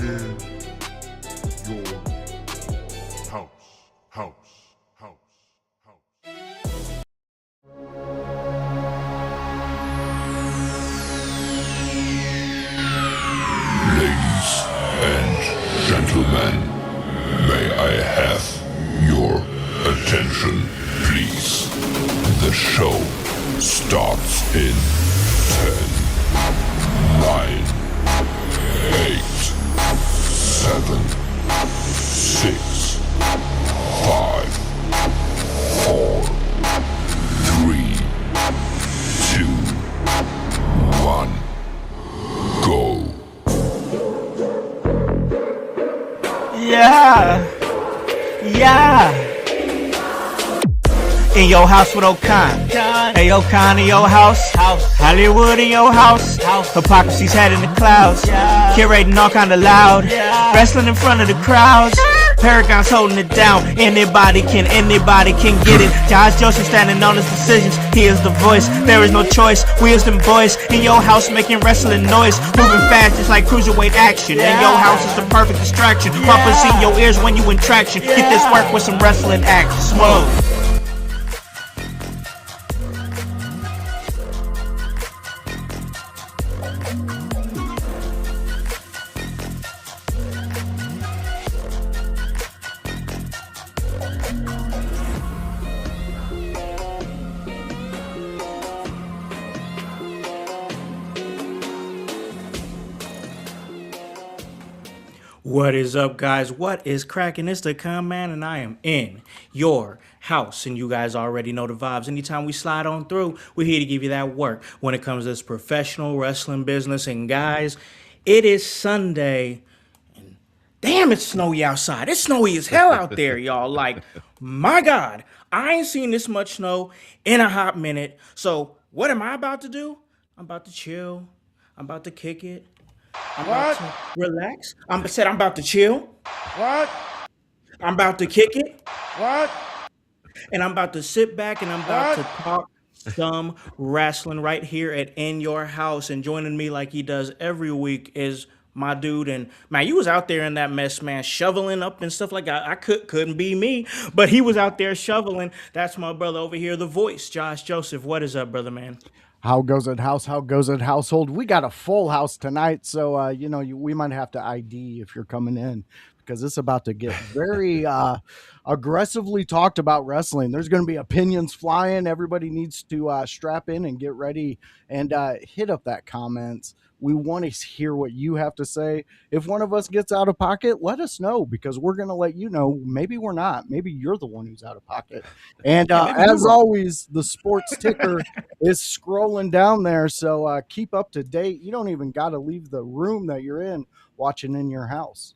in your house, house, house, house. Ladies and gentlemen, may I have your attention, please? The show starts in 10, 9, 8, 7, 6, 5, 4, 3, 2, 1, go. Yeah. In your house with O'Con. Hey, O'Con in your house. Hollywood in your house. Hypocrisy's head in the clouds. Curating all kind of loud. Wrestling in front of the crowds. Paragon's holding it down. Anybody can get it. Josh Joseph standing on his decisions. He is the voice. There is no choice. Wheels them boys in your house making wrestling noise. Moving fast just like cruiserweight action. In your house is the perfect distraction. Pumpers in your ears when you in traction. Get this work with some wrestling action. Smoke. What is up, guys? What is cracking? It's the Con Man, and I am in your house. And you guys already know the vibes. Anytime we slide on through, we're here to give you that work when it comes to this professional wrestling business. And guys, it is Sunday. And damn, it's snowy outside. It's snowy as hell out there, y'all. Like, my God, I ain't seen this much snow in a hot minute. So what am I about to do? I'm about to chill. I'm about to kick it. I'm about to relax. I'm about to chill. What? I'm about to kick it. What? And I'm about to sit back and I'm about to talk some wrestling right here at In Your House. And joining me like he does every week is my dude. And man, you was out there in that mess, man, shoveling up and stuff like that. Couldn't be me, but he was out there shoveling. That's my brother over here, the voice, Josh Joseph. What is up, brother, man? How goes it, house? How goes it, household? We got a full house tonight, so we might have to ID if you're coming in because it's about to get very aggressively talked about wrestling. There's going to be opinions flying. Everybody needs to strap in and get ready and hit up that comments. We want to hear what you have to say. If one of us gets out of pocket, let us know because we're going to let you know. Maybe we're not. Maybe you're the one who's out of pocket. And as always, the sports ticker is scrolling down there. So keep up to date. You don't even got to leave the room that you're in watching In Your House.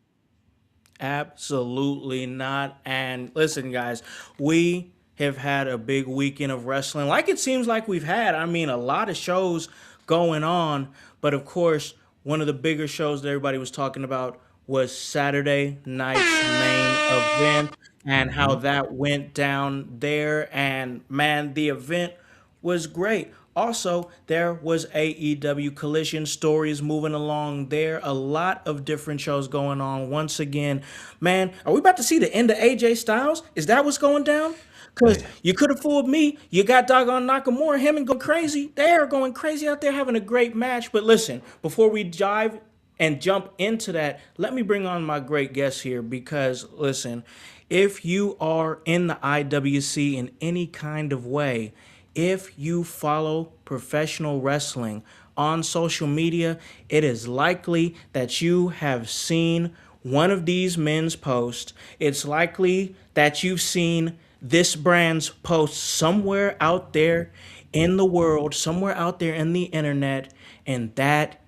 Absolutely not. And listen, guys, we have had a big weekend of wrestling like it seems like we've had. I mean, a lot of shows going on. But of course, one of the bigger shows that everybody was talking about was Saturday night's main event and how that went down there. And man, the event was great. Also, there was AEW Collision stories moving along there. A lot of different shows going on. Once again, man, are we about to see the end of AJ Styles? Is that what's going down? Because you could have fooled me. You got doggone Nakamura, him and go crazy. They are going crazy out there having a great match. But listen, before we dive and jump into that, let me bring on my great guest here because, listen, if you are in the IWC in any kind of way, if you follow professional wrestling on social media, it is likely that you have seen one of these men's posts. It's likely that you've seen this brand's post somewhere out there in the world, somewhere out there in the internet, and that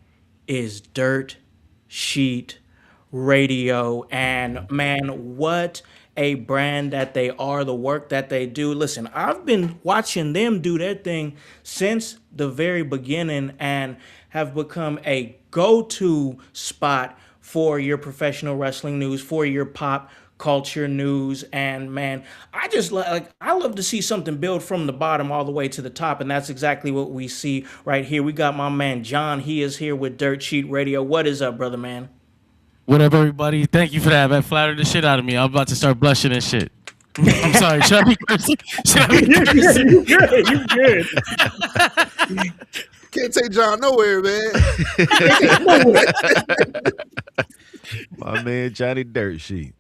is Dirt Sheet Radio. And man, what a brand that they are, the work that they do. Listen, I've been watching them do their thing since the very beginning and have become a go-to spot for your professional wrestling news, for your pop culture news. And man, I love to see something build from the bottom all the way to the top, and that's exactly what we see right here. We got my man John. He is here with Dirt Sheet Radio. What is up, brother, man? What up, everybody? Thank you for that. That flattered the shit out of me. I'm about to start blushing and shit. I'm sorry. Should I be cursing? Should I be cursing? You good? You good? Can't take John nowhere, man. My man Johnny Dirt Sheet.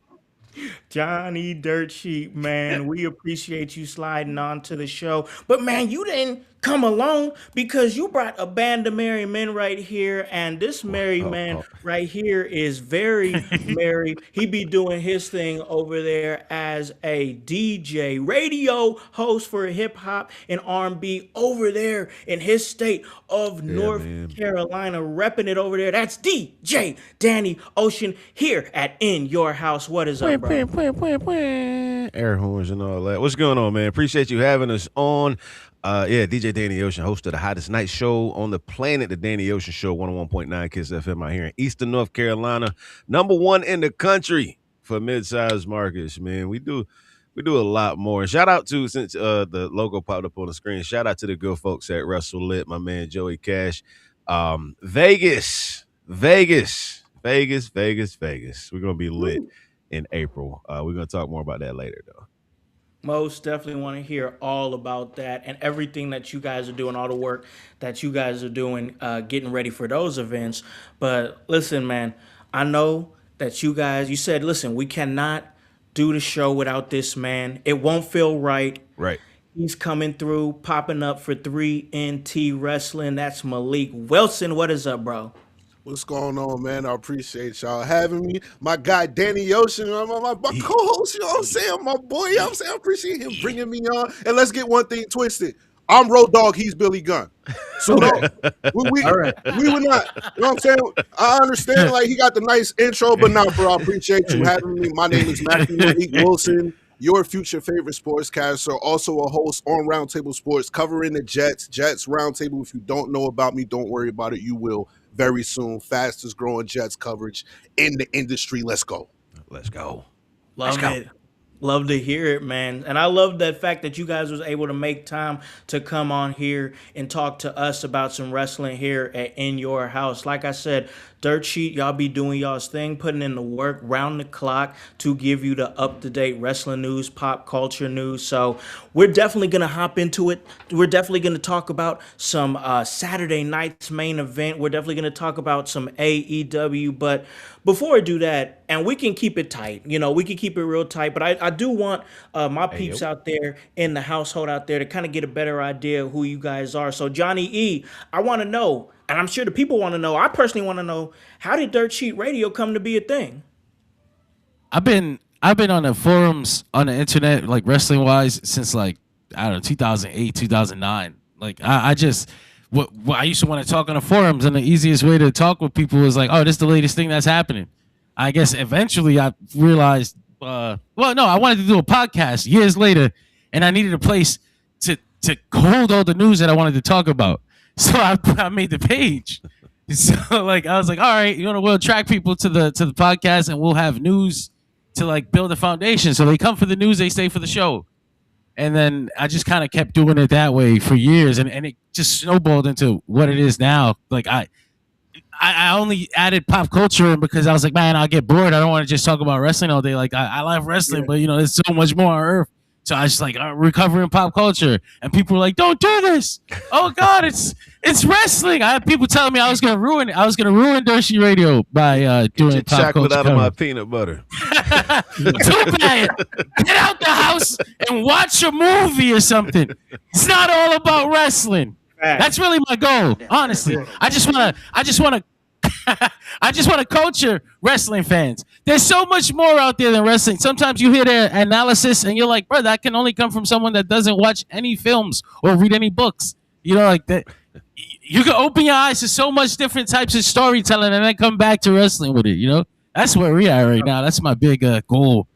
Johnny Dirt Sheet, man, we appreciate you sliding on to the show. But man, you didn't come alone because you brought a band of merry men right here, and this merry man right here is very merry. He be doing his thing over there as a DJ, radio host for hip hop and R&B over there in his state of North Carolina, repping it over there. That's DJ Danny Ocean here at In Your House. What is up, bro? Air horns and all that. What's going on, man? Appreciate you having us on. DJ Danny Ocean, host of the hottest night show on the planet, the Danny Ocean Show, 101.9 Kiss FM out here in Eastern North Carolina. #1 in the country for mid-sized markets, man. We do a lot more. Shout out to, since the logo popped up on the screen, shout out to the good folks at Russell Lit, my man Joey Cash. Vegas. We're gonna be lit in April. We're gonna talk more about that later, though. Most definitely want to hear all about that and everything that you guys are doing, all the work that you guys are doing, getting ready for those events. But listen, man, I know that you said, listen, we cannot do the show without this man. It won't feel right. Right. He's coming through, popping up for 3NT Wrestling. That's Malik Wilson. What is up, bro? What's going on, man? I appreciate y'all having me. My guy, Danny Ocean, my co-host, you know what I'm saying? My boy, you know what I'm saying? I appreciate him bringing me on. And let's get one thing twisted. I'm Road Dogg, he's Billy Gunn. So no, we were not, you know what I'm saying? I understand, like, he got the nice intro, but now, bro, I appreciate you having me. My name is Matthew Malik Wilson, your future favorite sportscaster, also a host on Roundtable Sports, covering the Jets Roundtable. If you don't know about me, don't worry about it. You will very soon. Fastest growing Jets coverage in the industry. Let's go. Love it. Love to hear it, man. And I love the fact that you guys was able to make time to come on here and talk to us about some wrestling here at In Your House. Like I said, Dirt Sheet, y'all be doing y'all's thing, putting in the work round the clock to give you the up-to-date wrestling news, pop culture news. So we're definitely going to hop into it. We're definitely going to talk about some Saturday night's main event. We're definitely going to talk about some AEW. But before I do that, and we can keep it tight, we can keep it real tight, but I do want my peeps out there in the household out there to kind of get a better idea of who you guys are. So Johnny E, I want to know, and I'm sure the people want to know, I personally want to know, how did Dirt Sheet Radio come to be a thing? I've been on the forums on the internet, like wrestling wise, since like, I don't know, 2008, 2009. Like I just, what I used to want to talk on the forums, and the easiest way to talk with people was like, oh, this is the latest thing that's happening. I guess eventually I realized, I wanted to do a podcast years later, and I needed a place to hold all the news that I wanted to talk about. So I made the page. So like I was like, all right, we'll attract people to the podcast, and we'll have news to like build a foundation. So they come for the news, they stay for the show. And then I just kind of kept doing it that way for years, and it just snowballed into what it is now. Like I only added pop culture because I was like, man, I'll get bored. I don't want to just talk about wrestling all day. Like I love wrestling, but there's so much more on earth. So I just like recovering pop culture, and people were like, "Don't do this! Oh God, it's wrestling!" I had people telling me I was gonna ruin it. I was gonna ruin Dirt Sheet Radio by doing Get pop chocolate culture out of my peanut butter. Too bad. Get out the house and watch a movie or something. It's not all about wrestling. That's really my goal, honestly. I just want to culture wrestling fans. There's so much more out there than wrestling. Sometimes you hear their analysis and you're like, bro, that can only come from someone that doesn't watch any films or read any books. Like that. You can open your eyes to so much different types of storytelling and then come back to wrestling with it. That's where we are right now. That's my big goal.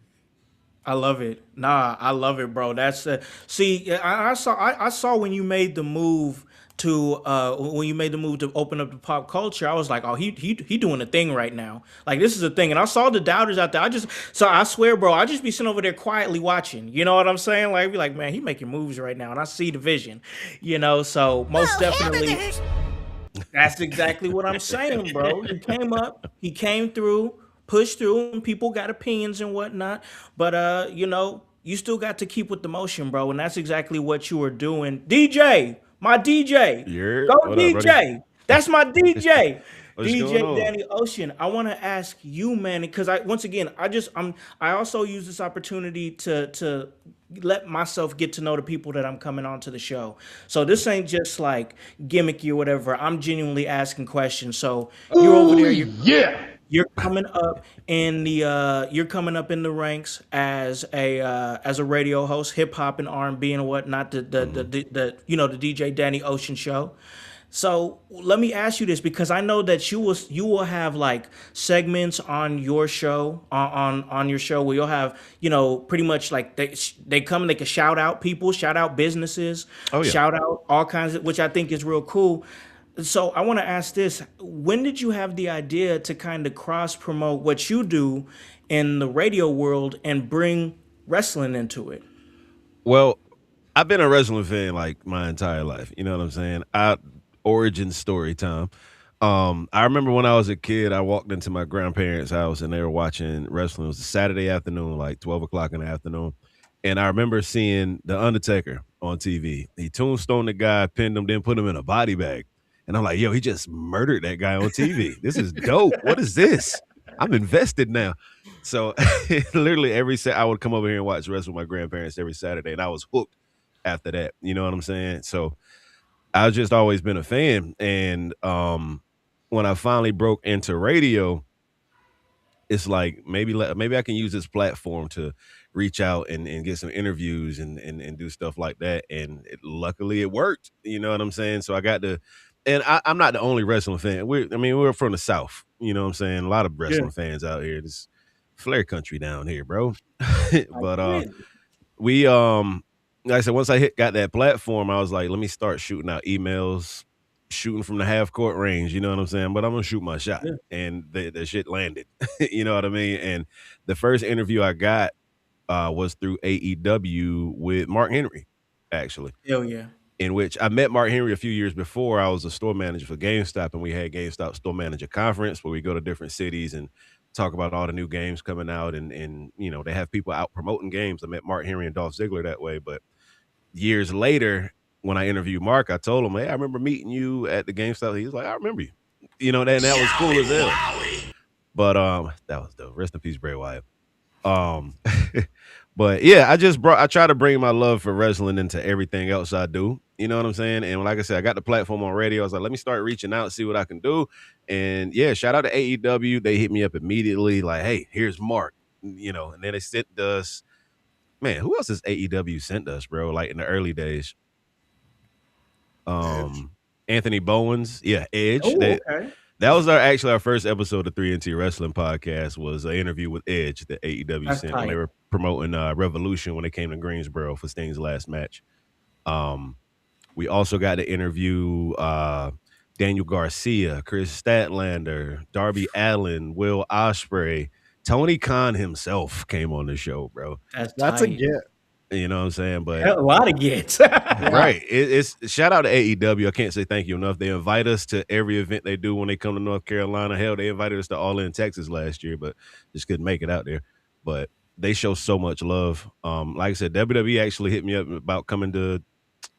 I love it. Nah, I love it, bro. That's see, I saw when you made the move to open up the pop culture. I was like, oh, he doing a thing right now. Like, this is a thing. And I saw the doubters out there. I swear, bro, I just be sitting over there quietly watching. You know what I'm saying? Like, be like, man, he making moves right now, and I see the vision. So most definitely, that's exactly what I'm saying, bro. He came up, he came through, push through, and people got opinions and whatnot. But you still got to keep with the motion, bro, and that's exactly what you were doing. DJ, my DJ, You're go what up, buddy? DJ. That's my DJ. What's going DJ on? Danny Ocean. I want to ask you, man, because I also use this opportunity to let myself get to know the people that I'm coming onto the show. So this ain't just like gimmicky or whatever. I'm genuinely asking questions. So you're over there. You're coming up in the ranks as a radio host, hip hop and R&B and whatnot. The DJ Danny Ocean show. So let me ask you this, because I know that you will have like segments on your show on your show where you'll have pretty much like they come and they can shout out people, shout out businesses, Oh yeah. shout out all kinds of, which I think is real cool. So I want to ask this: when did you have the idea to kind of cross promote what you do in the radio world and bring wrestling into it? Well, I've been a wrestling fan like my entire life. You know what I'm saying? Origin story time. I remember when I was a kid, I walked into my grandparents' house and they were watching wrestling. It was a Saturday afternoon, like 12 o'clock in the afternoon. And I remember seeing The Undertaker on TV. He tombstoned the guy, pinned him, then put him in a body bag. And I'm like, yo, he just murdered that guy on TV. This is dope. What is this? I'm invested now. So literally I would come over here and watch wrestling with my grandparents every Saturday, and I was hooked after that. You know what I'm saying? So I've just always been a fan. And when I finally broke into radio, it's like maybe I can use this platform to reach out and get some interviews and do stuff like that. And luckily it worked. You know what I'm saying? So I got to, and I'm not the only wrestling fan. We're from the South. You know what I'm saying? A lot of wrestling fans out here. This Flair country down here, bro. But we like I said, once I got that platform, I was like, let me start shooting out emails, shooting from the half court range. You know what I'm saying? But I'm gonna shoot my shot, and the shit landed. You know what I mean? And the first interview I got was through AEW with Mark Henry, actually. Hell yeah. In which I met Mark Henry a few years before. I was a store manager for GameStop, and we had GameStop store manager conference where we go to different cities and talk about all the new games coming out, and they have people out promoting games. I met Mark Henry and Dolph Ziggler that way. But years later, when I interviewed Mark, I told him, hey, I remember meeting you at the GameStop. He was like, I remember you. That was cool as hell. But that was dope. Rest in peace, Bray Wyatt. But yeah, I try to bring my love for wrestling into everything else I do. You know what I'm saying? And like I said, I got the platform on radio. I was like, let me start reaching out, see what I can do. And yeah, shout out to AEW. They hit me up immediately, like, hey, here's Mark. And then they sent us, man, who else has AEW sent us, bro? Like in the early days. Anthony Bowens, Edge. Oh, okay. That was our first episode of 3NT Wrestling Podcast, was an interview with Edge that AEW That's sent tight. when they were promoting Revolution when they came to Greensboro for Sting's last match. We also got to interview Daniel Garcia, Chris Statlander, Darby Allin, Will Ospreay. Tony Khan himself came on the show, bro. That's a get. You know what I'm saying? But a lot of gets. right. It's shout out to AEW. I can't say thank you enough. They invite us to every event they do when they come to North Carolina. Hell, they invited us to All In Texas last year, but just couldn't make it out there. But they show so much love. Like I said, WWE actually hit me up about coming to.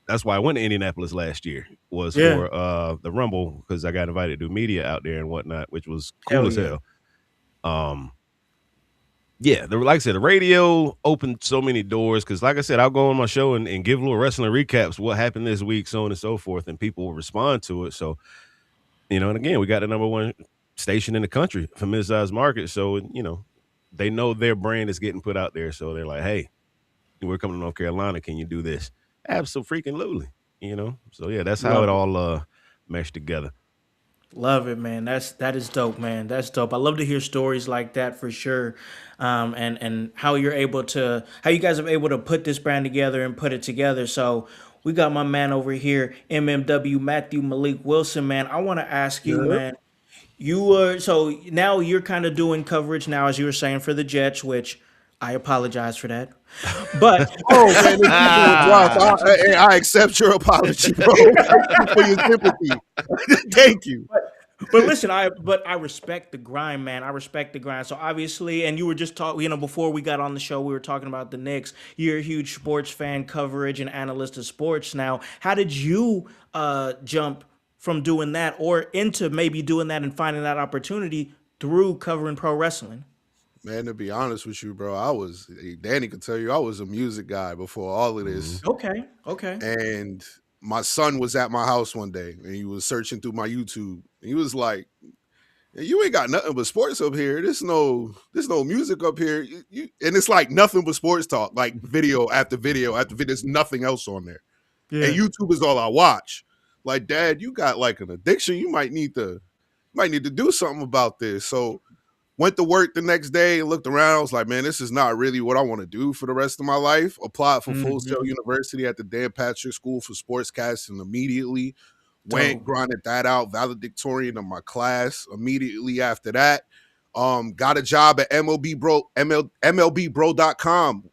That's why I went to Indianapolis last year, was for the Rumble, because I got invited to do media out there and whatnot, which was cool as hell. Like I said, the radio opened so many doors, because like I said, I'll go on my show and give little wrestling recaps, what happened this week, so on and so forth, and people will respond to it. So, and again, we got the number one station in the country for mid-sized market. So, they know their brand is getting put out there. So they're like, hey, we're coming to North Carolina. Can you do this? Absolutely. So yeah, that's how it all meshed together. Love it, man. That is dope, man. That's dope. I love to hear stories like that for sure. And how you guys are able to put this brand together and put it together. So we got my man over here, MMW Matthew Malik Wilson, man. I want to ask you, man. So now you're kind of doing coverage now, as you were saying, for the Jets, which I apologize for that. But man, I accept your apology, bro. Thank you for your sympathy. Thank you. But listen, I respect the grind, man. I respect the grind. So obviously, and you were just talking, before we got on the show, we were talking about the Knicks. You're a huge sports fan, coverage and analyst of sports now. How did you jump from doing that or into maybe doing that and finding that opportunity through covering pro wrestling? Man, to be honest with you, bro, Danny could tell you I was a music guy before all of this. Okay, okay. And my son was at my house one day and he was searching through my YouTube. He was like, "You ain't got nothing but sports up here. There's no music up here." And it's like nothing but sports talk, like video after video after video. There's nothing else on there. Yeah. And YouTube is all I watch. Like, Dad, you got like an addiction. You might need to do something about this. So went to work the next day and looked around. I was like, man, this is not really what I want to do for the rest of my life. Applied for Full Sail University at the Dan Patrick School for Sportscasting immediately. Went, grinded that out, valedictorian of my class immediately after that. Got a job at MLBBro.com.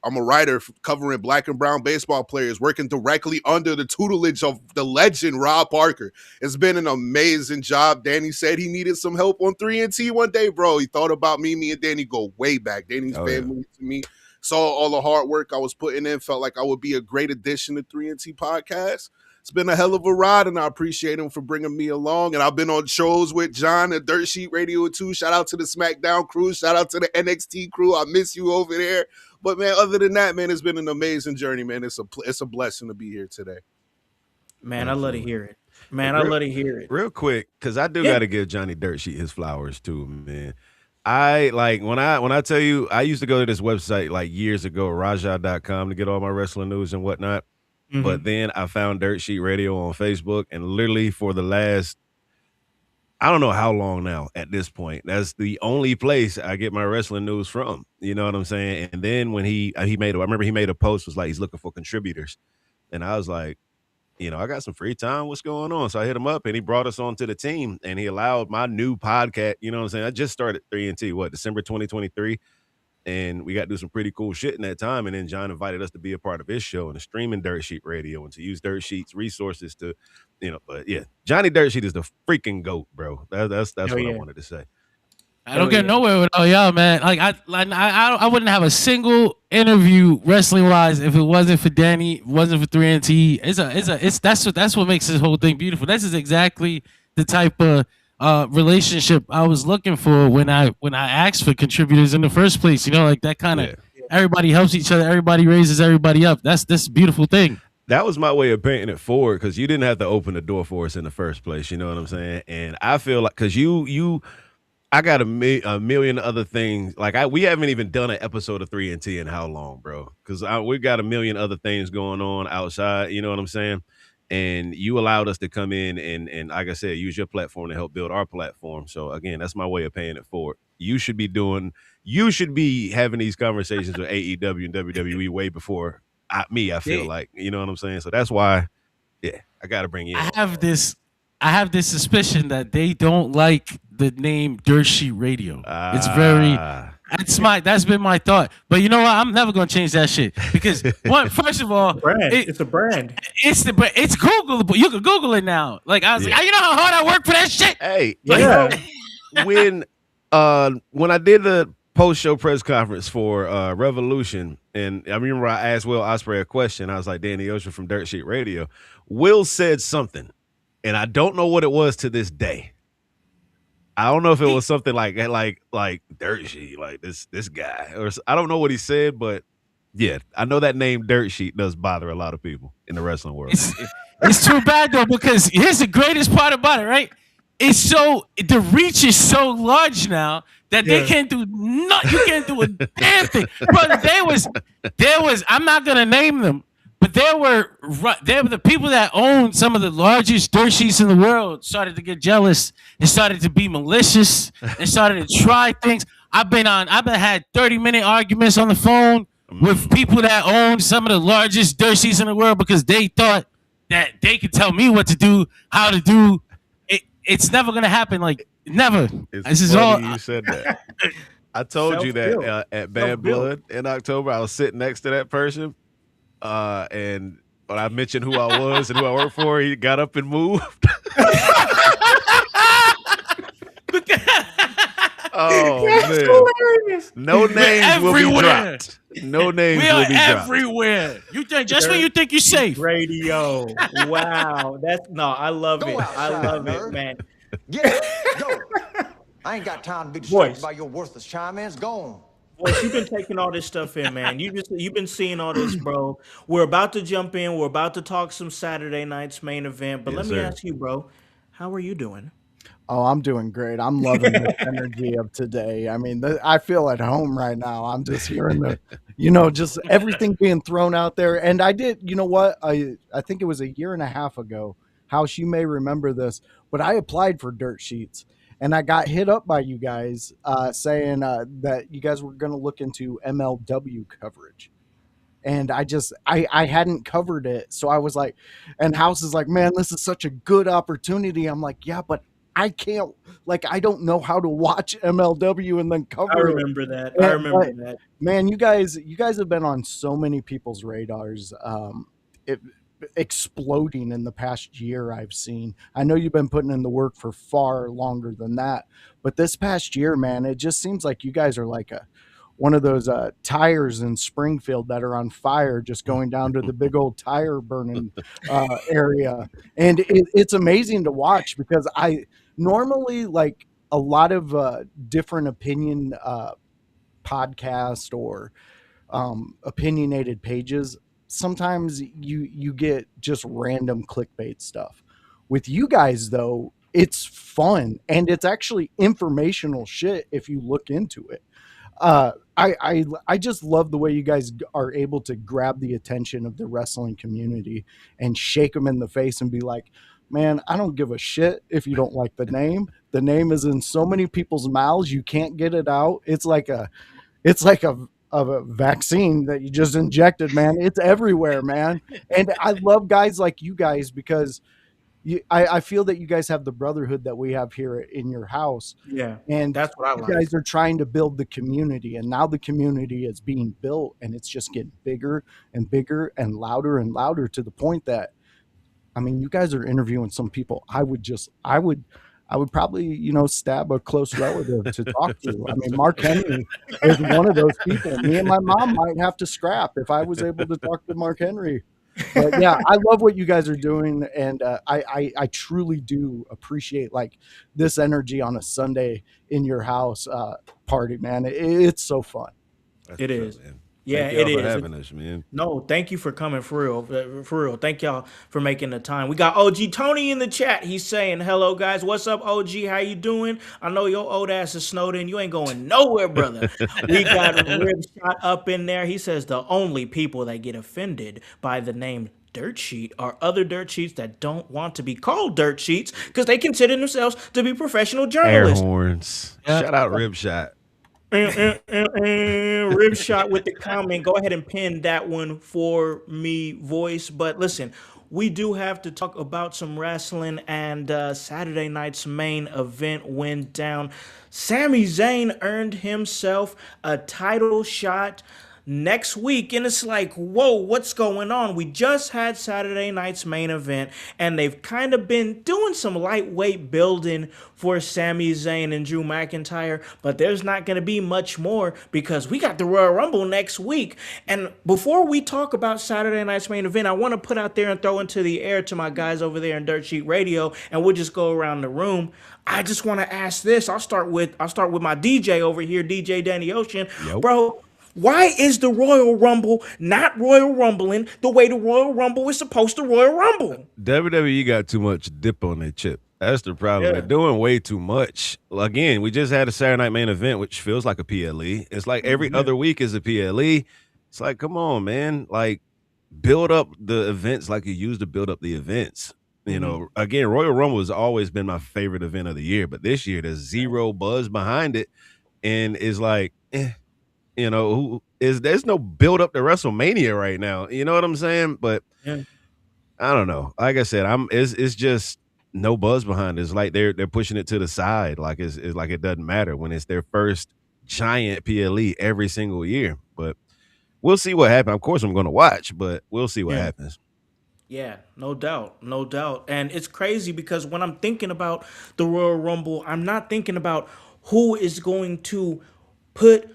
I'm a writer covering black and brown baseball players, working directly under the tutelage of the legend Rob Parker. It's been an amazing job. Danny said he needed some help on 3NT one day, bro. He thought about me. Me and Danny go way back. Danny's family to me. Saw all the hard work I was putting in, felt like I would be a great addition to 3NT podcast. It's been a hell of a ride, and I appreciate him for bringing me along. And I've been on shows with John at Dirt Sheet Radio too. Shout out to the SmackDown crew. Shout out to the NXT crew. I miss you over there. But, man, other than that, man, it's been an amazing journey, man. It's a blessing to be here today. Man, I love to hear it. Man, I love to hear it. Real quick, because I do got to give Johnny Dirt Sheet his flowers too, man. I like when I tell you, I used to go to this website like years ago, Raja.com, to get all my wrestling news and whatnot. But then I found Dirt Sheet Radio on Facebook, and literally for the last, I don't know how long now at this point, that's the only place I get my wrestling news from. You know what I'm saying? And then when I remember he made a post, was like, he's looking for contributors. And I was like, I got some free time. What's going on? So I hit him up, and he brought us onto the team, and he allowed my new podcast. You know what I'm saying? I just started 3NT, December 2023. And we got to do some pretty cool shit in that time. And then John invited us to be a part of his show and to stream in Dirt Sheet Radio and to use Dirt Sheet's resources to, but yeah, Johnny Dirt Sheet is the freaking GOAT, bro. That's what I wanted to say. I don't get nowhere without y'all, man. Like I wouldn't have a single interview wrestling wise if it wasn't for Danny, wasn't for 3NT. That's what makes this whole thing beautiful. This is exactly the type of relationship I was looking for when I asked for contributors in the first place. Like that kind of everybody helps each other, everybody raises everybody up. That's this beautiful thing. That was my way of painting it forward, because you didn't have to open the door for us in the first place. You know what I'm saying? And I feel like because I got a million other things. Like we haven't even done an episode of 3NT in how long, bro? Because we got a million other things going on outside. You know what I'm saying? And you allowed us to come in and like I said, use your platform to help build our platform. So again, that's my way of paying it forward. You should be having these conversations with AEW and WWE way before I feel like, you know what I'm saying? So that's why, I got to bring you in. I have this suspicion that they don't like the name Dirt Sheet Radio. It's very. That's been my thought. But you know what? I'm never gonna change that shit because first of all, it's a brand. It's Googleable. You can Google it now. Like I was like, you know how hard I work for that shit. Hey, when I did the post-show press conference for Revolution, and I remember I asked Will Ospreay a question. I was like, Danny Ocean from Dirt Sheet Radio. Will said something, and I don't know what it was to this day. I don't know if it was something like Dirt Sheet, like this guy, or I don't know what he said, but yeah, I know that name Dirt Sheet does bother a lot of people in the wrestling world. It's too bad though, because here's the greatest part about it, right? The reach is so large now that they can't do nothing. You can't do a damn thing, brother. There was. I'm not gonna name them. But there were the people that owned some of the largest dirt sheets in the world started to get jealous and started to be malicious and started to try things. I've had 30-minute arguments on the phone with people that own some of the largest dirt sheets in the world because they thought that they could tell me what to do, how to do. It's never gonna happen. Like never. This is all you said that. I told you that at Bad Blood in October. I was sitting next to that person. And when I mentioned who I was and who I worked for, he got up and moved. Oh That's man. hilarious. No We're names will be everywhere. dropped. No We names are will be dropped. everywhere. You think just when Dirt you think you're safe. Radio. Wow. That's no, I love Go it. I outside, love it, nerd. man. Get up. Go. I ain't got time to be distracted Voice. by your worthless chime ins. Go on. Voice, you've been taking all this stuff in, man. You've been seeing all this, bro. We're about to jump in. We're about to talk some Saturday night's main event. But Yes, let me sir. ask you, bro, how are you doing? Oh, I'm doing great. I'm loving the energy of today. I mean, I feel at home right now. I'm just hearing just everything being thrown out there. And I did, you know what? I think it was a year and a half ago. House, you may remember this, but I applied for Dirt Sheets, and I got hit up by you guys saying that you guys were going to look into MLW coverage. And I hadn't covered it, so I was like, and House is like, man, this is such a good opportunity. I'm like, yeah, but I can't, like, I don't know how to watch MLW and then I cover it. remember that. I remember But that. man, you guys have been on so many people's radars, it, exploding in the past year. I've seen. I know you've been putting in the work for far longer than that, but this past year, man, it just seems like you guys are like one of those tires in Springfield that are on fire, just going down to the big old tire burning area. And it's amazing to watch because I normally like a lot of different opinion podcast or opinionated pages. Sometimes you get just random clickbait stuff. With you guys though, it's fun and it's actually informational shit if you look into it. I just love the way you guys are able to grab the attention of the wrestling community and shake them in the face and be like, man, I don't give a shit if you don't like the name. The name is in so many people's mouths, you can't get it out. It's like a vaccine that you just injected, man. It's everywhere, man. And I love guys like you guys because I feel that you guys have the brotherhood that we have here in your house, Yeah, and that's what I you like. guys are trying to build the community, and now the community is being built, and it's just getting bigger and bigger and louder to the point that, I mean, you guys are interviewing some people I would probably, stab a close relative to talk to. I mean, Mark Henry is one of those people. Me and my mom might have to scrap if I was able to talk to Mark Henry. But yeah, I love what you guys are doing, and I truly do appreciate like this energy on a Sunday in your house party, man. It's so fun. That's It what's is. up, man. Yeah, Thank it y'all for is. having us, man. No, thank you for coming for real. For real. Thank y'all for making the time. We got OG Tony in the chat. He's saying, hello, guys. What's up, OG? How you doing? I know your old ass is snowed in. You ain't going nowhere, brother. We got Rib Shot up in there. He says the only people that get offended by the name Dirt Sheet are other dirt sheets that don't want to be called dirt sheets because they consider themselves to be professional Air journalists. horns. Yeah. Shout out Rib Shot. Rib Shot with the comment. Go ahead and pin that one for me, voice. But listen, we do have to talk about some wrestling, and Saturday night's main event went down. Sami Zayn earned himself a title shot next week, and it's like, whoa, what's going on? We just had Saturday night's main event, and they've kind of been doing some lightweight building for Sami Zayn and Drew McIntyre, but there's not going to be much more because we got the Royal Rumble next week. And before we talk about Saturday night's main event, I want to put out there and throw into the air to my guys over there in Dirt Sheet Radio, and we'll just go around the room. I just want to ask this. I'll start with my DJ over here, DJ Danny Ocean. Yo. Bro, why is the Royal Rumble not Royal Rumbling the way the Royal Rumble is supposed to Royal Rumble? WWE got too much dip on their chip. That's the problem. Yeah. They're doing way too much. Again, we just had a Saturday night main event, which feels like a PLE. It's like every other week is a PLE. It's like, come on, man. Like, build up the events like you used to build up the events. You know, again, Royal Rumble has always been my favorite event of the year, but this year there's zero buzz behind it, and it's like, there's no build up to WrestleMania right now. You know what I'm saying? But Yeah. I don't know. Like I said, it's just no buzz behind it. It's like they're pushing it to the side, like it's like it doesn't matter when it's their first giant PLE every single year. But we'll see what happens. Of course, I'm going to watch, but we'll see what happens. Yeah, no doubt, no doubt. And it's crazy because when I'm thinking about the Royal Rumble, I'm not thinking about who is going to put,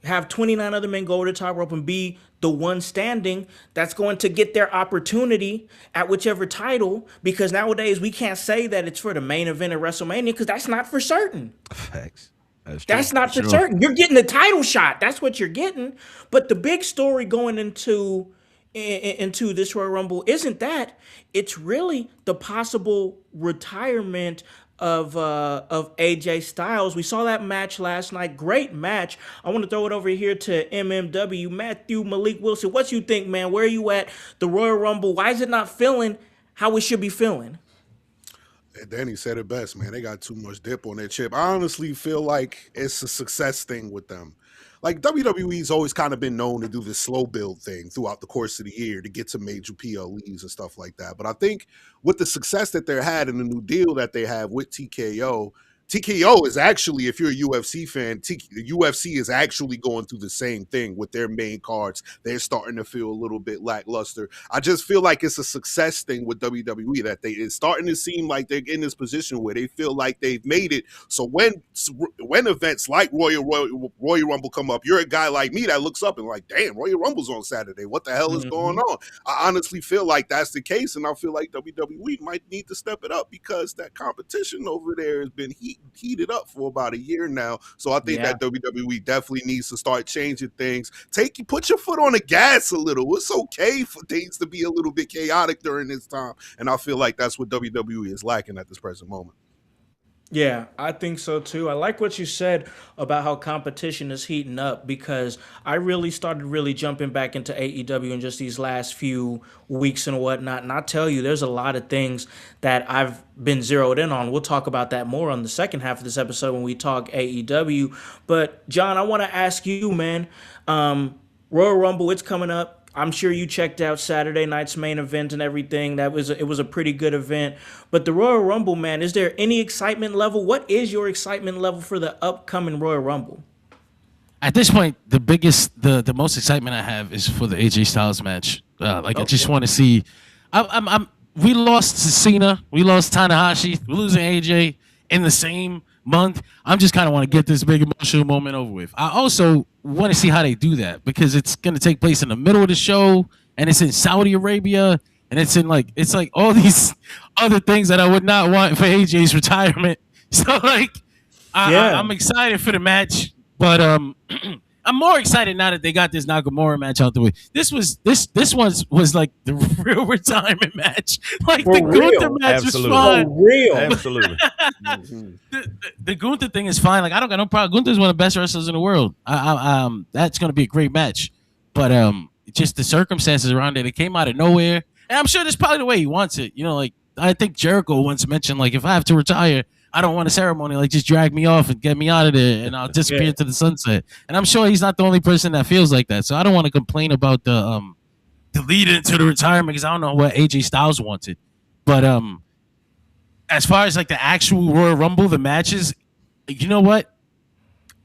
have 29 other men go over the top rope and be the one standing that's going to get their opportunity at whichever title, because nowadays we can't say that it's for the main event of WrestleMania because that's not for certain. Facts. That's true. That's not for certain. You're getting the title shot. That's what you're getting. But the big story going into this Royal Rumble isn't that. It's really the possible retirement of AJ Styles. We saw that match last night. Great match. I want to throw it over here to MMW, Matthew Malik Wilson. What you think, man? Where are you at? The Royal Rumble. Why is it not feeling how it should be feeling? Danny said it best, man. They got too much dip on their chip. I honestly feel like it's a success thing with them. Like WWE's always kind of been known to do this slow build thing throughout the course of the year to get to major PLEs and stuff like that. But I think with the success that they had and the new deal that they have with TKO is actually, if you're a UFC fan, the UFC is actually going through the same thing with their main cards. They're starting to feel a little bit lackluster. I just feel like it's a success thing with WWE that it's starting to seem like they're in this position where they feel like they've made it. So when events like Royal Rumble come up, you're a guy like me that looks up and like, damn, Royal Rumble's on Saturday. What the hell is going on? I honestly feel like that's the case, and I feel like WWE might need to step it up because that competition over there has been heated up for about a year now. So I think that WWE definitely needs to start changing things. Put your foot on the gas a little. It's okay for things to be a little bit chaotic during this time. And I feel like that's what WWE is lacking at this present moment. Yeah, I think so too. I like what you said about how competition is heating up, because I really started jumping back into AEW in just these last few weeks and whatnot. And I tell you, there's a lot of things that I've been zeroed in on. We'll talk about that more on the second half of this episode when we talk AEW. But John, I want to ask you, man, Royal Rumble, it's coming up. I'm sure you checked out Saturday night's main event and everything. It was a pretty good event. But the Royal Rumble, man, is there any excitement level? What is your excitement level for the upcoming Royal Rumble? At this point, the most excitement I have is for the AJ Styles match. I just want to see. We lost to Cena. We lost Tanahashi. We're losing AJ in the same month. I'm just kind of want to get this big emotional moment over with. I also want to see how they do that, because it's going to take place in the middle of the show, and it's in Saudi Arabia, and it's like all these other things that I would not want for AJ's retirement. So I'm excited for the match, but I'm more excited now that they got this Nakamura match out the way. This was like the real retirement match. Like For the real. Gunther match Absolutely. was fine. For real. Absolutely. The Gunther thing is fine. Like I don't got no problem. Gunther's one of the best wrestlers in the world. That's gonna be a great match. But just the circumstances around it came out of nowhere. And I'm sure that's probably the way he wants it. Like I think Jericho once mentioned, like, if I have to retire, I don't want a ceremony. Like, just drag me off and get me out of there, and I'll disappear into the sunset. And I'm sure he's not the only person that feels like that. So I don't want to complain about the lead into the retirement, because I don't know what AJ Styles wanted. But as far as like the actual Royal Rumble, the matches, you know what?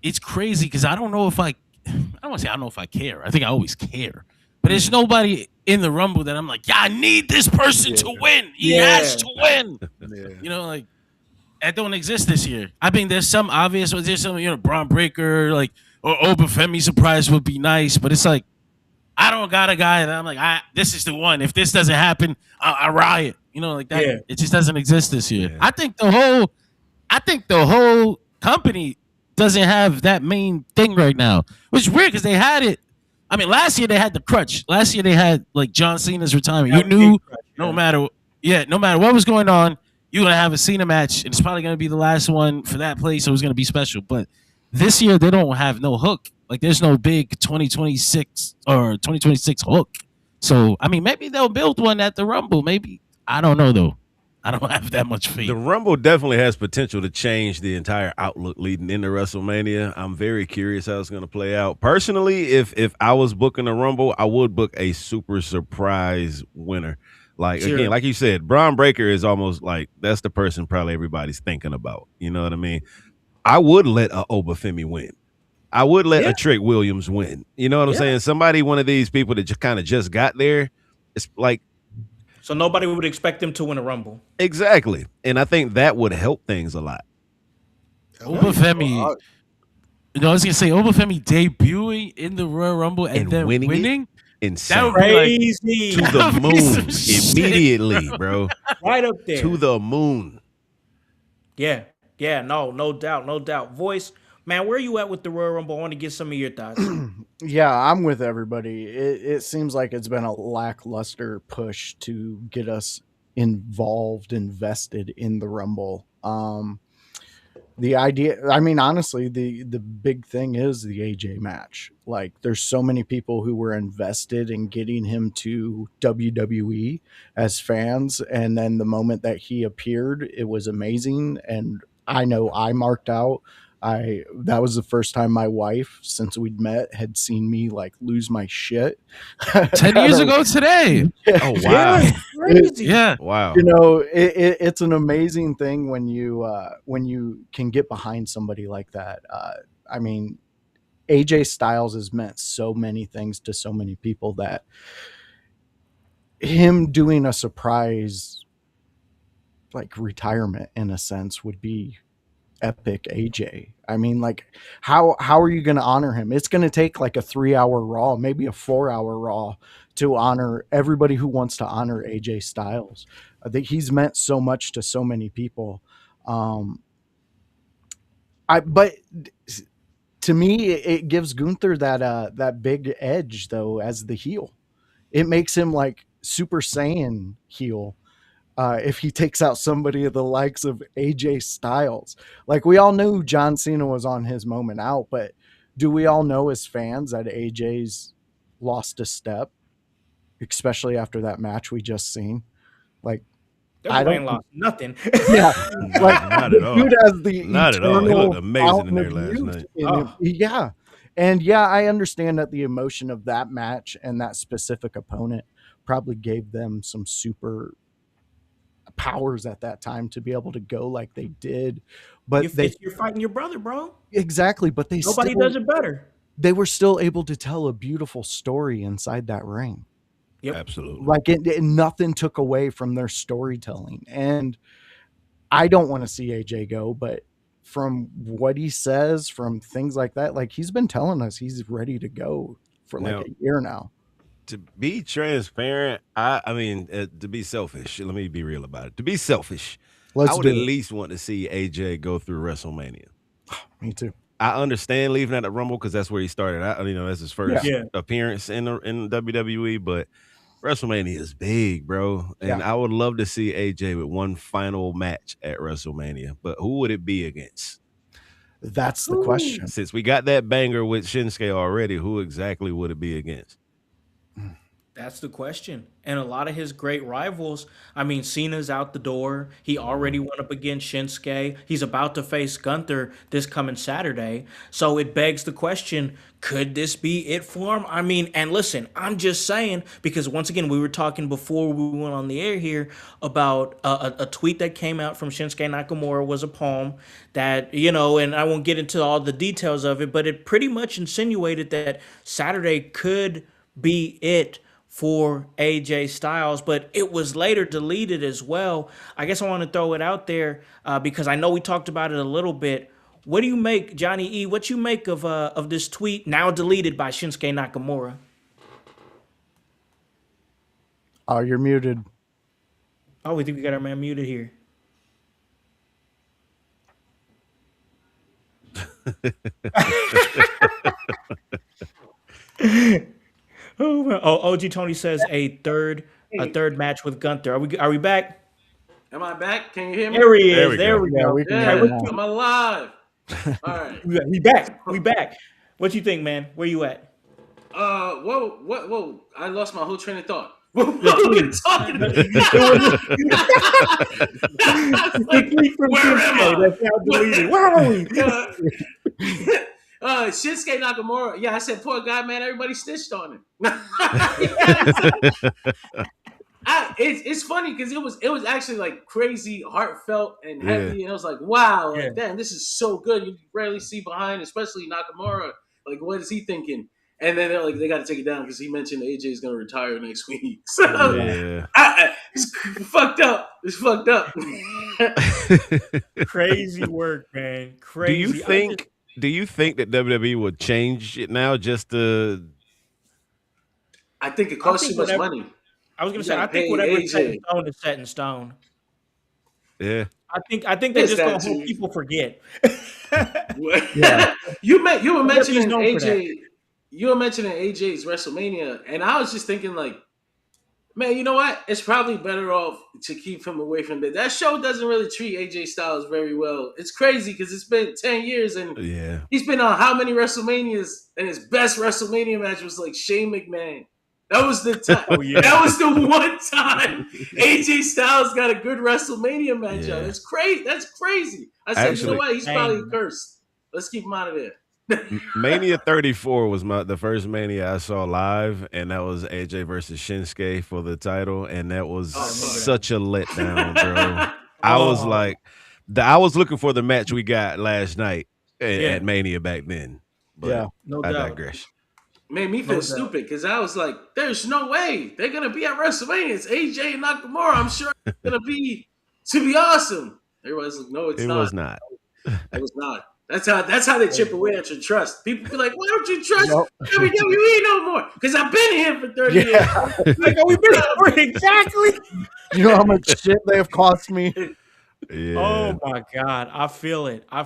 It's crazy because I don't know if I don't want to say I don't know if I care. I think I always care. But there's nobody in the Rumble that I'm like, yeah, I need this person to win. He has to win. Like, that don't exist this year. I mean, there's some obvious ones. There's some, Braun Breaker, like, or Obafemi surprise would be nice. But it's like, I don't got a guy that I'm like, this is the one. If this doesn't happen, I riot. Like that. Yeah. It just doesn't exist this year. Yeah. I think the whole company doesn't have that main thing right now, which is weird because they had it. I mean, last year they had the crutch. Last year they had like John Cena's retirement. You knew no matter what was going on, you're gonna have a Cena match, and it's probably gonna be the last one for that place, so it's gonna be special. But this year they don't have no hook. Like, there's no big 2026 or 2026 hook. So I mean, maybe they'll build one at the Rumble. Maybe, I don't know though. I don't have that much faith. The Rumble definitely has potential to change the entire outlook leading into WrestleMania. I'm very curious how it's going to play out. Personally, if I was booking a Rumble, I would book a super surprise winner. Like, again, like you said, Braun Breaker is almost like that's the person probably everybody's thinking about. You know what I mean? I would let a Obafemi win. I would let a Trick Williams win. You know what I'm saying? Somebody, one of these people that just kind of just got there. It's like, so nobody would expect them to win a Rumble. Exactly. And I think that would help things a lot. Obafemi. I was gonna say Obafemi debuting in the Royal Rumble and then winning. Insane. That would be like Crazy. to the That would be some moon shit. immediately, bro. Right up there. To the moon. Yeah. Yeah. No doubt. No doubt. Voice, man, where you at with the Royal Rumble? I want to get some of your thoughts. Yeah, I'm with everybody. It seems like it's been a lackluster push to get us involved, invested in the Rumble. The idea, I mean, honestly, the big thing is the AJ match. Like, there's so many people who were invested in getting him to WWE as fans, and then the moment that he appeared, it was amazing. And I know I marked out. I That was the first time my wife, since we'd met, had seen me like lose my shit. 10 years ago today. Oh wow. Yeah, crazy. Yeah. Wow. You know, it's an amazing thing when you can get behind somebody like that. I mean, AJ Styles has meant so many things to so many people that him doing a surprise like retirement in a sense would be epic. AJ, I mean, like, how are you going to honor him? It's going to take like a 3-hour Raw, maybe a 4-hour Raw, to honor everybody who wants to honor AJ Styles. I think he's meant so much to so many people. But to me, it gives Gunther that big edge though as the heel. It makes him like Super Saiyan heel. If he takes out somebody of the likes of AJ Styles. Like, we all knew John Cena was on his moment out, but do we all know as fans that AJ's lost a step, especially after that match we just seen? Like, I That ain't don't. lost nothing. Yeah, like, Not at all. dude has the Not at all. He eternal looked amazing in fountain there of last youth night. in him. Yeah, and yeah, I understand that the emotion of that match and that specific opponent probably gave them some super powers at that time to be able to go like they did, but You're fighting your brother, bro. exactly, but Nobody does it better. they were still able to tell a beautiful story inside that ring. Yep. Absolutely. Like, nothing took away from their storytelling. And I don't want to see AJ go, but from what he says, from things like that, like, he's been telling us he's ready to go for like Now, a year now. to be transparent, I mean, to be selfish, let me be real about it. To be selfish, Let's I would do at it. least want to see AJ go through WrestleMania. Me too. I understand leaving at the Rumble because that's where he started. That's his first Yeah. appearance in WWE, but WrestleMania is big, bro. And Yeah. I would love to see AJ with one final match at WrestleMania. But who would it be against? That's the question. Since we got that banger with Shinsuke already, who exactly would it be against? That's the question. And a lot of his great rivals, I mean, Cena's out the door. He already went up against Shinsuke. He's about to face Gunther this coming Saturday. So it begs the question, could this be it for him? I mean, and listen, I'm just saying, because once again, we were talking before we went on the air here about a tweet that came out from Shinsuke Nakamura was a poem that, and I won't get into all the details of it, but it pretty much insinuated that Saturday could be it for AJ Styles, but it was later deleted as well. I guess I want to throw it out there because I know we talked about it a little bit. What do you make, Johnny E? What you make of this tweet now deleted by Shinsuke Nakamura? Oh, you're muted. Oh, we think we got our man muted here. Oh, man. OG Tony says a third match with Gunther. Are we back? Am I back? Can you hear me? There he is. we There go. we Yeah, go. we can Yeah, hear you now. I'm alive. All right. We back. We back. What you think, man? Where you at? Whoa! I lost my whole train of thought. What are we talking about? The tweet from Where am Shinsuke I? that's now deleted. Where are we? Shinsuke Nakamura. Yeah, I said, poor guy, man. Everybody snitched on him. It's funny because it was actually like crazy, heartfelt, and heavy, and it was like, wow, like, damn, this is so good. You rarely see behind, especially Nakamura. Like, what is he thinking? And then they're like, they got to take it down because he mentioned AJ is going to retire next week. So Yeah. it's fucked up. It's fucked up. Crazy work, man. Crazy. Do you think that WWE would change it now just to? I think it costs too much money. I was gonna You say, I gotta think pay whatever's set in AJ. stone is set in stone. Yeah. I think they're There's just gonna that hope too. people forget. You were mentioning known for that. AJ. You were mentioning AJ's WrestleMania, and I was just thinking, like, man, you know what? It's probably better off to keep him away from that. That show doesn't really treat AJ Styles very well. It's crazy because it's been 10 years and Yeah. he's been on how many WrestleManias, and his best WrestleMania match was like Shane McMahon. That was the time. Oh, yeah. That was the one time AJ Styles got a good WrestleMania match out. Yeah. It's crazy. That's crazy. I said, you Actually, know what? He's dang. probably cursed. Let's keep him out of there. Mania 34 was the first Mania I saw live, and that was AJ versus Shinsuke for the title, and that was such a letdown, bro. I was like, I was looking for the match we got last night at Mania back then. But No I doubt. digress. Made me feel stupid because I was like, there's no way they're going to be at WrestleMania. It's AJ and Nakamura. I'm sure it's going to be awesome. Everybody's like, no, it's not. It was not. It was not. That's how they chip away at your trust. People be like, why don't you trust WWE no more? Because I've been here for 30 years. Like, we've been here exactly. You know how much shit they have cost me. Yeah. Oh my God, I feel it. I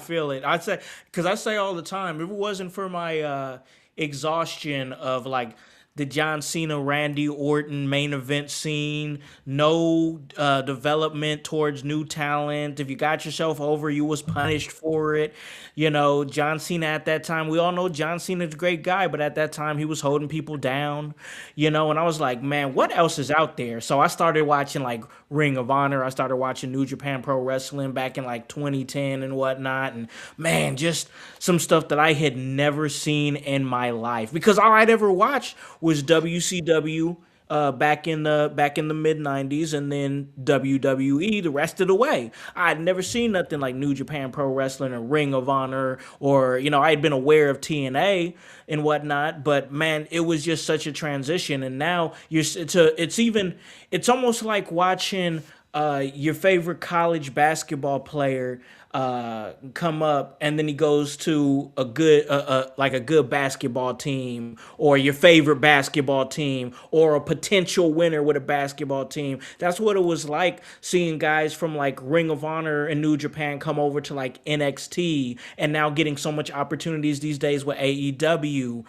say all the time, if it wasn't for my exhaustion of like the John Cena, Randy Orton main event scene, no development towards new talent. If you got yourself over, you was punished for it. You know, John Cena at that time, we all know John Cena's a great guy, but at that time he was holding people down, you know, and I was like, man, what else is out there? So I started watching like Ring of Honor. I started watching New Japan Pro Wrestling back in like 2010 and whatnot. And man, just some stuff that I had never seen in my life because all I'd ever watched was WCW back in the mid 90s, and then WWE the rest of the way. I'd never seen nothing like New Japan Pro Wrestling or Ring of Honor, or you know, I'd been aware of TNA and whatnot, but man, it was just such a transition. And now it's almost like watching your favorite college basketball player come up, and then he goes to a good basketball team, or your favorite basketball team, or a potential winner with a basketball team. That's what it was like seeing guys from like Ring of Honor and New Japan come over to like NXT, and now getting so much opportunities these days with AEW,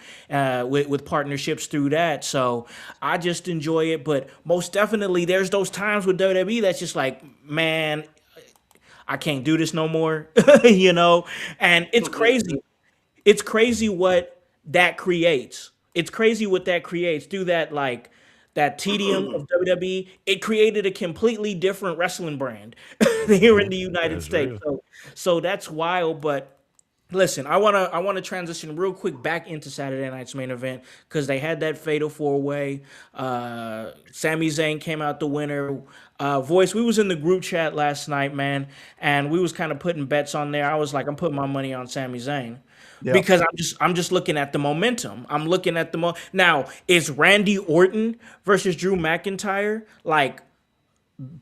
with partnerships through that. So I just enjoy it, but most definitely there's those times with WWE that's just like, man, I can't do this no more, you know? And it's crazy. It's crazy what that creates. It's crazy what that creates through that, like, that tedium of WWE. It created a completely different wrestling brand here in the United That's States. So that's wild, but listen, I wanna transition real quick back into Saturday night's main event because they had that fatal 4-way. Sami Zayn came out the winner. Voice, we was in the group chat last night, man, and we was kind of putting bets on there. I was like, I'm putting my money on Sami Zayn. Yeah. Because I'm just looking at the momentum. I'm looking at now, is Randy Orton versus Drew McIntyre like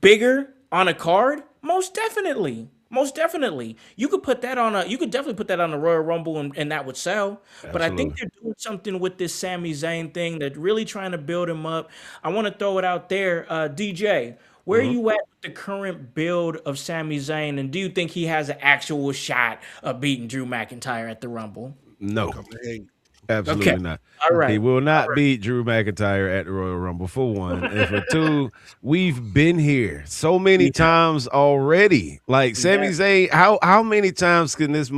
bigger on a card? Most definitely. Most definitely. You could definitely put that on the Royal Rumble, and that would sell. But I think Absolutely. they're doing something with this Sami Zayn thing. They're really trying to build him up. I want to throw it out there. DJ, where are you at with the current build of Sami Zayn? And do you think he has an actual shot of beating Drew McIntyre at the Rumble? No. Hey, Absolutely Okay. not. All right. He will not beat Drew McIntyre at the Royal Rumble, for one. And for two, we've been here so many times already. Like Sami Zayn, how many times can this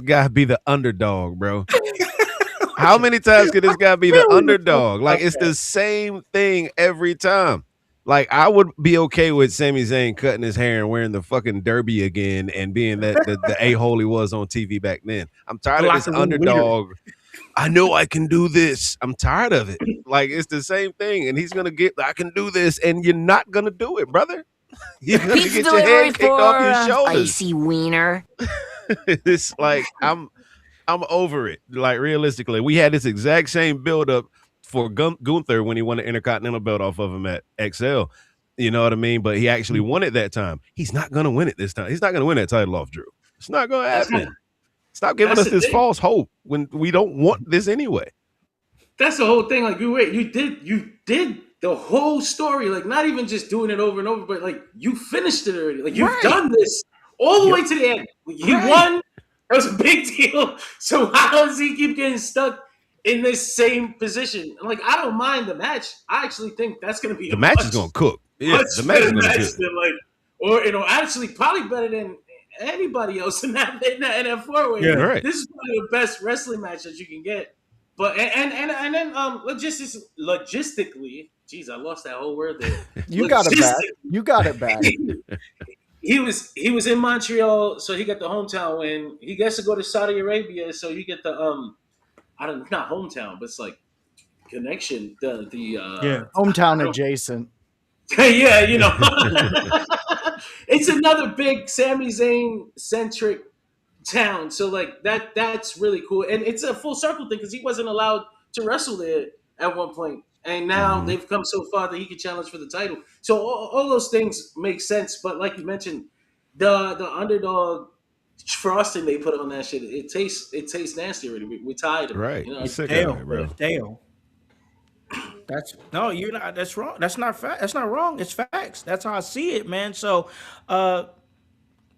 guy be the underdog, bro? How many times can this guy be the underdog? Like it's the same thing every time. Like I would be okay with Sami Zayn cutting his hair and wearing the fucking derby again and being that the a-hole he was on TV back then. I'm tired of this Locker room leader. underdog. I know I can do this. I'm tired of it. Like it's the same thing, and he's gonna I can do this, and you're not gonna do it, brother. You're gonna Pizza get your delivery head kicked off your for shoulders. icy wiener. It's like I'm I'm over it. Like realistically, we had this exact same build up for Gunther when he won the Intercontinental belt off of him at XL. You know what I mean? But he actually won it that time. He's not going to win it this time. He's not going to win that title off Drew. It's not going to happen. Stop giving us this false hope when we don't want this anyway. That's the whole thing. Like you did the whole story. Like not even just doing it over and over, but like you finished it already. Like you've done this all the way to the end. He won. That was a big deal. So how does he keep getting stuck in this same position? And like I don't mind the match. I actually think that's going to be the match is going to cook. Yeah, the match is going to cook. Like, or actually probably better than anybody else in that 4-way. Yeah, right. This is probably the best wrestling match that you can get. But and then logistically, geez, I lost that whole word there. You got it back. You got it back. He was in Montreal, so he got the hometown win. He gets to go to Saudi Arabia, so you get the not hometown, but it's like connection. The hometown adjacent. Yeah, you know. It's another big Sami Zayn centric town, so like that's really cool, and it's a full circle thing because he wasn't allowed to wrestle there at one point, and now they've come so far that he can challenge for the title. So all those things make sense, but like you mentioned, the underdog frosting they put on that shit, it tastes nasty already. We're tired of it. Right, you know? It's stale, bro. Stale. You're not. That's wrong. That's not fact. That's not wrong. It's facts. That's how I see it, man. So,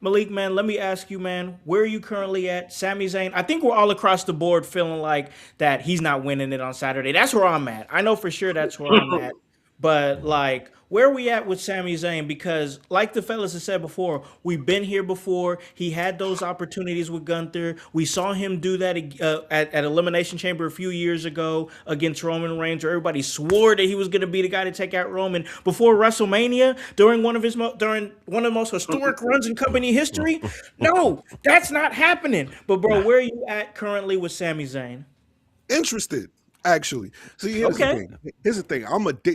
Malik, man, let me ask you, man, where are you currently at? Sami Zayn, I think we're all across the board feeling like that he's not winning it on Saturday. That's where I'm at. I know for sure that's where I'm at. But, like, where are we at with Sami Zayn? Because, like the fellas have said before, we've been here before. He had those opportunities with Gunther. We saw him do that at Elimination Chamber a few years ago against Roman Reigns, where everybody swore that he was going to be the guy to take out Roman before WrestleMania during one of the most historic runs in company history. No, that's not happening. But, bro, where are you at currently with Sami Zayn? Interested. Actually, see, here's the thing.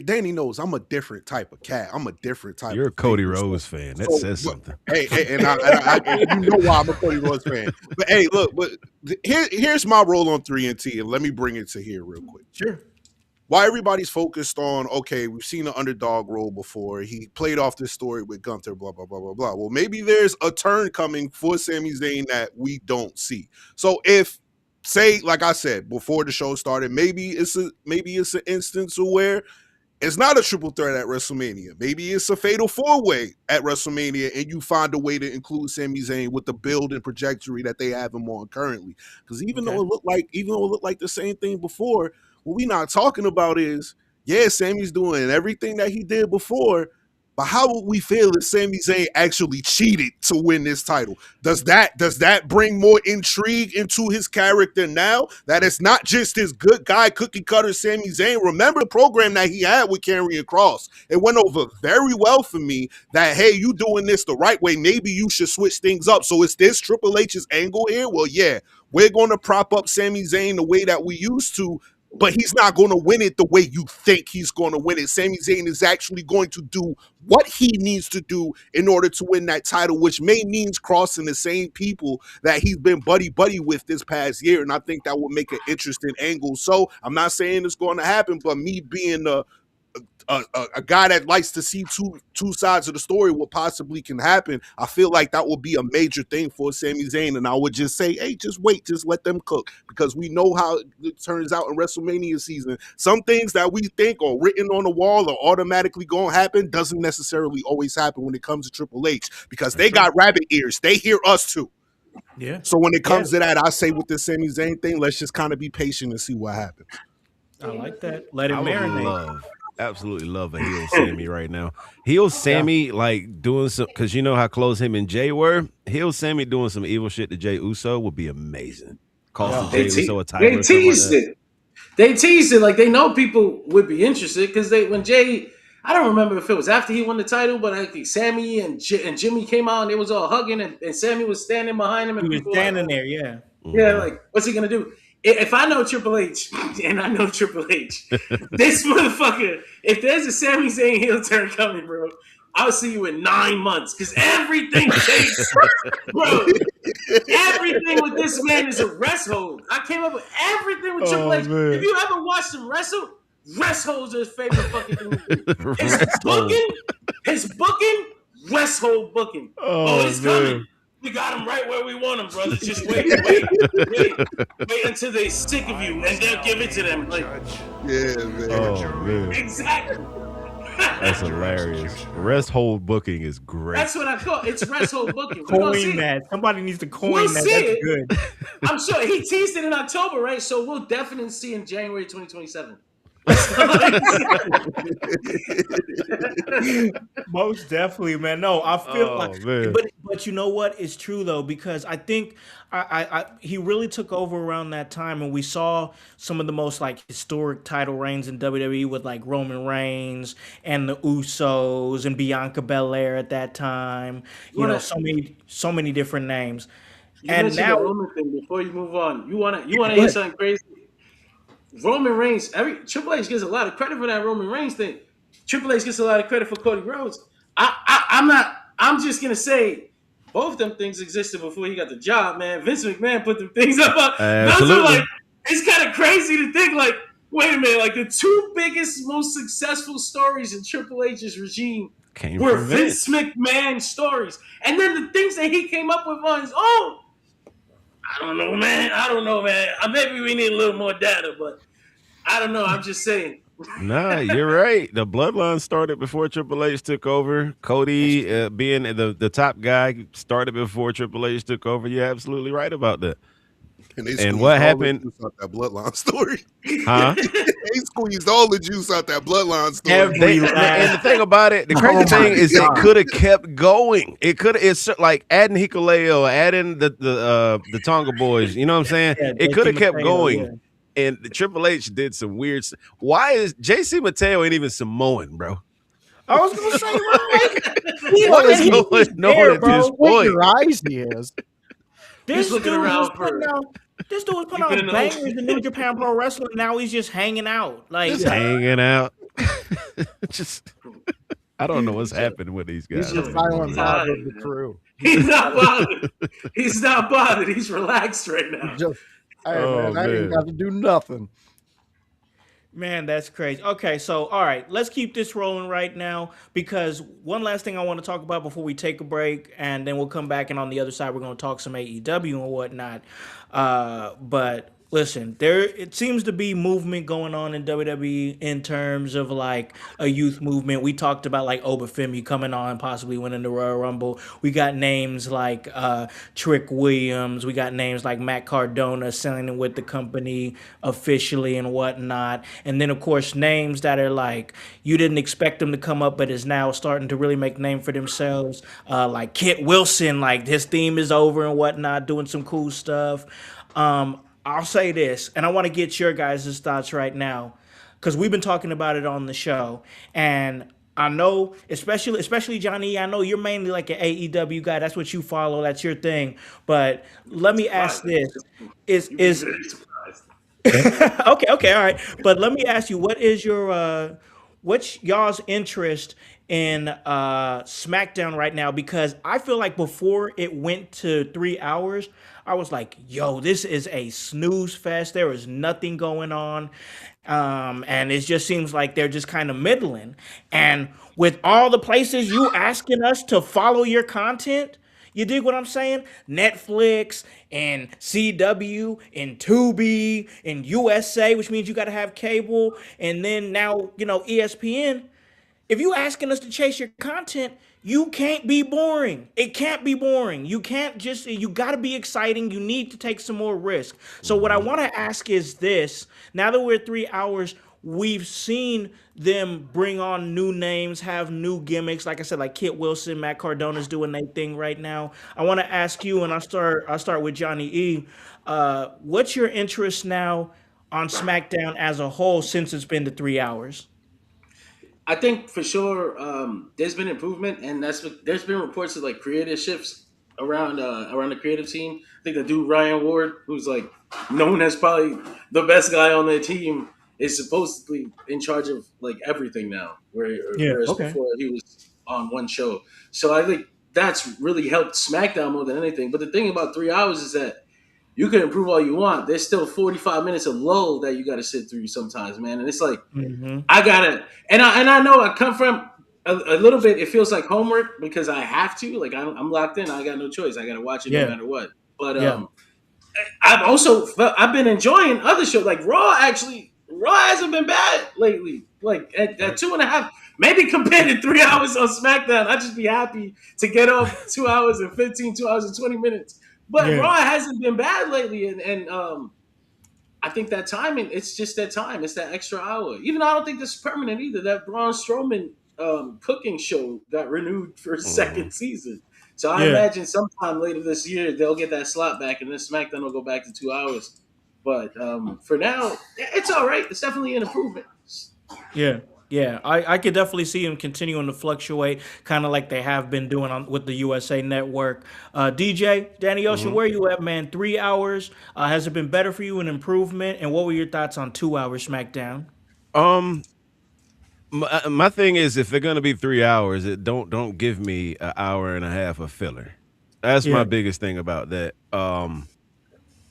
Danny knows I'm a different type of cat. I'm a different type. You're a Cody Rhodes fan. That says something. Hey, and you know why I'm a Cody Rhodes fan. But hey, look, here's my role on 3NT, and let me bring it to here real quick. Sure. Why everybody's focused on, okay, we've seen the underdog role before. He played off this story with Gunther, blah, blah, blah, blah, blah. Well, maybe there's a turn coming for Sami Zayn that we don't see. So say, like I said before the show started, maybe it's an instance where it's not a triple threat at WrestleMania. Maybe it's a fatal 4-way at WrestleMania, and you find a way to include Sami Zayn with the build and trajectory that they have him on currently. Because even though it looked like the same thing before, what we not talking about is, Sami's doing everything that he did before. But how would we feel if Sami Zayn actually cheated to win this title? Does that bring more intrigue into his character now? That it's not just this good guy, cookie cutter Sami Zayn. Remember the program that he had with Karrion Kross? It went over very well for me that, hey, you doing this the right way. Maybe you should switch things up. So is this Triple H's angle here? Well, yeah, we're going to prop up Sami Zayn the way that we used to, but he's not going to win it the way you think he's going to win it. Sami Zayn is actually going to do what he needs to do in order to win that title, which may means crossing the same people that he's been buddy with this past year. And I think that will make an interesting angle. So I'm not saying it's going to happen, but me being a guy that likes to see two sides of the story, what possibly can happen, I feel like that will be a major thing for Sami Zayn. And I would just say, hey, just wait, just let them cook, because we know how it turns out in WrestleMania season. Some things that we think are written on the wall or automatically going to happen doesn't necessarily always happen when it comes to Triple H, because they got rabbit ears. They hear us too. Yeah. So when it comes to that, I say with the Sami Zayn thing, let's just kind of be patient and see what happens. I like that. Let it marinate. Absolutely love a heel Sammy right now. Heel Sammy like doing some, because you know how close him and Jay were. Heel Sammy doing some evil shit to Jay Uso would be amazing. Cost Jay Uso a title. They teased it. They teased it like they know people would be interested, because when Jay, I don't remember if it was after he won the title, but I think Sammy and Jimmy came out and they was all hugging, and Sammy was standing behind him. And he was standing there, yeah. Yeah, like, what's he going to do? If I know Triple H, and I know Triple H, this motherfucker, if there's a Sami Zayn heel turn coming, bro, I'll see you in 9 months, because everything takes, bro, Everything with this man is a rest hold. I came up with everything with Triple H. man. If you ever watched him wrestle, rest holds are his favorite fucking thing to do. Rest hold. His booking, rest hold booking. Oh, He's man. coming. We got him right where we want him, brother. Just wait until they sick of you, and they'll give it to them. Like, Yeah, man. Oh, man. exactly. That's hilarious. Rest hold booking is great. That's what I call it. It's rest hold booking. We're gonna see Coin it. that. Somebody needs to coin We'll that. see That's it. good. I'm sure he teased it in October, right? So we'll definitely see in January 2027. Most definitely, man. No, I feel like, man. but you know what? It's true though, because I think he really took over around that time, and we saw some of the most like historic title reigns in WWE with like Roman Reigns and the Usos and Bianca Belair at that time. You know, so many different names. You And mentioned now, the Roman thing before you move on. You wanna hear something crazy? Roman Reigns, Triple H gets a lot of credit for that Roman Reigns thing. Triple H gets a lot of credit for Cody Rhodes. I'm just gonna say both them things existed before he got the job, man. Vince McMahon put them things up. Those are like, it's kind of crazy to think like, wait a minute, like the two biggest, most successful stories in Triple H's regime were Vince McMahon stories. And then the things that he came up with on his own. I don't know, man. Maybe we need a little more data, but I don't know. I'm just saying. Nah, you're right. The bloodline started before Triple H took over. Cody being the top guy started before Triple H took over. You're absolutely right about that. And what happened? Out that bloodline story, huh? They squeezed all the juice out that bloodline story. And the thing about it, the crazy thing is, it could have kept going. It's like adding Hikuleo, adding the Tonga boys. You know what I'm saying? Yeah, it could have JC kept Mateo, going. yeah. And the Triple H did some weird. Why is JC Mateo ain't even Samoan, bro? I was gonna say, What is going on at this point? Your eyes, he is. This looking dude around was putting out. This dude was putting been out in the bangers ocean. in New Japan Pro Wrestling. Now he's just hanging out. Like, Just hanging out. Just, I don't know what's happening with these guys. He's the silent father of the crew. He's not bothered. He's not bothered. He's relaxed right now. Just, hey, Oh, man, I ain't man. got to do nothing. man, that's crazy. Okay, so all right, let's keep this rolling right now, because one last thing I want to talk about before we take a break, and then we'll come back, and on the other side we're going to talk some AEW and whatnot. But listen, it seems to be movement going on in WWE in terms of like a youth movement. We talked about like Obafemi coming on, possibly winning the Royal Rumble. We got names like Trick Williams. We got names like Matt Cardona signing with the company officially and whatnot. And then of course names that are like you didn't expect them to come up, but is now starting to really make name for themselves. Like Kit Wilson, like his theme is over and whatnot, doing some cool stuff. I'll say this, and I want to get your guys' thoughts right now, because we've been talking about it on the show, and I know, especially Johnny, I know you're mainly like an AEW guy. That's what you follow. That's your thing. But let me ask this: is okay, all right. But let me ask you, what's y'all's interest in SmackDown right now? Because I feel like before it went to 3 hours, I was like, yo, this is a snooze fest. There is nothing going on. And it just seems like they're just kind of middling. And with all the places you asking us to follow your content, you dig what I'm saying? Netflix and CW and Tubi and USA, which means you got to have cable. And then now, ESPN. If you asking us to chase your content, you can't be boring. It can't be boring. You got to be exciting. You need to take some more risk. So what I want to ask is this. Now that we're at 3 hours, we've seen them bring on new names, have new gimmicks. Like I said, like Kit Wilson, Matt Cardona's doing their thing right now. I want to ask you, and I'll start with Johnny E. What's your interest now on SmackDown as a whole since it's been to 3 hours? I think for sure there's been improvement, and there's been reports of like creative shifts around the creative team. I think the dude Ryan Ward, who's like known as probably the best guy on their team, is supposedly in charge of like everything now. Whereas before he was on one show. So I think that's really helped SmackDown more than anything. But the thing about 3 hours is that you can improve all you want. There's still 45 minutes of lull that you got to sit through sometimes, man. And it's like Mm-hmm. I gotta, and I know I come from a little bit. It feels like homework because I have to. Like I'm locked in. I got no choice. I got to watch it no Yeah. matter what. But Yeah. I've been enjoying other shows like Raw. Actually, Raw hasn't been bad lately. Like at 2.5, maybe compared to 3 hours on SmackDown, I'd just be happy to get off 2 hours and 15, 2 hours and 20 minutes. But Yeah. Raw hasn't been bad lately, and I think that timing, it's just that time. It's that extra hour. Even though I don't think this is permanent either. That Braun Strowman cooking show got renewed for a second season. So I Yeah. imagine sometime later this year they'll get that slot back, and then SmackDown will go back to 2 hours. But for now, it's all right. It's definitely an improvement. Yeah, yeah, I could definitely see them continuing to fluctuate, kind of like they have been doing on with the USA Network. DJ Danny Ocean, where you at, man? 3 hours. Has it been better for you, an improvement? And what were your thoughts on 2 hours SmackDown? Um, my thing is, if they're gonna be 3 hours, don't give me an hour and a half of filler. That's my Yeah, biggest thing about that.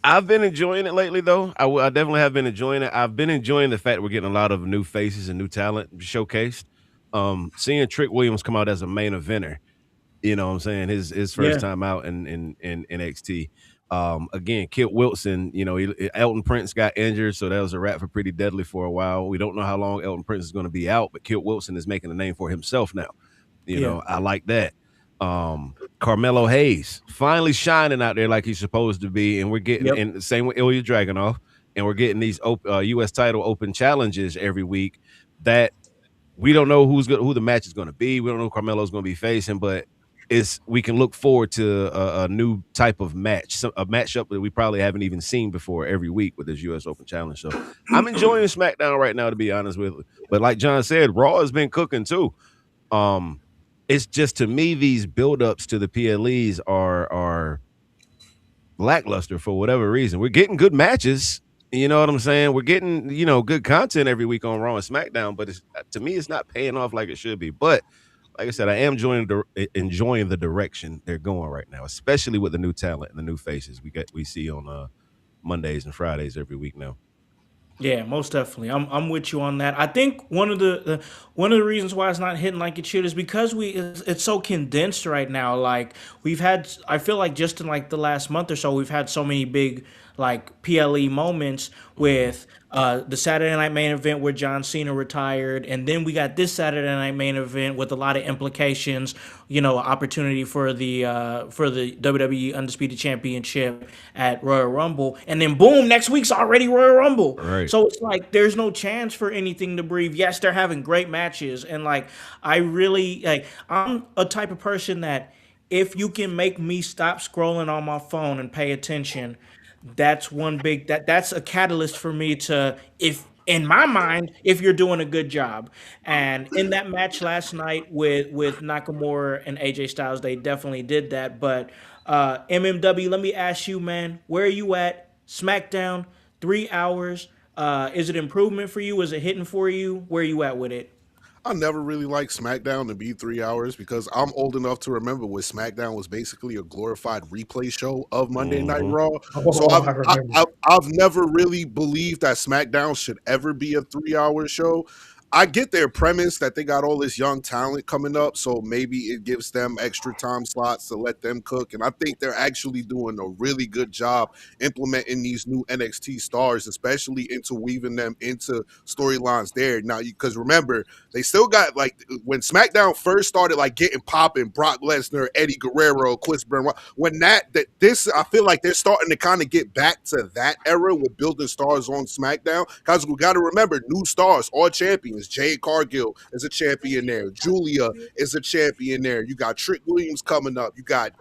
I've been enjoying it lately, though. I definitely have been enjoying it. I've been enjoying the fact we're getting a lot of new faces and new talent showcased. Seeing Trick Williams come out as a main eventer, you know what I'm saying? His first yeah, time out in NXT. Again, Kit Wilson, Elton Prince got injured, so that was a wrap for Pretty Deadly for a while. We don't know how long Elton Prince is going to be out, but Kit Wilson is making a name for himself now. yeah. I like that. Carmelo Hayes finally shining out there like he's supposed to be, and we're getting Yep. and the same with Ilya Dragunov, and we're getting these U.S. title open challenges every week that we don't know who the match is going to be. We don't know who Carmelo's going to be facing, but we can look forward to a new type of match, a matchup that we probably haven't even seen before every week with this U.S. Open Challenge. So I'm enjoying SmackDown right now, to be honest with you. But like John said, Raw has been cooking too. It's just, to me, these buildups to the PLEs are lackluster for whatever reason. We're getting good matches. You know what I'm saying? We're getting, good content every week on Raw and SmackDown, but to me, it's not paying off like it should be. But like I said, I am enjoying the direction they're going right now, especially with the new talent and the new faces we see on Mondays and Fridays every week now. Yeah, most definitely. I'm with you on that. I think one of the reasons why it's not hitting like it should is because it's so condensed right now. Like I feel like just in like the last month or so, we've had so many big like PLE moments with the Saturday night main event where John Cena retired, and then we got this Saturday night main event with a lot of implications. Opportunity for the WWE Undisputed Championship at Royal Rumble, and then boom, next week's already Royal Rumble. Right. So it's like there's no chance for anything to breathe. Yes, they're having great matches, and like I really like. I'm a type of person that if you can make me stop scrolling on my phone and pay attention, that's a catalyst for me to, if in my mind, if you're doing a good job. And in that match last night with Nakamura and AJ Styles, they definitely did that. But MMW, let me ask you, man, where are you at? SmackDown, 3 hours. Is it improvement for you? Is it hitting for you? Where are you at with it? I never really liked SmackDown to be 3 hours because I'm old enough to remember when SmackDown was basically a glorified replay show of Monday Night Raw. So Oh, I remember. I've never really believed that SmackDown should ever be a 3 hour show. I get their premise that they got all this young talent coming up, so maybe it gives them extra time slots to let them cook. And I think they're actually doing a really good job implementing these new NXT stars, especially interweaving them into storylines there. Now, because remember, they still got, like, when SmackDown first started, like, getting popping, Brock Lesnar, Eddie Guerrero, Chris Benoit, I feel like they're starting to kind of get back to that era with building stars on SmackDown. Because we got to remember, new stars, all champions. Jade Cargill is a champion there. Julia is a champion there. You got Trick Williams coming up. You got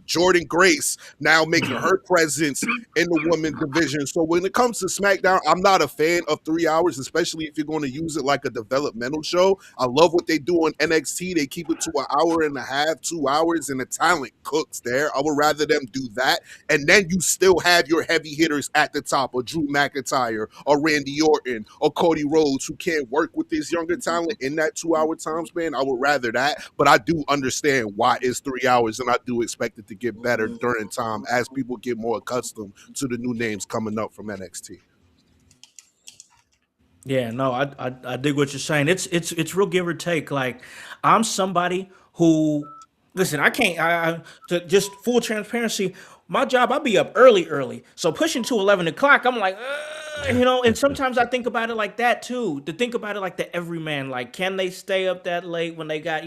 Jordan Grace now making her presence in the women's division. So when it comes to SmackDown, I'm not a fan of 3 hours, especially if you're going to use it like a developmental show. I love what they do on NXT. They keep it to an hour and a half, 2 hours, and the talent cooks there. I would rather them do that. And then you still have your heavy hitters at the top, or Drew McIntyre, or Randy Orton, or Cody Rhodes, who can't work with this younger talent in that 2 hour time span. I would rather that. But I do understand why it's 3 hours, and I do expect it to get better during time as people get more accustomed to the new names coming up from NXT. Yeah, no, I dig what you're saying. It's real give or take. Like I'm somebody who listen. I can't. To just full transparency. My job, I be up early. So pushing to 11 o'clock, I'm like, And sometimes I think about it like that too. To think about it like the everyman. Like, can they stay up that late when they got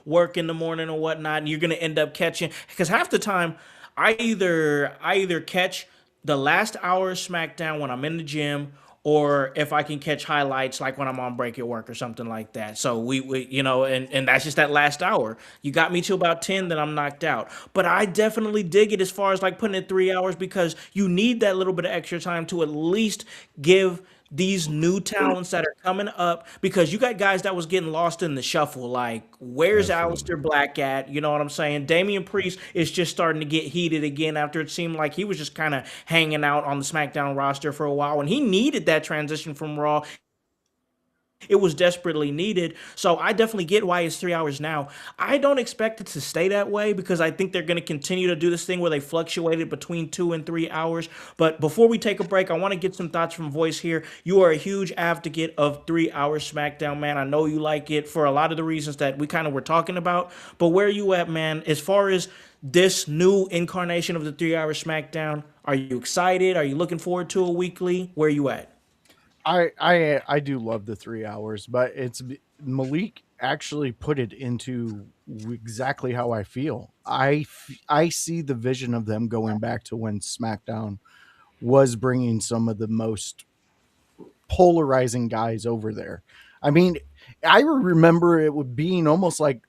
work in the morning or whatnot? And you're gonna end up catching because half the time, I either catch the last hour of SmackDown when I'm in the gym, or if I can catch highlights like when I'm on break at work or something like that. So and that's just that last hour. You got me to about 10, then I'm knocked out. But I definitely dig it as far as like putting it 3 hours because you need that little bit of extra time to at least give these new talents that are coming up because you got guys that was getting lost in the shuffle. Like, where's Absolutely. Aleister Black at? You know what I'm saying? Damian Priest is just starting to get heated again after it seemed like he was just kind of hanging out on the SmackDown roster for a while, and he needed that transition from Raw. It was desperately needed. So I definitely get why it's 3 hours now. I don't expect it to stay that way because I think they're going to continue to do this thing where they fluctuated between 2 and 3 hours. But before we take a break, I want to get some thoughts from Voice here. You are a huge advocate of 3 hour SmackDown, man. I know you like it for a lot of the reasons that we kind of were talking about. But where are you at, man? As far as this new incarnation of the 3 hour SmackDown, are you excited? Are you looking forward to a weekly? Where are you at? I do love the 3 hours, but Malik actually put it into exactly how I feel. I see the vision of them going back to when SmackDown was bringing some of the most polarizing guys over there. I mean, I remember it would being almost like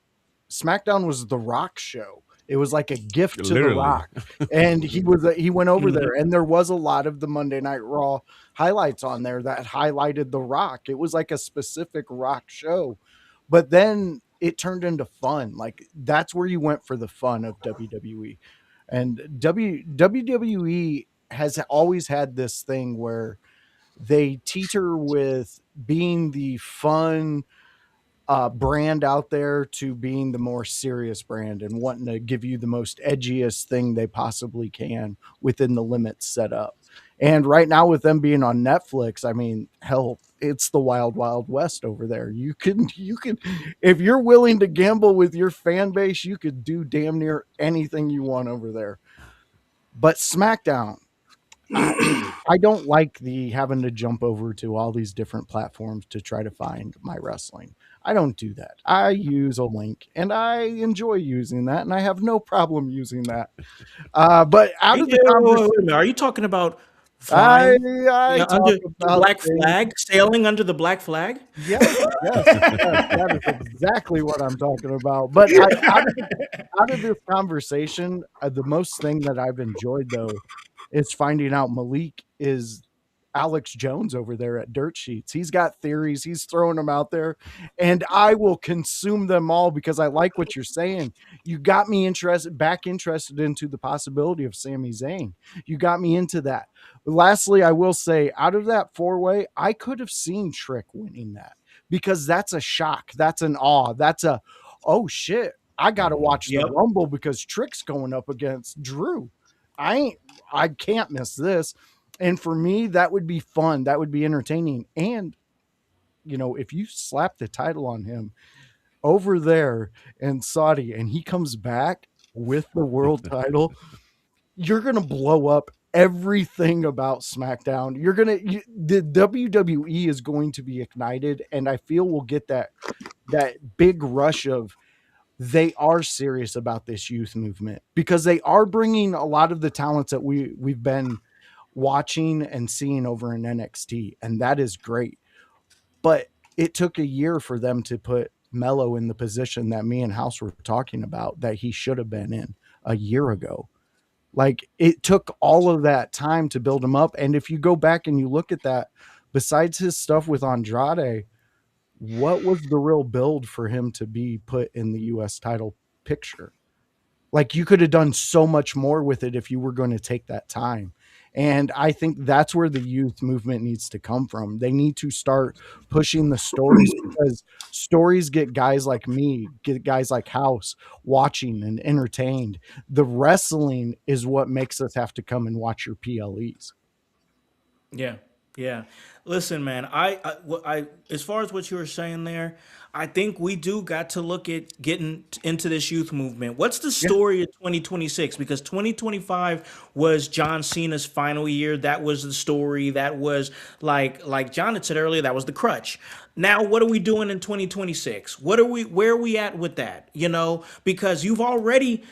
SmackDown was the Rock show. It was like a gift to the Literally. Rock, and he went over there, and there was a lot of the Monday Night Raw highlights on there that highlighted the Rock. It was like a specific Rock show, but then it turned into fun. Like that's where you went for the fun of WWE, and WWE has always had this thing where they teeter with being the fun brand out there to being the more serious brand and wanting to give you the most edgiest thing they possibly can within the limits set up. And right now, with them being on Netflix, I mean, hell, it's the wild, wild west over there. You can, if you're willing to gamble with your fan base, you could do damn near anything you want over there. But SmackDown, I, I don't like the having to jump over to all these different platforms to try to find my wrestling. I don't do that. I use a link and I enjoy using that and I have no problem using that. But out of the Wait conversation, a minute. Are you talking about I flying I under talk the about black things. flag, sailing under the black flag? Yes, yes, yes. That is exactly what I'm talking about. But out of this conversation, the most thing that I've enjoyed though is finding out Malik is Alex Jones over there at Dirt Sheets. He's got theories, he's throwing them out there, and I will consume them all because I like what you're saying. You got me interested into the possibility of Sami Zayn. You got me into that. Lastly, I will say, out of that four-way, I could have seen Trick winning that because that's a shock. That's an awe. That's a, oh shit, I got to watch the Yep. Rumble because Trick's going up against Drew. I can't miss this. And for me, that would be fun. That would be entertaining. And, if you slap the title on him over there in Saudi and he comes back with the world title, you're going to blow up everything about SmackDown. The WWE is going to be ignited. And I feel we'll get that big rush of, they are serious about this youth movement because they are bringing a lot of the talents that we've been watching and seeing over in NXT, and that is great. But it took a year for them to put Mello in the position that me and House were talking about that he should have been in. a year ago. Like, it took all of that time to build him up. And if you go back and you look at that, besides his stuff with Andrade, what was the real build for him to be put in the US title picture? Like, you could have done so much more with it if you were going to take that time. And I think that's where the youth movement needs to come from. They need to start pushing the stories, because stories get guys like me, get guys like Howse watching and entertained. The wrestling is what makes us have to come and watch your PLEs. Yeah, yeah. Listen, man. As far as what you were saying there, I think we do got to look at getting into this youth movement. What's the story of 2026? Because 2025 was John Cena's final year. That was the story. That was like John had said earlier. That was the crutch. Now, what are we doing in 2026? Where are we at with that? You know, because you've already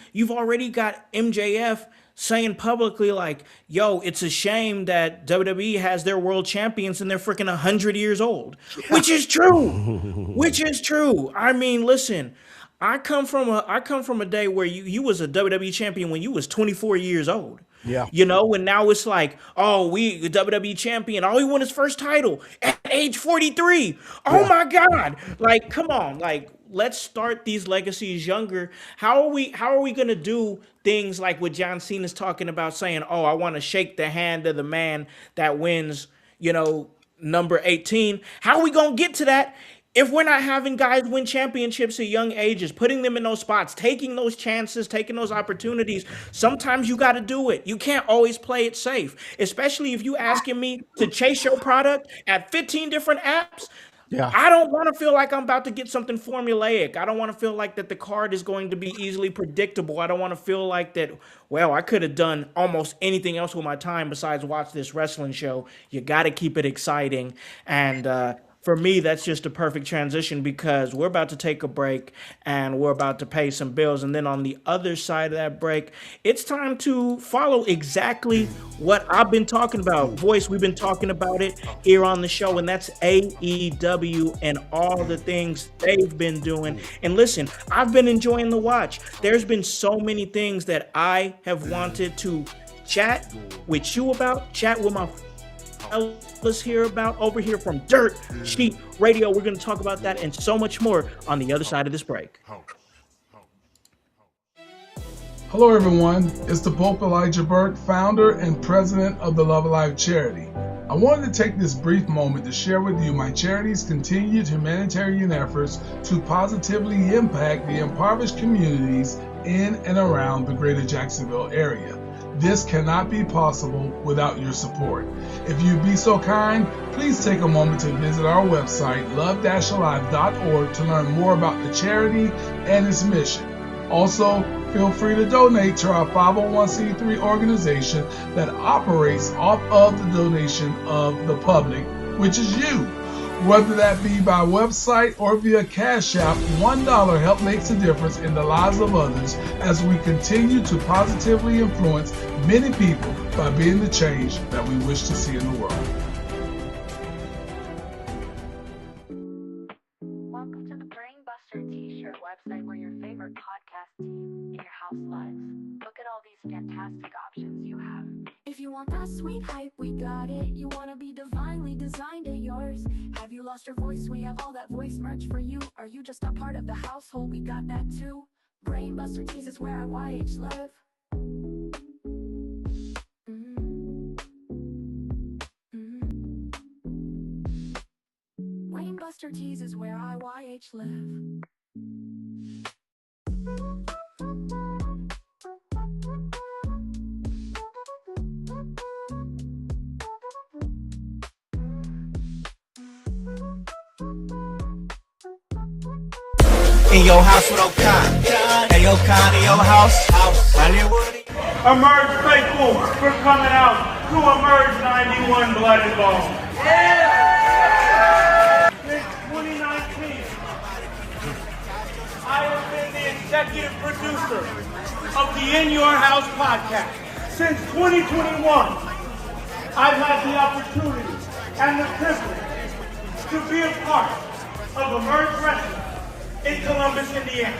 got MJF saying publicly, like, yo, it's a shame that WWE has their world champions and they're freaking 100 years old, which is true. I mean, listen, I come from a day where you was a WWE champion when you was 24 years old. Yeah. You know, and now it's like, oh, the WWE champion, all he won his first title at age 43. Oh my God. Like, come on, like, let's start these legacies younger. How are we gonna do things like what John Cena's talking about, saying, oh, I want to shake the hand of the man that wins, you know, number 18. How are we gonna get to that if we're not having guys win championships at young ages, putting them in those spots, taking those chances, taking those opportunities? Sometimes you got to do it. You can't always play it safe, especially if you asking me to chase your product at 15 different apps. Yeah. I don't want to feel like I'm about to get something formulaic. I don't want to feel like that the card is going to be easily predictable. I don't want to feel like that, well, I could have done almost anything else with my time besides watch this wrestling show. You got to keep it exciting. And for me, that's just a perfect transition, because we're about to take a break and we're about to pay some bills. And then on the other side of that break, it's time to follow exactly what I've been talking about. Voice, we've been talking about it here on the show, and that's AEW and all the things they've been doing. And listen, I've been enjoying the watch. There's been so many things that I have wanted to chat with you about, chat with my fellas here about over here from Dirt Sheet Radio. We're going to talk about that and so much more on the other side of this break. Hello everyone, it's the Pope Elijah Burke, founder and president of the Love Alive charity. I wanted to take this brief moment to share with you my charity's continued humanitarian efforts to positively impact the impoverished communities in and around the greater Jacksonville area. This cannot be possible without your support. If you'd be so kind, please take a moment to visit our website, love-alive.org, to learn more about the charity and its mission. Also, feel free to donate to our 501c3 organization that operates off of the donation of the public, which is you. Whether that be by website or via Cash App, $1 help makes a difference in the lives of others as we continue to positively influence many people by being the change that we wish to see in the world. Welcome to the Brainbuster T-shirt website, where your favorite podcast team in your house lives. Look at all these fantastic options you have. If you want that sweet hype, we got it. You want to be divinely designed at yours. Have you lost your voice? We have all that voice merch for you. Are you just a part of the household? We got that too. Brainbuster Tees is where IYH live. Brainbuster Tees is where IYH live. In your house with O'Con. Hey, O'Con, in your house. Emerge faithful for coming out to Emerge 91 Blood and Bone. Since 2019, I have been the executive producer of the In Your House podcast. Since 2021, I've had the opportunity and the privilege to be a part of Emerge Wrestling in Columbus, Indiana.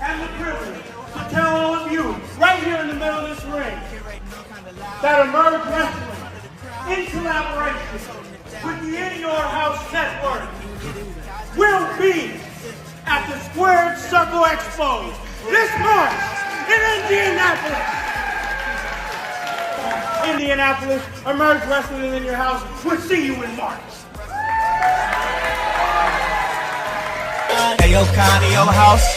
and the privilege to tell all of you, right here in the middle of this ring, that Emerge Wrestling, in collaboration with the In Your House Network, will be at the Squared Circle Expo this March in Indianapolis. Indianapolis, Emerge Wrestling in your house. We'll see you in March. Hey, yo, Connie, your house.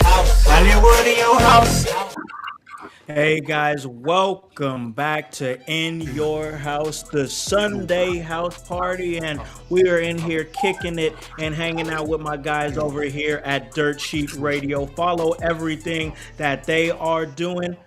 Hollywood in your house. Hey guys, welcome back to In Your House, the Sunday house party, and we are in here kicking it and hanging out with my guys over here at Dirt Sheet Radio. Follow everything that they are doing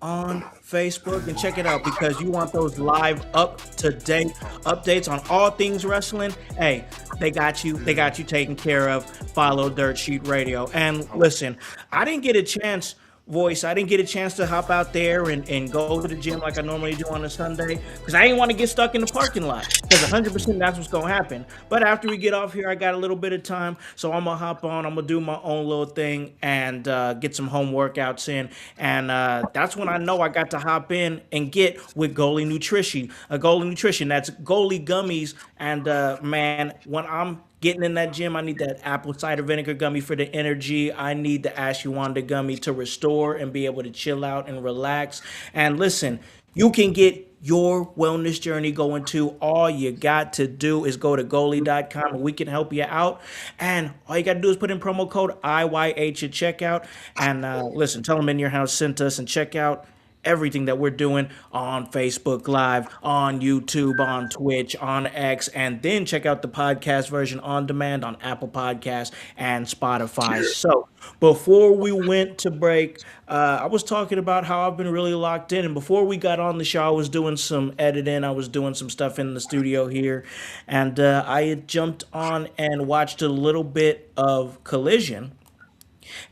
on Facebook and check it out because you want those live up-to-date updates on all things wrestling. Hey, they got you taken care of. Follow Dirt Sheet Radio. And listen, I didn't get a chance to hop out there and go to the gym like I normally do on a Sunday because I didn't want to get stuck in the parking lot because 100% that's what's going to happen. But after we get off here, I got a little bit of time, so I'm going to hop on. I'm going to do my own little thing and get some home workouts in. And that's when I know I got to hop in and get with Goalie Nutrition. Goalie Nutrition, that's Goalie Gummies. And man, when I'm getting in that gym, I need that apple cider vinegar gummy for the energy. I need the ashwagandha gummy to restore and be able to chill out and relax. And listen, you can get your wellness journey going too. All you got to do is go to goalie.com and we can help you out. And all you got to do is put in promo code IYH at checkout. And listen, tell them In Your House sent us and check out everything that we're doing on Facebook Live, on YouTube, on Twitch, on X, and then check out the podcast version on demand on Apple Podcasts and Spotify. So before we went to break, I was talking about how I've been really locked in. And before we got on the show, I was doing some editing. I was doing some stuff in the studio here. And I had jumped on and watched a little bit of Collision.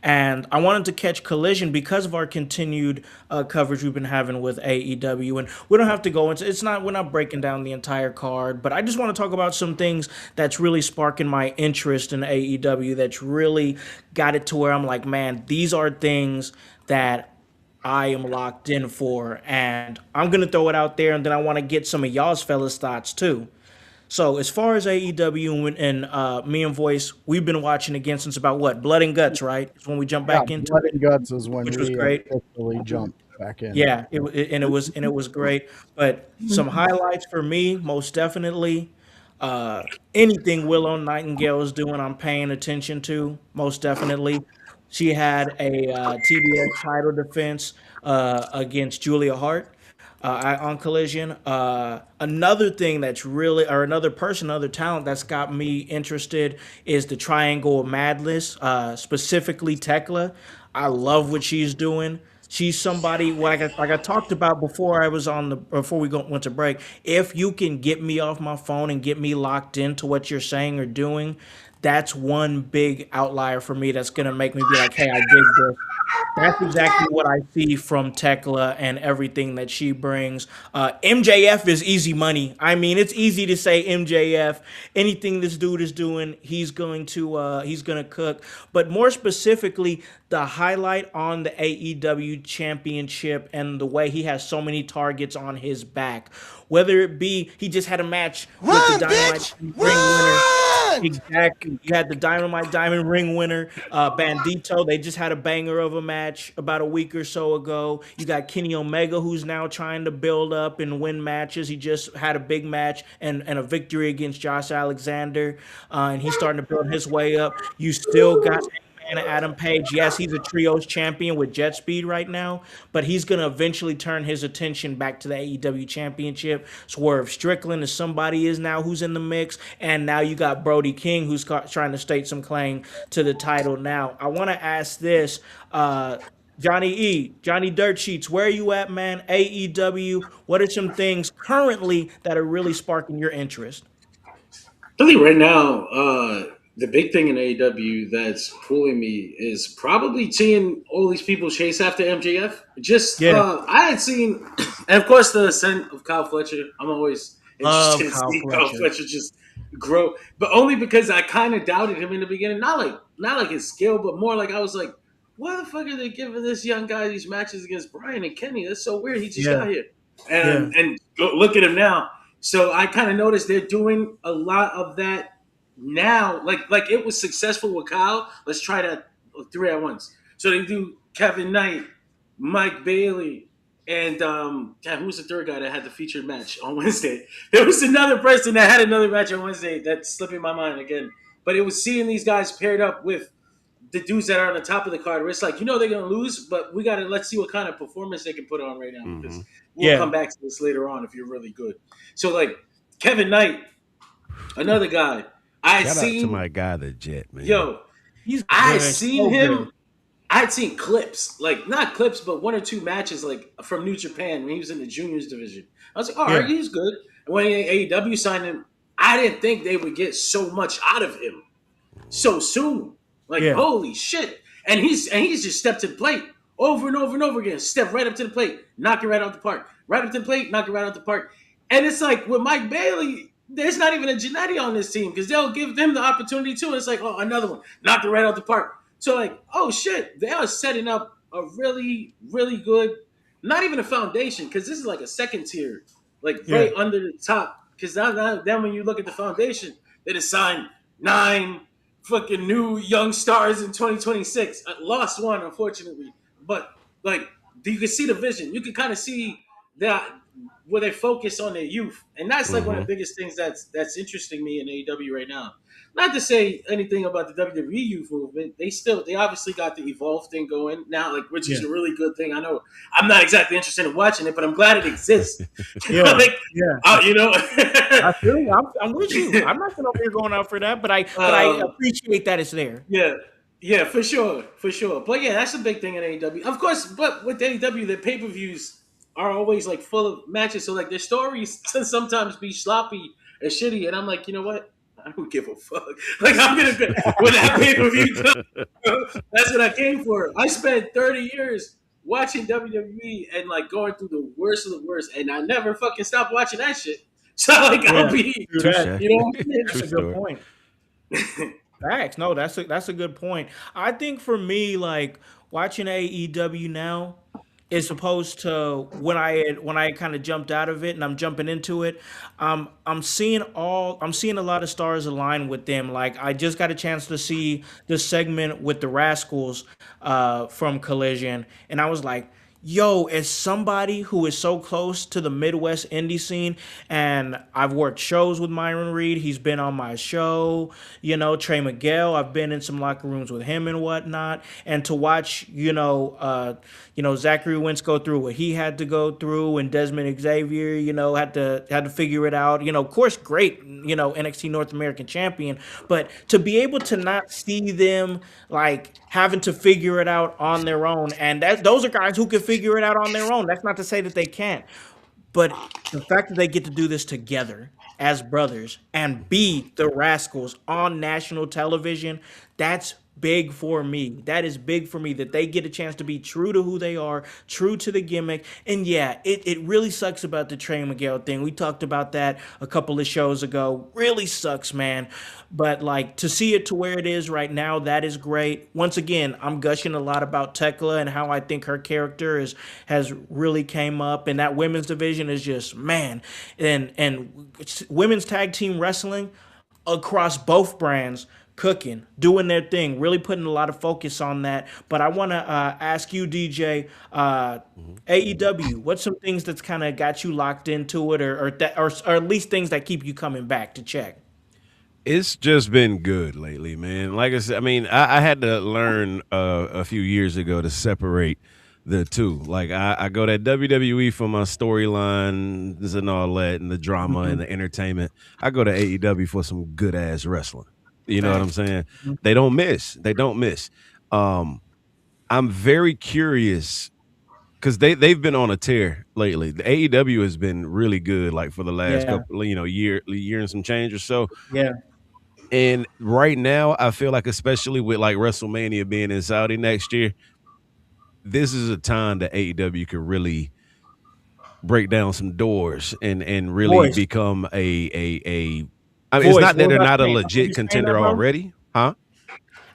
And I wanted to catch Collision because of our continued coverage we've been having with AEW. And we don't have to go into we're not breaking down the entire card, but I just want to talk about some things that's really sparking my interest in AEW, that's really got it to where I'm like, man, these are things that I am locked in for. And I'm going to throw it out there, and then I want to get some of y'all's fellas' thoughts too. So as far as AEW and me and Voice, we've been watching again since about what? Blood and Guts, right? It's when we jump back into Blood and Guts is when which was we great. officially jumped back in. Yeah, it was great. But some highlights for me, most definitely. Anything Willow Nightingale is doing, I'm paying attention to, most definitely. She had a TBS title defense against Julia Hart on Collision. Another thing that's really, or another person, another talent that's got me interested is the Triangle of Madness, specifically Tekla. I love what she's doing. She's somebody like I talked about before went to break. If you can get me off my phone and get me locked into what you're saying or doing, that's one big outlier for me. That's gonna make me be like, hey, I dig this. That's exactly what I see from Tekla and everything that she brings. MJF is easy money. I mean, it's easy to say MJF. Anything this dude is doing, he's gonna cook. But more specifically, the highlight on the AEW championship and the way he has so many targets on his back. Whether it be he just had a match with the Dynamite ring winner. Exactly. You had the Dynamite Diamond Ring winner, Bandito. They just had a banger of a match about a week or so ago. You got Kenny Omega, who's now trying to build up and win matches. He just had a big match and a victory against Josh Alexander, and he's starting to build his way up. You still got Adam Page. Yes, he's a trios champion with jet speed right now, but he's going to eventually turn his attention back to the AEW championship. Swerve Strickland is somebody who's in the mix, and now you got Brody King who's trying to state some claim to the title. Now, I want to ask this, Johnny Dirt Sheets, where are you at, man? AEW, what are some things currently that are really sparking your interest? I think right now, the big thing in AEW that's pulling me is probably seeing all these people chase after MJF. I had seen, and of course, the ascent of Kyle Fletcher. I'm always interested in seeing Kyle Fletcher just grow, but only because I kind of doubted him in the beginning. Not like his skill, but more like I was like, why the fuck are they giving this young guy these matches against Brian and Kenny? That's so weird. He just Yeah. got here, Yeah. and look at him now. So I kind of noticed they're doing a lot of that now. Like it was successful with Kyle. Let's try that three at once. So they do Kevin Knight, Mike Bailey, and who was the third guy that had the featured match on Wednesday? There was another person that had another match on Wednesday that's slipping my mind again. But it was seeing these guys paired up with the dudes that are on the top of the card, where it's like, they're gonna lose, but let's see what kind of performance they can put on right now, because we'll come back to this later on if you're really good. So like Kevin Knight, another guy. Shout out to my guy, the Jet, man. He's I good, seen so him. good. I'd seen clips, like not clips, but one or two matches, like from New Japan when he was in the juniors division. I was like, all right, he's good. And when AEW signed him, I didn't think they would get so much out of him so soon. Like, holy shit. And he's just stepped to the plate over and over and over again. Step right up to the plate, knock it right out the park. Right up to the plate, knock it right out the park. And it's like with Mike Bailey, there's not even a Jannetty on this team, because they'll give them the opportunity too. It's like, oh, another one, knocked it right out the park. So like, oh shit, they are setting up a really, really good, not even a foundation, because this is like a second tier, like right under the top. Because then when you look at the foundation, they just signed 9 fucking new young stars in 2026. I lost one, unfortunately, but like you can see the vision. You can kind of see that where they focus on their youth, and that's like one of the biggest things that's interesting me in AEW right now. Not to say anything about the WWE youth movement. They obviously got the Evolve thing going now, like, which is a really good thing. I know I'm not exactly interested in watching it, but I'm glad it exists. You know? I feel you. I'm with you. I'm not gonna be going out for that, but I appreciate that it's there. Yeah, for sure. But yeah, that's a big thing in AEW, of course. But with AEW, the pay-per-views are always like full of matches, so like their stories sometimes be sloppy and shitty, and I'm like, you know what? I don't give a fuck. Like, I'm gonna when that pay-per-view comes, that's what I came for. I spent 30 years watching WWE and like going through the worst of the worst, and I never fucking stopped watching that shit. So like, I'll be, That's a good point. Facts. No, that's a good point. I think for me, like watching AEW now, as opposed to when I kind of jumped out of it and I'm jumping into it, I'm seeing a lot of stars align with them. Like I just got a chance to see this segment with the Rascals from Collision, and I was like, yo, as somebody who is so close to the Midwest indie scene, and I've worked shows with Myron Reed, he's been on my show, Trey Miguel, I've been in some locker rooms with him and whatnot, and to watch, Zachary Wentz go through what he had to go through, and Desmond Xavier, had to figure it out, of course, great, NXT North American champion, but to be able to not see them like having to figure it out on their own, and those are guys who can figure it out on their own. That's not to say that they can't, but the fact that they get to do this together as brothers and be the Rascals on national television, that's big for me. That is big for me, that they get a chance to be true to who they are, true to the gimmick. And yeah, it really sucks about the Trey Miguel thing. We talked about that a couple of shows ago. Really sucks, man. But like to see it to where it is right now, that is great. Once again, I'm gushing a lot about Tekla and how I think her character has really came up, and that women's division is just, man. And women's tag team wrestling across both brands, cooking, doing their thing, really putting a lot of focus on that. But I want to ask you, DJ, AEW, what's some things that's kind of got you locked into it, or at least things that keep you coming back to check? It's just been good lately, man. Like I said, I mean, I had to learn a few years ago to separate the two. Like I go to WWE for my storylines and all that, and the drama and the entertainment. I go to AEW for some good ass wrestling. You know what I'm saying? They don't miss. I'm very curious because they've been on a tear lately. The AEW has been really good, like for the last couple, year and some change or so. Yeah. And right now, I feel like, especially with like WrestleMania being in Saudi next year, this is a time that AEW could really break down some doors and really become a. I mean, it's not that they're not a legit contender already, huh?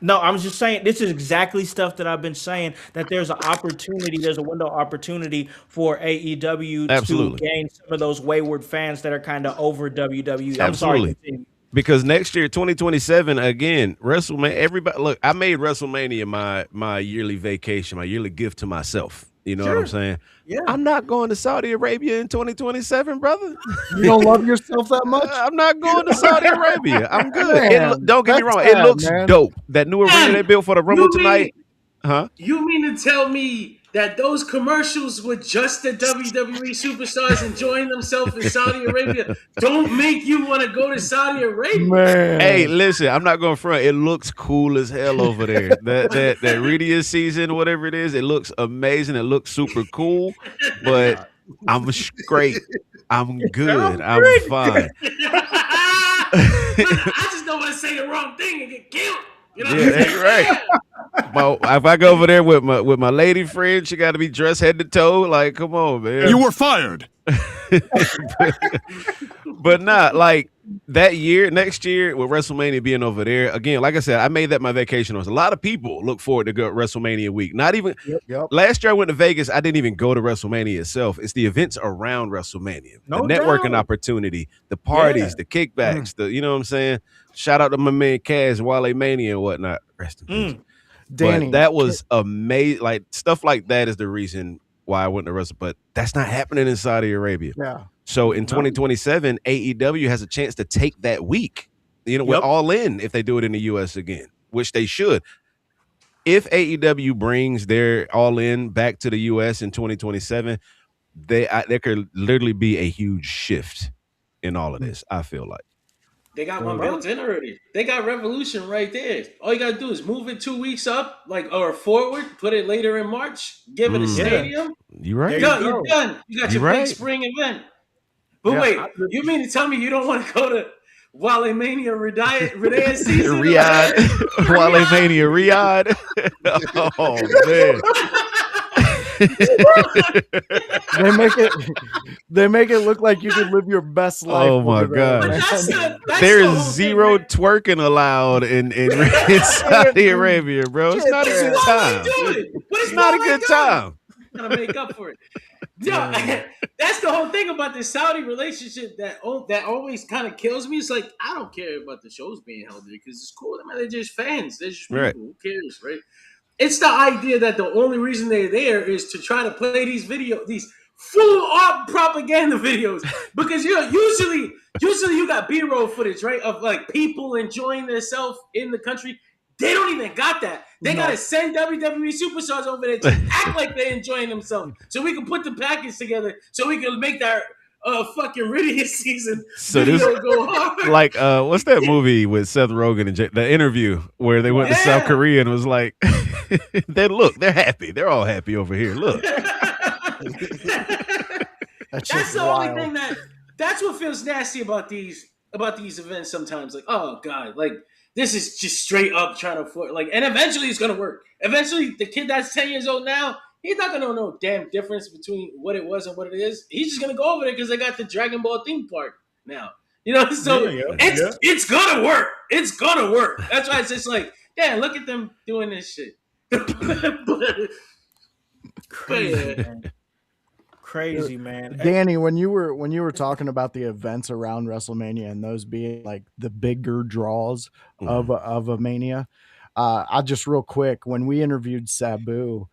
No, I'm just saying this is exactly stuff that I've been saying, that there's an opportunity, there's a window of opportunity for AEW to Absolutely. gain some of those wayward fans that are kind of over WWE. I'm sorry, Absolutely. continue. Because next year, 2027, again, WrestleMania, everybody look, I made WrestleMania my yearly vacation, my yearly gift to myself. You know what I'm saying? Yeah. I'm not going to Saudi Arabia in 2027, brother. You don't love yourself that much? I'm not going to Saudi Arabia. I'm good. Man, Don't get me that's wrong. It sad, looks man. dope. That new arena they built for the Rumble tonight. Huh? You mean to tell me that those commercials with just the WWE superstars enjoying themselves in Saudi Arabia don't make you want to go to Saudi Arabia? Man. Hey, listen, I'm not going front. It looks cool as hell over there. That Radius season, whatever it is, it looks amazing. It looks super cool. But I'm straight. I'm good. I'm fine. I just don't want to say the wrong thing and get killed. You know Yeah, that's right. If I go over there with my lady friend, she got to be dressed head to toe. Like, come on, man. You were fired. But not like that year, next year with WrestleMania being over there again. Like I said, I made that my vacation. A lot of people look forward to go WrestleMania week. Not even last year I went to Vegas. I didn't even go to WrestleMania itself. It's the events around WrestleMania, the networking opportunity, the parties, the kickbacks, the you know what I'm saying. Shout out to my man Kaz, Wale Mania and whatnot. Rest in peace. Danny, but that was amazing. Like stuff like that is the reason why I went to Wrestle. But that's not happening in Saudi Arabia. Yeah. So in 2027, AEW has a chance to take that week. You know, we're all in if they do it in the US again, which they should. If AEW brings their all in back to the US in 2027, there could literally be a huge shift in all of this. I feel like. They got one built in already. They got Revolution right there. All you gotta do is move it 2 weeks up, or forward, put it later in March, give it a stadium. You're right. You're done. You got your big spring event. But wait, you mean to tell me you don't want to go to Wale Mania Riyadh season? Riyadh. Wale Mania Riyadh. Oh man. they make it look like you could live your best life. Oh my god! There is zero twerking allowed in Saudi Arabia, bro. It's not a good time. It's not a good time. Gotta make up for it. Yo, that's the whole thing about the Saudi relationship that always kind of kills me. It's like I don't care about the shows being held there because it's cool. I mean, they're just fans. They're just people. Who cares, right? It's the idea that the only reason they're there is to try to play these full art propaganda videos because usually you got B-roll footage, right, of like people enjoying themselves in the country. They don't even got that. They gotta send WWE superstars over there to act like they're enjoying themselves, so we can put the package together, so we can make that fucking Radius season video go hard. Like what's that movie with Seth Rogen and the interview where they went to South Korea and was like, they're happy. They're all happy over here. Look. That's the only thing that's what feels nasty about these events sometimes. Like, oh god, like this is just straight up trying to and eventually it's gonna work. Eventually the kid that's 10 years old now, he's not gonna know no damn difference between what it was and what it is. He's just gonna go over there because they got the Dragon Ball theme park now. You know, so it's gonna work. It's gonna work. That's why it's just like, damn, look at them doing this shit. Crazy, man. Danny, when you were talking about the events around WrestleMania and those being like the bigger draws of a Mania, I just real quick, when we interviewed Sabu,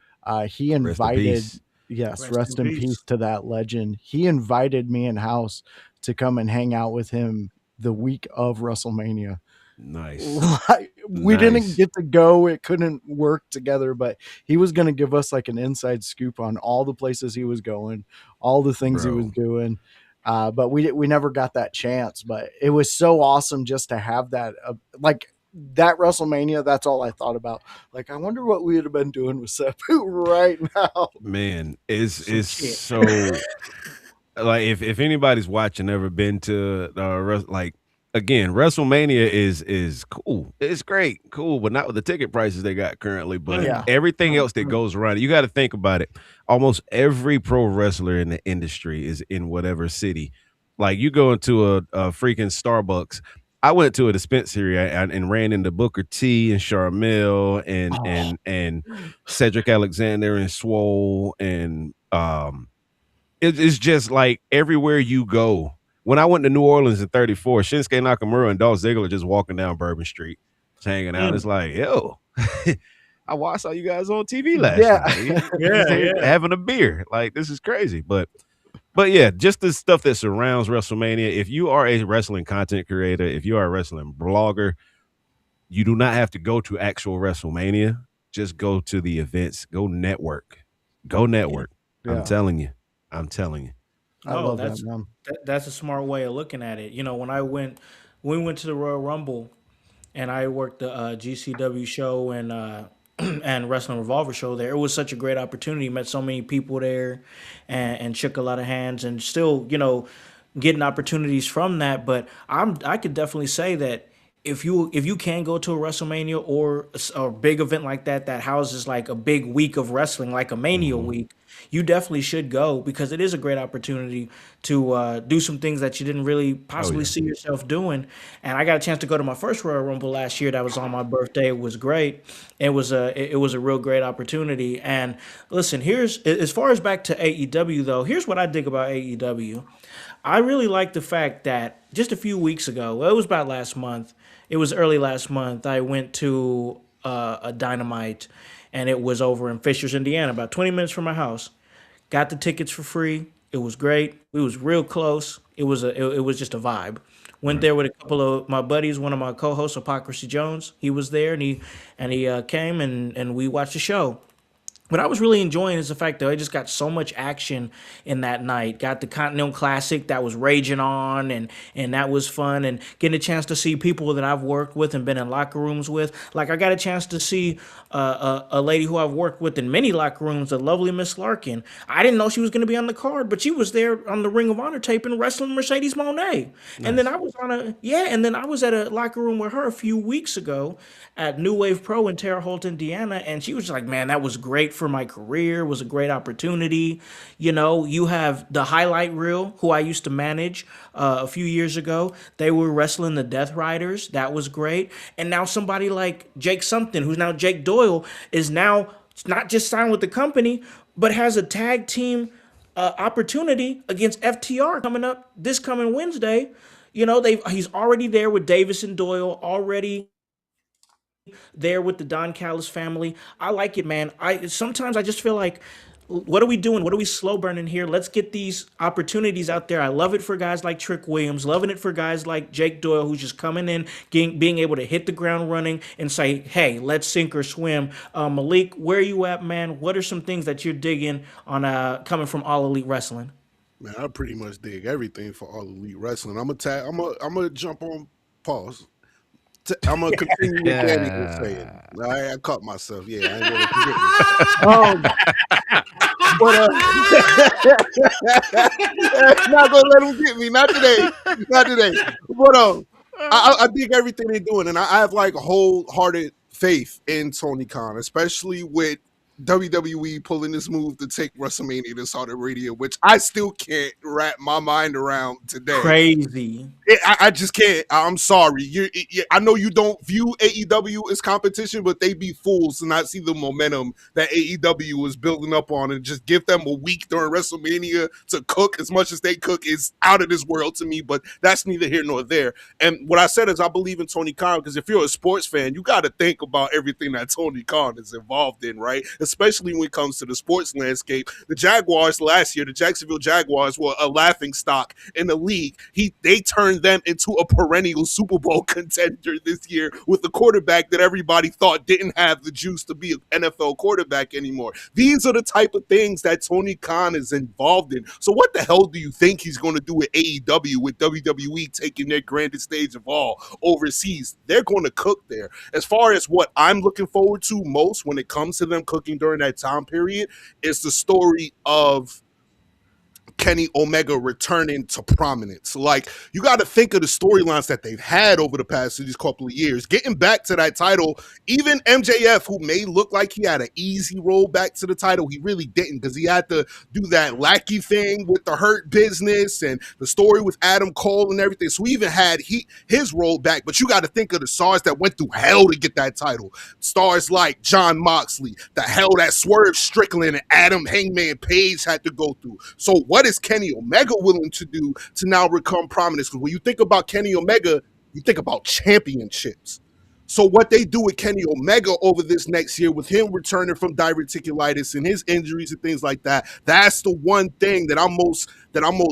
he invited rest in peace to that legend. He invited me and Howse to come and hang out with him the week of WrestleMania. Nice. We didn't get to go. It couldn't work together, but he was going to give us like an inside scoop on all the places he was going, all the things he was doing. But we never got that chance, but it was so awesome just to have that, like that WrestleMania. That's all I thought about. Like, I wonder what we would have been doing with Sabu right now. Man, it's so like, if anybody's watching, ever been to again, WrestleMania is cool. It's great, cool, but not with the ticket prices they got currently. But everything else that goes around it, you got to think about it. Almost every pro wrestler in the industry is in whatever city. Like you go into a freaking Starbucks, I went to a dispensary and ran into Booker T and Charmel and Cedric Alexander and Swole and it's just like everywhere you go. When I went to New Orleans in '34, Shinsuke Nakamura and Dolph Ziggler just walking down Bourbon Street, just hanging out. It's like, yo, I saw you guys on TV last night. Yeah. Having a beer. Like, this is crazy. But yeah, just the stuff that surrounds WrestleMania. If you are a wrestling content creator, if you are a wrestling blogger, you do not have to go to actual WrestleMania. Just go to the events. Go network. Go network. Yeah. I'm telling you. I love that, man. That's a smart way of looking at it. You know, when we went to the Royal Rumble, and I worked the GCW show and and Wrestling Revolver show there. It was such a great opportunity. Met so many people there, and shook a lot of hands, and still, getting opportunities from that. But I could definitely say that if you can go to a WrestleMania or a big event like that houses like a big week of wrestling, like a Mania week, you definitely should go because it is a great opportunity to do some things that you didn't really possibly see yourself doing. And I got a chance to go to my first Royal Rumble last year. That was on my birthday. It was great. It was a real great opportunity. And listen, here's as far as back to AEW though. Here's what I dig about AEW. I really like the fact that just a few weeks ago, well, it was about last month. It was early last month. I went to a Dynamite, and it was over in Fishers, Indiana, about 20 minutes from my house. Got the tickets for free. It was great. It was real close. It was just a vibe. Went there with a couple of my buddies. One of my co-hosts, Hypocrisy Jones, he was there, and he came and we watched the show. What I was really enjoying is the fact that I just got so much action in that night. Got the Continental Classic that was raging on, and that was fun. And getting a chance to see people that I've worked with and been in locker rooms with. Like I got a chance to see a lady who I've worked with in many locker rooms, the lovely Miss Larkin. I didn't know she was going to be on the card, but she was there on the Ring of Honor taping wrestling Mercedes Moné. Nice. And then I was at a locker room with her a few weeks ago at New Wave Pro in Terre Haute, Indiana, and she was like, "Man, that was great for my career. It was a great opportunity." You have the Highlight Reel, who I used to manage a few years ago. They were wrestling the Death Riders. That was great. And now somebody like Jake something, who's now Jake Doyle, is now not just signed with the company, but has a tag team opportunity against FTR coming up this coming Wednesday. He's already there with Davis and Doyle, already there with the Don Callis family. I like it, man. Sometimes I just feel like, what are we doing? What are we slow burning here? Let's get these opportunities out there. I love it for guys like Trick Williams, loving it for guys like Jake Doyle, who's just coming in, being able to hit the ground running and say, "Hey, let's sink or swim." Malik, where are you at, man? What are some things that you're digging on coming from All Elite Wrestling? Man, I pretty much dig everything for All Elite Wrestling. I'm gonna jump on pause. I'm gonna continue what Danny was saying. I caught myself. Yeah, I ain't gonna not gonna let him get me. Not today. Not today. But I dig everything they're doing, and I have like wholehearted faith in Tony Khan, especially with WWE pulling this move to take WrestleMania to Saudi Arabia, which I still can't wrap my mind around today. Crazy. I just can't. I'm sorry. I know you don't view AEW as competition, but they be fools to not see the momentum that AEW is building up on, and just give them a week during WrestleMania to cook as much as they cook is out of this world to me, but that's neither here nor there. And what I said is I believe in Tony Khan, because if you're a sports fan, you got to think about everything that Tony Khan is involved in, right? Especially when it comes to the sports landscape. The Jaguars last year, the Jacksonville Jaguars, were a laughing stock in the league. They turned them into a perennial Super Bowl contender this year with a quarterback that everybody thought didn't have the juice to be an NFL quarterback anymore. These are the type of things that Tony Khan is involved in. So what the hell do you think he's going to do with AEW, with WWE taking their grandest stage of all overseas? They're going to cook there. As far as what I'm looking forward to most when it comes to them cooking during that time period, is the story of Kenny Omega returning to prominence. Like, you got to think of the storylines that they've had over the past these couple of years. Getting back to that title, even MJF, who may look like he had an easy roll back to the title, he really didn't, because he had to do that lackey thing with the Hurt Business and the story with Adam Cole and everything. So we even had his roll back. But you got to think of the stars that went through hell to get that title. Stars like John Moxley, the hell that Swerve Strickland and Adam Hangman Page had to go through. So what is Kenny Omega willing to do to now become prominent? Because when you think about Kenny Omega, you think about championships. So what they do with Kenny Omega over this next year, with him returning from diverticulitis and his injuries and things like that, that's the one thing that I'm most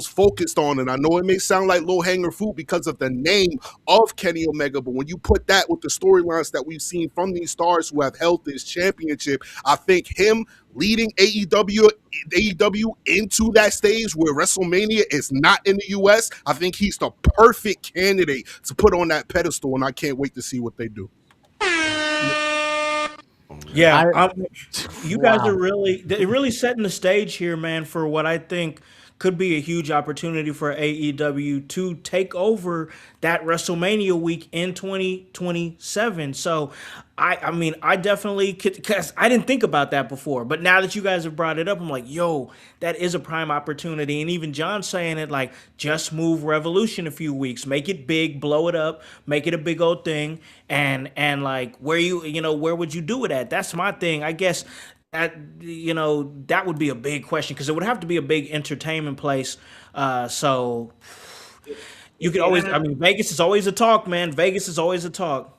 focused on. And I know it may sound like low-hanging fruit because of the name of Kenny Omega, but when you put that with the storylines that we've seen from these stars who have held this championship, I think him leading AEW into that stage where WrestleMania is not in the US, I think he's the perfect candidate to put on that pedestal, and I can't wait to see what they do. Yeah, you guys are really setting the stage here, man, for what I think could be a huge opportunity for AEW to take over that WrestleMania week in 2027. So, I mean, I definitely could, because I didn't think about that before. But now that you guys have brought it up, I'm like, yo, that is a prime opportunity. And even John saying it, like, just move Revolution a few weeks, make it big, blow it up, make it a big old thing, and like, where would you do it at? That's my thing, I guess. That that would be a big question, because it would have to be a big entertainment place. So you could always, Vegas is always a talk, man. Vegas is always a talk.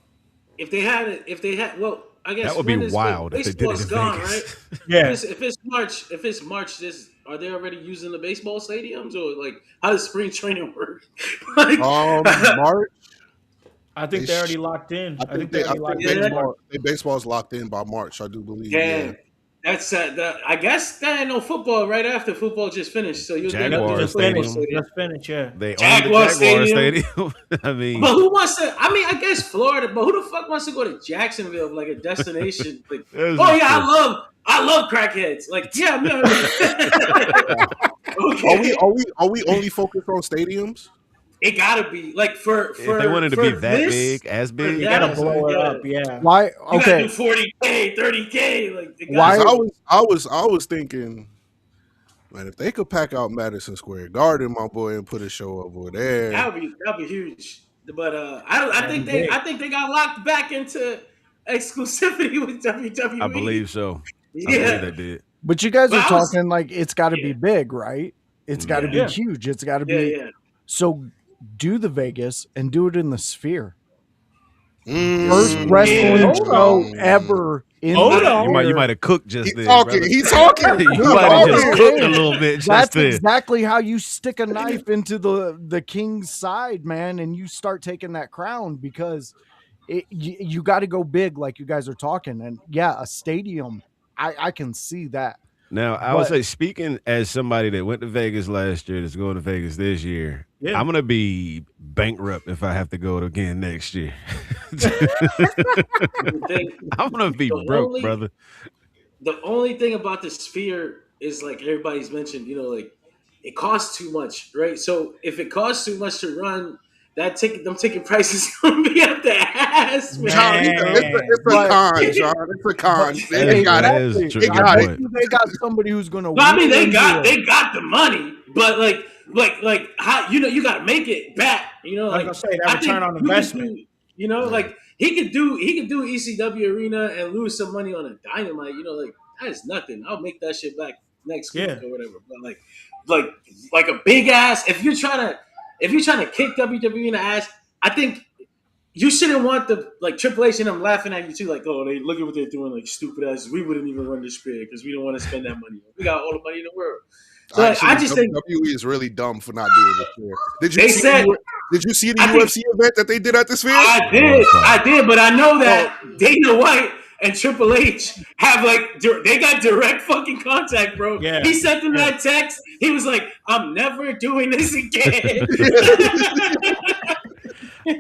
If they had, well, I guess that would be wild if they did it in gone, Vegas. Right? Yeah. If it's March, are they already using the baseball stadiums, or like how does spring training work? March. I think they're already locked in. I think baseball's locked in by March, I do believe. Yeah. That's I guess that ain't no football right after football just finished. So you'll just finish, yeah. They own the Jaguar Stadium. I mean, but who wants to? I mean, I guess Florida, but who the fuck wants to go to Jacksonville, like a destination? Like, oh yeah, I love crackheads. Like, yeah, man. Okay. Are we only focused on stadiums? It gotta be like for if they wanted to be that big, as big, you gotta blow it up. Yeah. Why? Okay. You gotta do 40K, 30K. Like, why? I was thinking, man, if they could pack out Madison Square Garden, my boy, and put a show over there, that'd be huge. But I think they got locked back into exclusivity with WWE. I believe so. Yeah, I believe they did. But you guys are talking like it's got to be big, right? It's got to be huge. It's got to be. Yeah. So do the Vegas and do it in the Sphere. First wrestling show ever. You might have cooked just there. He's talking. You might have just cooked a little bit. That's exactly how you stick a knife into the king's side, man, and you start taking that crown, because you got to go big, like you guys are talking. And yeah, a stadium, I can see that. Now, I would say, speaking as somebody that went to Vegas last year, that's going to Vegas this year, I'm going to be bankrupt if I have to go again next year. I'm going to be broke, brother. The only thing about the Sphere is, like everybody's mentioned, like it costs too much, right? So if it costs too much to run, them ticket prices going to be up the ass, man. It's a con, John. It's a con. They got somebody who's going to. I mean, they got the money, but like how you got to make it back. Like I say, that return on investment. Like he could do ECW Arena and lose some money on a Dynamite. Like that is nothing. I'll make that shit back next week or whatever. But like a big ass. If you're trying to kick WWE in the ass, I think you shouldn't want the Triple H and them laughing at you too. Like, oh, they look at what they're doing, like stupid ass. We wouldn't even run this Sphere because we don't want to spend that money. We got all the money in the world. So I just think WWE is really dumb for not doing this. Did you see the UFC event that they did at the Sphere? I did, but I know that Dana White and Triple H have they got direct fucking contact, bro. Yeah. He sent them that text. He was like, "I'm never doing this again."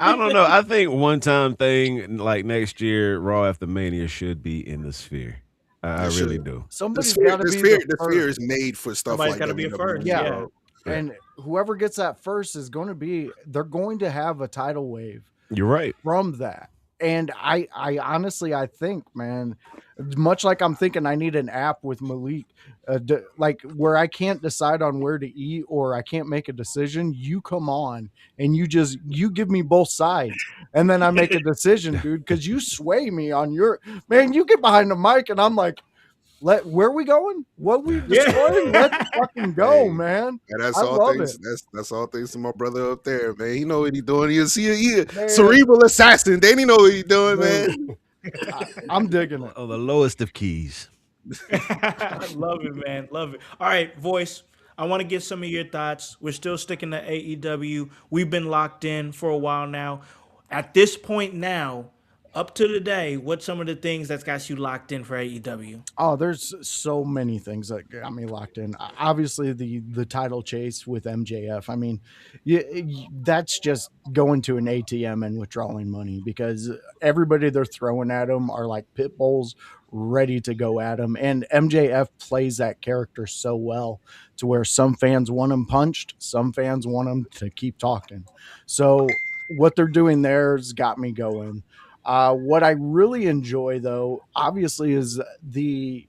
I don't know. I think one-time thing like next year, Raw after Mania should be in the Sphere. I really do. Somebody's got to be the Sphere is made for stuff like that. Be a first. Yeah. And whoever gets that first is going to be, they're going to have a tidal wave You're right. from that. And I honestly, I think, man, much like I'm thinking I need an app with Malik, like where I can't decide on where to eat or I can't make a decision. You come on and you give me both sides, and then I make a decision, dude. Because you sway me on your man. You get behind the mic, and I'm like, where are we going? What we destroying? Let's fucking go, Hey, man. and that's I all love thanks. it. That's all thanks to my brother up there, man. He know what he doing. He a Man. cerebral assassin. Danny know what he doing, Dude, man. I'm digging it. Oh, the lowest of keys. Love it, man. Love it. All right, voice. I want to get some of your thoughts. We're still sticking to AEW. We've been locked in for a while now. At this point now, up to today, what's some of the things that's got you locked in for AEW? Oh, there's so many things that got me locked in. Obviously, the title chase with MJF. I mean, that's just going to an ATM and withdrawing money because everybody they're throwing at him are like pit bulls ready to go at him. And MJF plays that character so well to where some fans want him punched, some fans want him to keep talking. So what they're doing there's got me going. What I really enjoy, though, obviously, is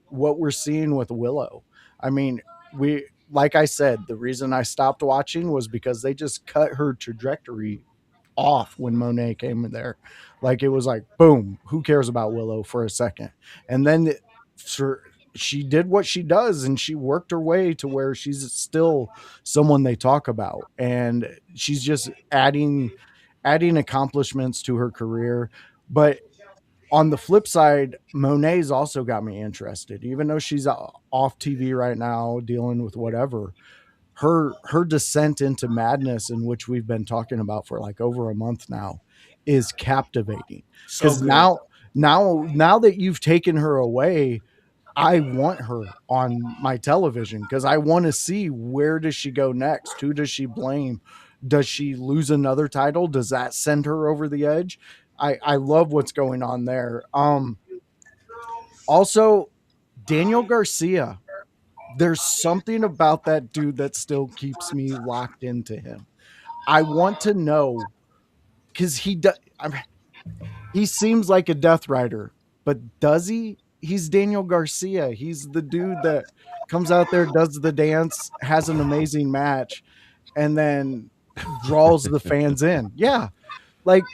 what we're seeing with Willow. I mean, like I said, the reason I stopped watching was because they just cut her trajectory off when Monet came in there. Like it was like, boom, who cares about Willow for a second? And then for, she did what she does and she worked her way to where she's still someone they talk about. And she's just adding accomplishments to her career. But on the flip side, Monet's also got me interested, even though she's off TV right now dealing with whatever. Her descent into madness, in which we've been talking about for like over a month now, is captivating. So Because good. now that you've taken her away, I want her on my television because I want to see where does she go next? Who does she blame? Does she lose another title? Does that send her over the edge? I love what's going on there. Also, Daniel Garcia. There's something about that dude that still keeps me locked into him. I want to know because he seems like a Death Rider, but does he? He's Daniel Garcia. He's the dude that comes out there, does the dance, has an amazing match, and then draws the fans in. Yeah, like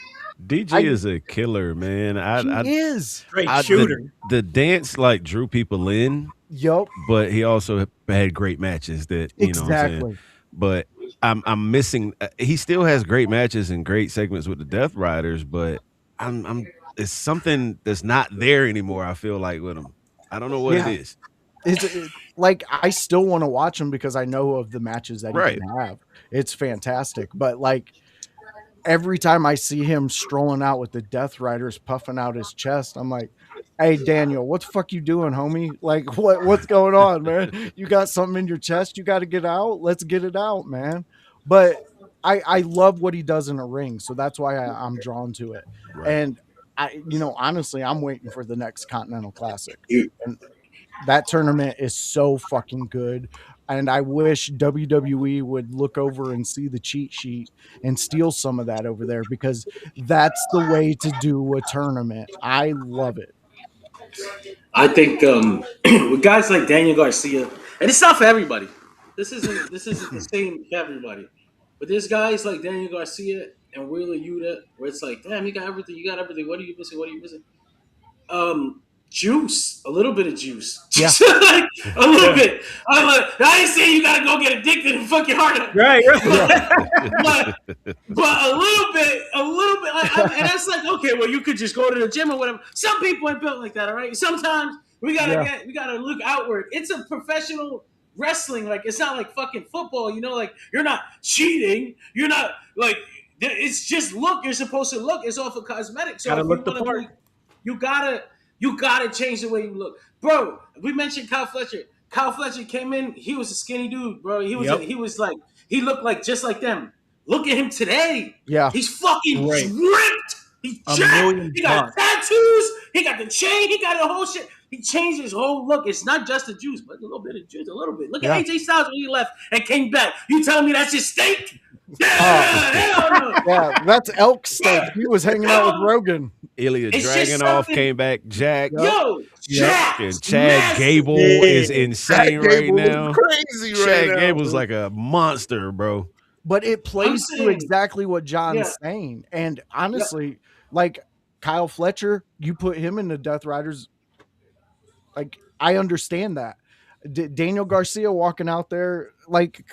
DG is a killer, man. he is. Great shooter. The dance like drew people in. Yup. But he also had great matches that you know what I'm saying. Exactly. But I'm missing. He still has great matches and great segments with the Death Riders, but I'm it's something that's not there anymore. I feel like with him. I don't know what it is. It's like I still want to watch him because I know of the matches that he can have. It's fantastic, but like every time I see him strolling out with the Death Riders puffing out his chest, I'm like, "Hey Daniel, what the fuck you doing, homie? Like what's going on, man? You got something in your chest you got to get out? Let's get it out, man." But I love what he does in a ring, so that's why I'm drawn to it. Right. And honestly, I'm waiting for the next Continental Classic. And that tournament is so fucking good. And I wish WWE would look over and see the cheat sheet and steal some of that over there because that's the way to do a tournament. I love it. I think with guys like Daniel Garcia, and it's not for everybody. This isn't the same for everybody. But there's guys like Daniel Garcia and Wheeler Yuta where it's like, damn, you got everything. You got everything. What are you missing? What are you missing? Juice, a little bit of juice. Yeah. Like, a little bit. I ain't saying you gotta go get addicted and fuck your heart up. Right. But a little bit, and that's like, okay, well, you could just go to the gym or whatever. Some people ain't built like that, all right? Sometimes we gotta look outward. It's a professional wrestling, like it's not like fucking football, like you're not cheating, you're not like it's just look, you're supposed to look, it's all for cosmetics. So Gotta if look you the wanna part. you gotta change the way you look. Bro, we mentioned Kyle Fletcher. Kyle Fletcher came in, he was a skinny dude, bro. He was like, he looked like just like them. Look at him today. Yeah. He's fucking Great. ripped. He's jacked. He got tattoos. He got the chain. He got the whole shit. He changed his whole look. It's not just the juice, but a little bit of juice, a little bit. Look Yeah. at AJ Styles when he left and came back. You telling me that's his steak? Hell no. Yeah, that's elk steak. He was hanging out with Rogan. Ilya It's just Dragunov something- came back. Jack. Yo, Jack. And Chad Gable is insane Chad right Gable is now. crazy right Chad now. Gable's like a monster, bro. But it plays to saying- exactly what John's saying. And honestly, like Kyle Fletcher, you put him in the Death Riders. Like, I understand that. Daniel Garcia walking out there, like,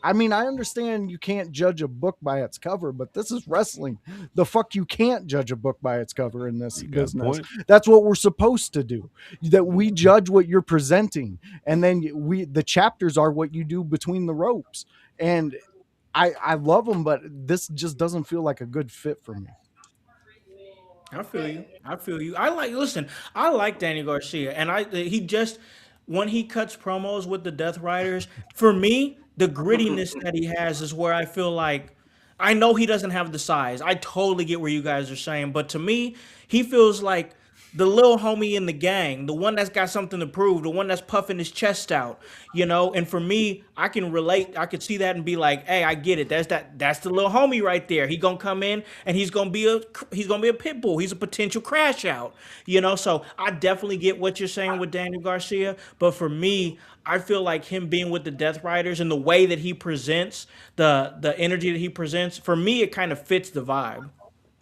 I mean, I understand you can't judge a book by its cover, but this is wrestling. The fuck you can't judge a book by its cover in this business. That's what we're supposed to do. That we judge what you're presenting, and then the chapters are what you do between the ropes. And I love them, but this just doesn't feel like a good fit for me. I feel you. I like Danny Garcia, and when he cuts promos with the Death Riders, for me, the grittiness that he has is where I feel like I know he doesn't have the size. I totally get where you guys are saying, but to me, he feels like the little homie in the gang, the one that's got something to prove, the one that's puffing his chest out, And for me, I can relate. I could see that and be like, "Hey, I get it. That's the little homie right there. He gonna come in and he's gonna be a pit bull. He's a potential crash out, So I definitely get what you're saying with Daniel Garcia, but for me, I feel like him being with the Death Riders and the way that he presents the energy that he presents, for me, it kind of fits the vibe.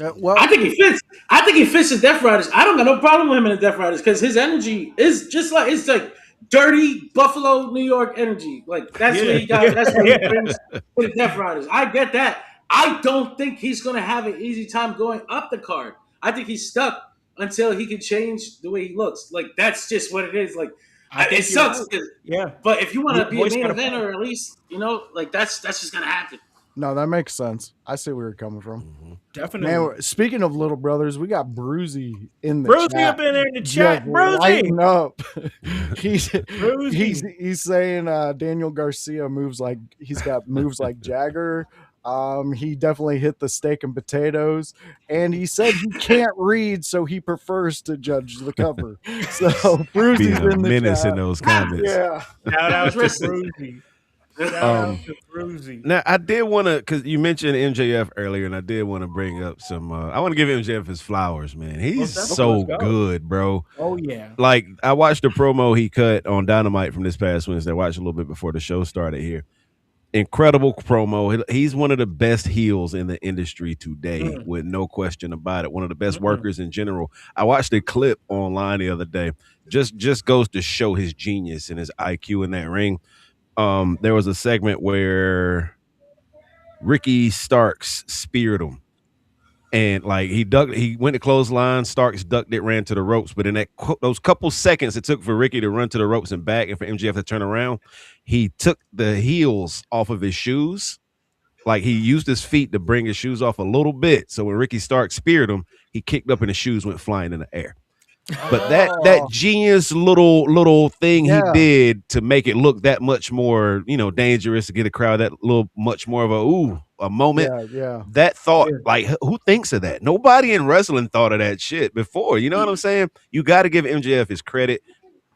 I think he fits. I think he fits the Death Riders. I don't got no problem with him in the Death Riders because his energy is just like it's like dirty Buffalo, New York energy. Like that's what he got. That's what he brings to the Death Riders. I get that. I don't think he's gonna have an easy time going up the card. I think he's stuck until he can change the way he looks. Like that's just what it is. Like it sucks. Right. Yeah, but if you want to be a voice main got a event point. or at least like that's just gonna happen. No, that makes sense. I see where you're coming from. Definitely. Man, speaking of little brothers, we got Bruzy in the Bruzy chat. up in there in the chat. Just Bruzy. lighting up. Bruzy. he's saying Daniel Garcia moves like Jagger. He definitely hit the steak and potatoes, and he said he can't read, so he prefers to judge the cover. So Bruzy's Being a in the menace chat. in those comments. Yeah. Shout out to Bruzy. Now I did want to, because you mentioned MJF earlier, and I did want to bring up some. I want to give MJF his flowers, man. He's so good, bro. Oh yeah. Like I watched the promo he cut on Dynamite from this past Wednesday. I watched a little bit before the show started here. Incredible promo. He's one of the best heels in the industry today, with no question about it. One of the best workers in general. I watched a clip online the other day. Just goes to show his genius and his IQ in that ring. There was a segment where Ricky Starks speared him, and like he went to clothesline. Starks ducked it, ran to the ropes, but in those couple seconds it took for Ricky to run to the ropes and back, and for MJF to turn around, he took the heels off of his shoes. Like he used his feet to bring his shoes off a little bit. So when Ricky Starks speared him, he kicked up and his shoes went flying in the air. But that genius little thing he did to make it look that much more, dangerous, to get a crowd that little much more of a moment. Yeah. That thought, like, who thinks of that? Nobody in wrestling thought of that shit before. You know what I'm saying? You got to give MJF his credit.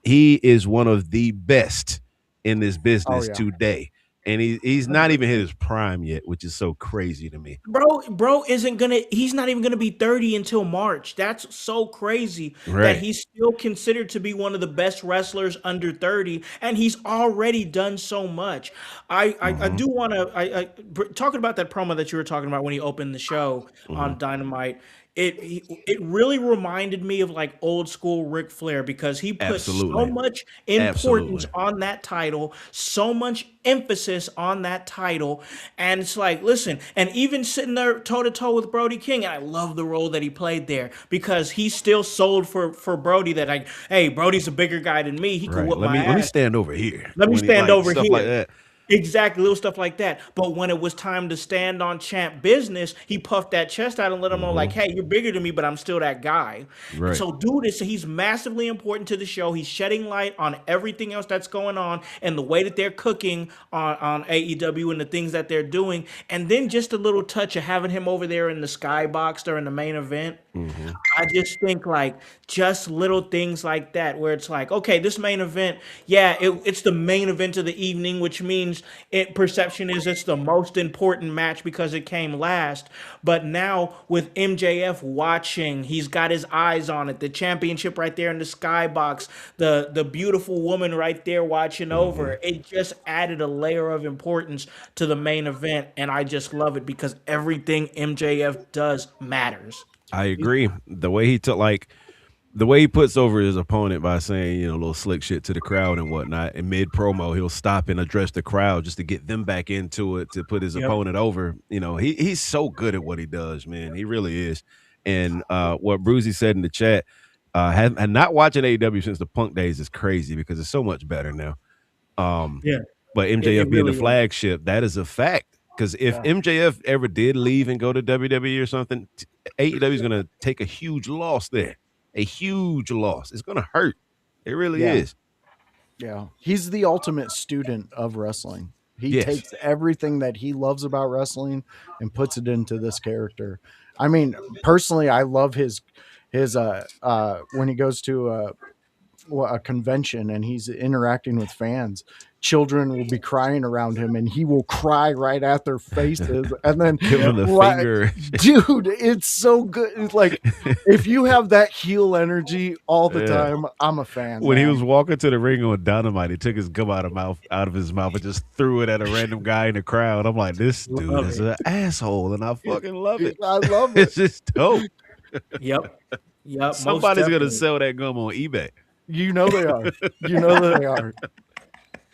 He is one of the best in this business today. And he's not even hit his prime yet, which is so crazy to me. Bro he's not even gonna be 30 until March. That's so crazy that he's still considered to be one of the best wrestlers under 30, and he's already done so much. I do want to talking about that promo that you were talking about when he opened the show on Dynamite. It really reminded me of like old school Ric Flair, because he put so much importance on that title, so much emphasis on that title, and it's like, listen, and even sitting there toe to toe with Brody King, and I love the role that he played there, because he still sold for Brody that, like, hey, Brody's a bigger guy than me. He could whoop my ass. Let me stand over here. Let me stand over here. Like that. Exactly, little stuff like that. But when it was time to stand on champ business, he puffed that chest out and let him know, like, hey, you're bigger than me, but I'm still that guy. And Right. so, dude, he's massively important to the show. He's shedding light on everything else that's going on and the way that they're cooking on AEW and the things that they're doing. And then just a little touch of having him over there in the skybox during the main event. Mm-hmm. I just think like just little things like that where it's like, okay, this main event, yeah, it's the main event of the evening, which means perception is it's the most important match because it came last. But now with MJF watching, he's got his eyes on it, the championship right there in the skybox, the beautiful woman right there watching over. It just added a layer of importance to the main event, and I just love it because everything MJF does matters. I agree. The way he puts over his opponent by saying, a little slick shit to the crowd and whatnot, and mid promo, he'll stop and address the crowd just to get them back into it to put his Yep. opponent over. He's so good at what he does, man. He really is. And what Brucey said in the chat, and not watching AEW since the Punk days is crazy because it's so much better now. Yeah. But It MJF being really the is. flagship, that is a fact. Because if MJF ever did leave and go to WWE or something, AEW is going to take a huge loss there. A huge loss. It's going to hurt. It really is. Yeah. He's the ultimate student of wrestling. He Yes. takes everything that he loves about wrestling and puts it into this character. I mean, personally, I love his when he goes to a convention and he's interacting with fans, children will be crying around him and he will cry right at their faces and then Give him the finger. Dude, it's so good. It's like if you have that heel energy all the time, I'm a fan. When he man. was walking to the ring on Dynamite, he took his gum out of his mouth and just threw it at a random guy in the crowd. I'm like, this dude Love is it. an asshole, and I fucking love it. I love It's it. just dope. Yep. Most Somebody's gonna definitely. sell that gum on eBay. You know they are. You know they are.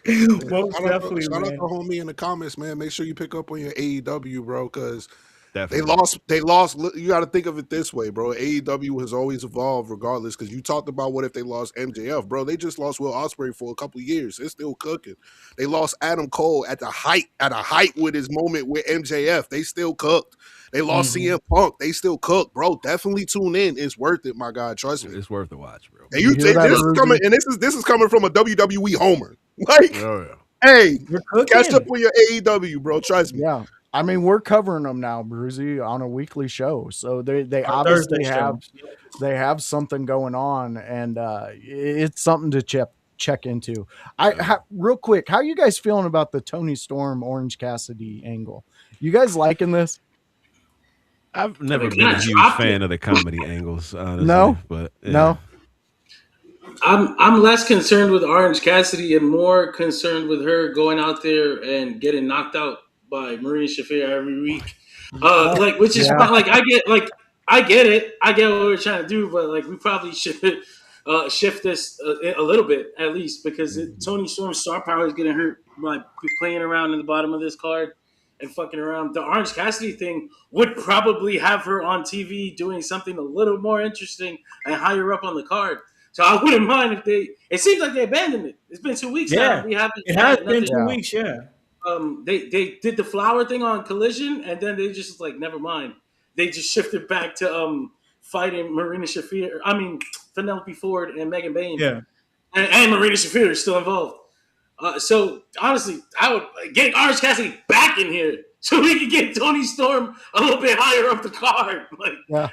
Most definitely, Shout out man. to homie in the comments, man. Make sure you pick up on your AEW, bro, because they Definitely. lost. You got to think of it this way, bro. AEW has always evolved, regardless. Because you talked about what if they lost MJF, bro? They just lost Will Ospreay for a couple of years. It's still cooking. They lost Adam Cole at a height with his moment with MJF. They still cooked. They lost CM Punk. They still cooked, bro. Definitely tune in. It's worth it, my God. Trust me. It's worth the watch, bro. And You hear that, this is Rudy? coming, and this is coming from a WWE homer. Like, Oh yeah. hey, You're cooking. catch up with your AEW, bro. Trust me. Yeah. I mean, we're covering them now, Bruzy, on a weekly show. So they Our obviously Thursday show. have something going on, and it's something to check into. Real quick, how you guys feeling about the Tony Storm Orange Cassidy angle? You guys liking this? I've never They been a kinda huge dropped fan it. of the comedy angles, honestly. No? But yeah. No. I'm less concerned with Orange Cassidy and more concerned with her going out there and getting knocked out by Marina Shafir every week. Which is fine. Like I get it. I get what we're trying to do, but like we probably should shift this a little bit at least because Tony Storm's star power is getting hurt by playing around in the bottom of this card and fucking around. The Orange Cassidy thing would probably have her on TV doing something a little more interesting and higher up on the card. So I wouldn't mind if they. It seems like they abandoned it. It's been 2 weeks Yeah. now. We haven't. It has had been nothing. 2 weeks, yeah. They did the flower thing on Collision, and then they just like never mind. They just shifted back to fighting Marina Shafir. I mean Penelope Ford and Megan Bain. Yeah. And Marina Shafir is still involved. So honestly, I would get Orange Cassidy back in here so we can get Tony Storm a little bit higher up the card. Like, Yeah.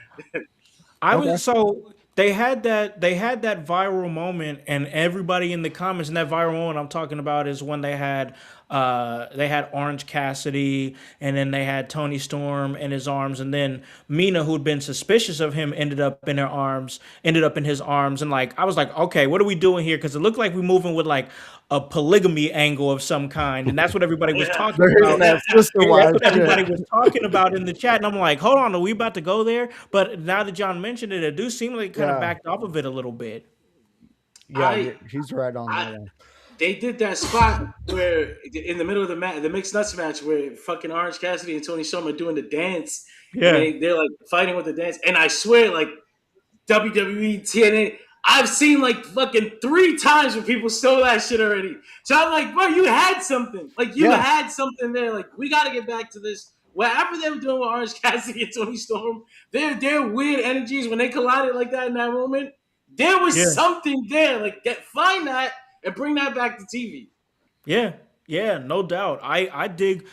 I Okay. was so they had that viral moment, and everybody in the comments, and that viral moment I'm talking about is when they had Orange Cassidy, and then they had Tony Storm in his arms, and then Mina, who'd been suspicious of him, ended up in his arms, and like I was like, okay, what are we doing here? Because it looked like we're moving with like a polygamy angle of some kind, and that's what everybody was talking They're hitting about. that sister Yeah, wives that's what everybody shit. was talking about in the chat, and I'm like, hold on, are we about to go there? But now that John mentioned it, it do seem like kind of Yeah. backed off of it a little bit. Yeah, he's right on that one. They did that spot where in the middle of the mixed nuts match where fucking Orange Cassidy and Tony Storm are doing the dance. Yeah. And they're like fighting with the dance. And I swear, like WWE, TNA, I've seen like fucking 3 times where people stole that shit already. So I'm like, bro, you had something. Like you Yeah. had something there. Like we got to get back to this. Whatever they were doing with Orange Cassidy and Tony Storm, their weird energies when they collided like that in that moment, there was Yeah. something there. Like find that and bring that back to TV. Yeah, yeah, no doubt. I dig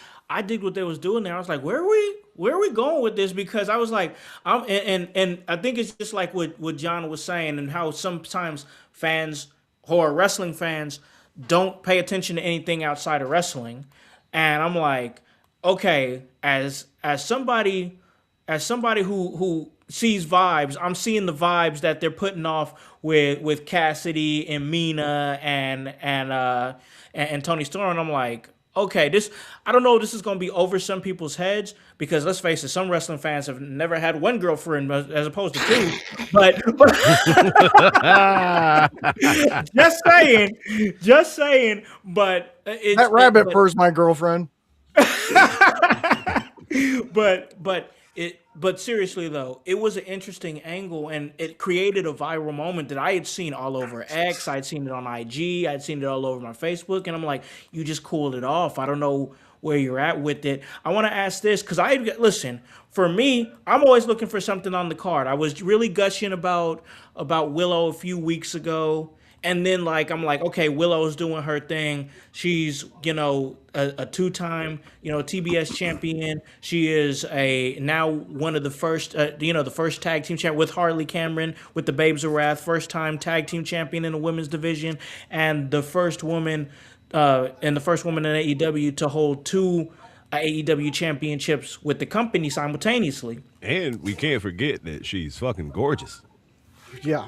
what they was doing there. I was like, where are we going with this? Because I was like, and I think it's just like what John was saying and how sometimes fans who are wrestling fans don't pay attention to anything outside of wrestling. And I'm like, okay, as somebody who sees vibes, I'm seeing the vibes that they're putting off with Cassidy and Mina and Tony Storm. And I'm like, okay, this I don't know if this is gonna be over some people's heads because let's face it, some wrestling fans have never had one girlfriend as opposed to two. But just saying. But That rabbit fur's my girlfriend. but seriously though, it was an interesting angle and it created a viral moment that I had seen all over X. I'd seen it on IG. I'd seen it all over my Facebook, and I'm like, you just cooled it off. I don't know where you're at with it. I want to ask this because I listen. For me, I'm always looking for something on the card. I was really gushing about Willow a few weeks ago. And then like I'm like, okay, Willow's doing her thing. She's, a two-time, TBS champion. She is a now one of the first the first tag team champ with Harley Cameron with the Babes of Wrath, first time tag team champion in the women's division, and the first woman in AEW to hold two AEW championships with the company simultaneously. And we can't forget that she's fucking gorgeous. Yeah.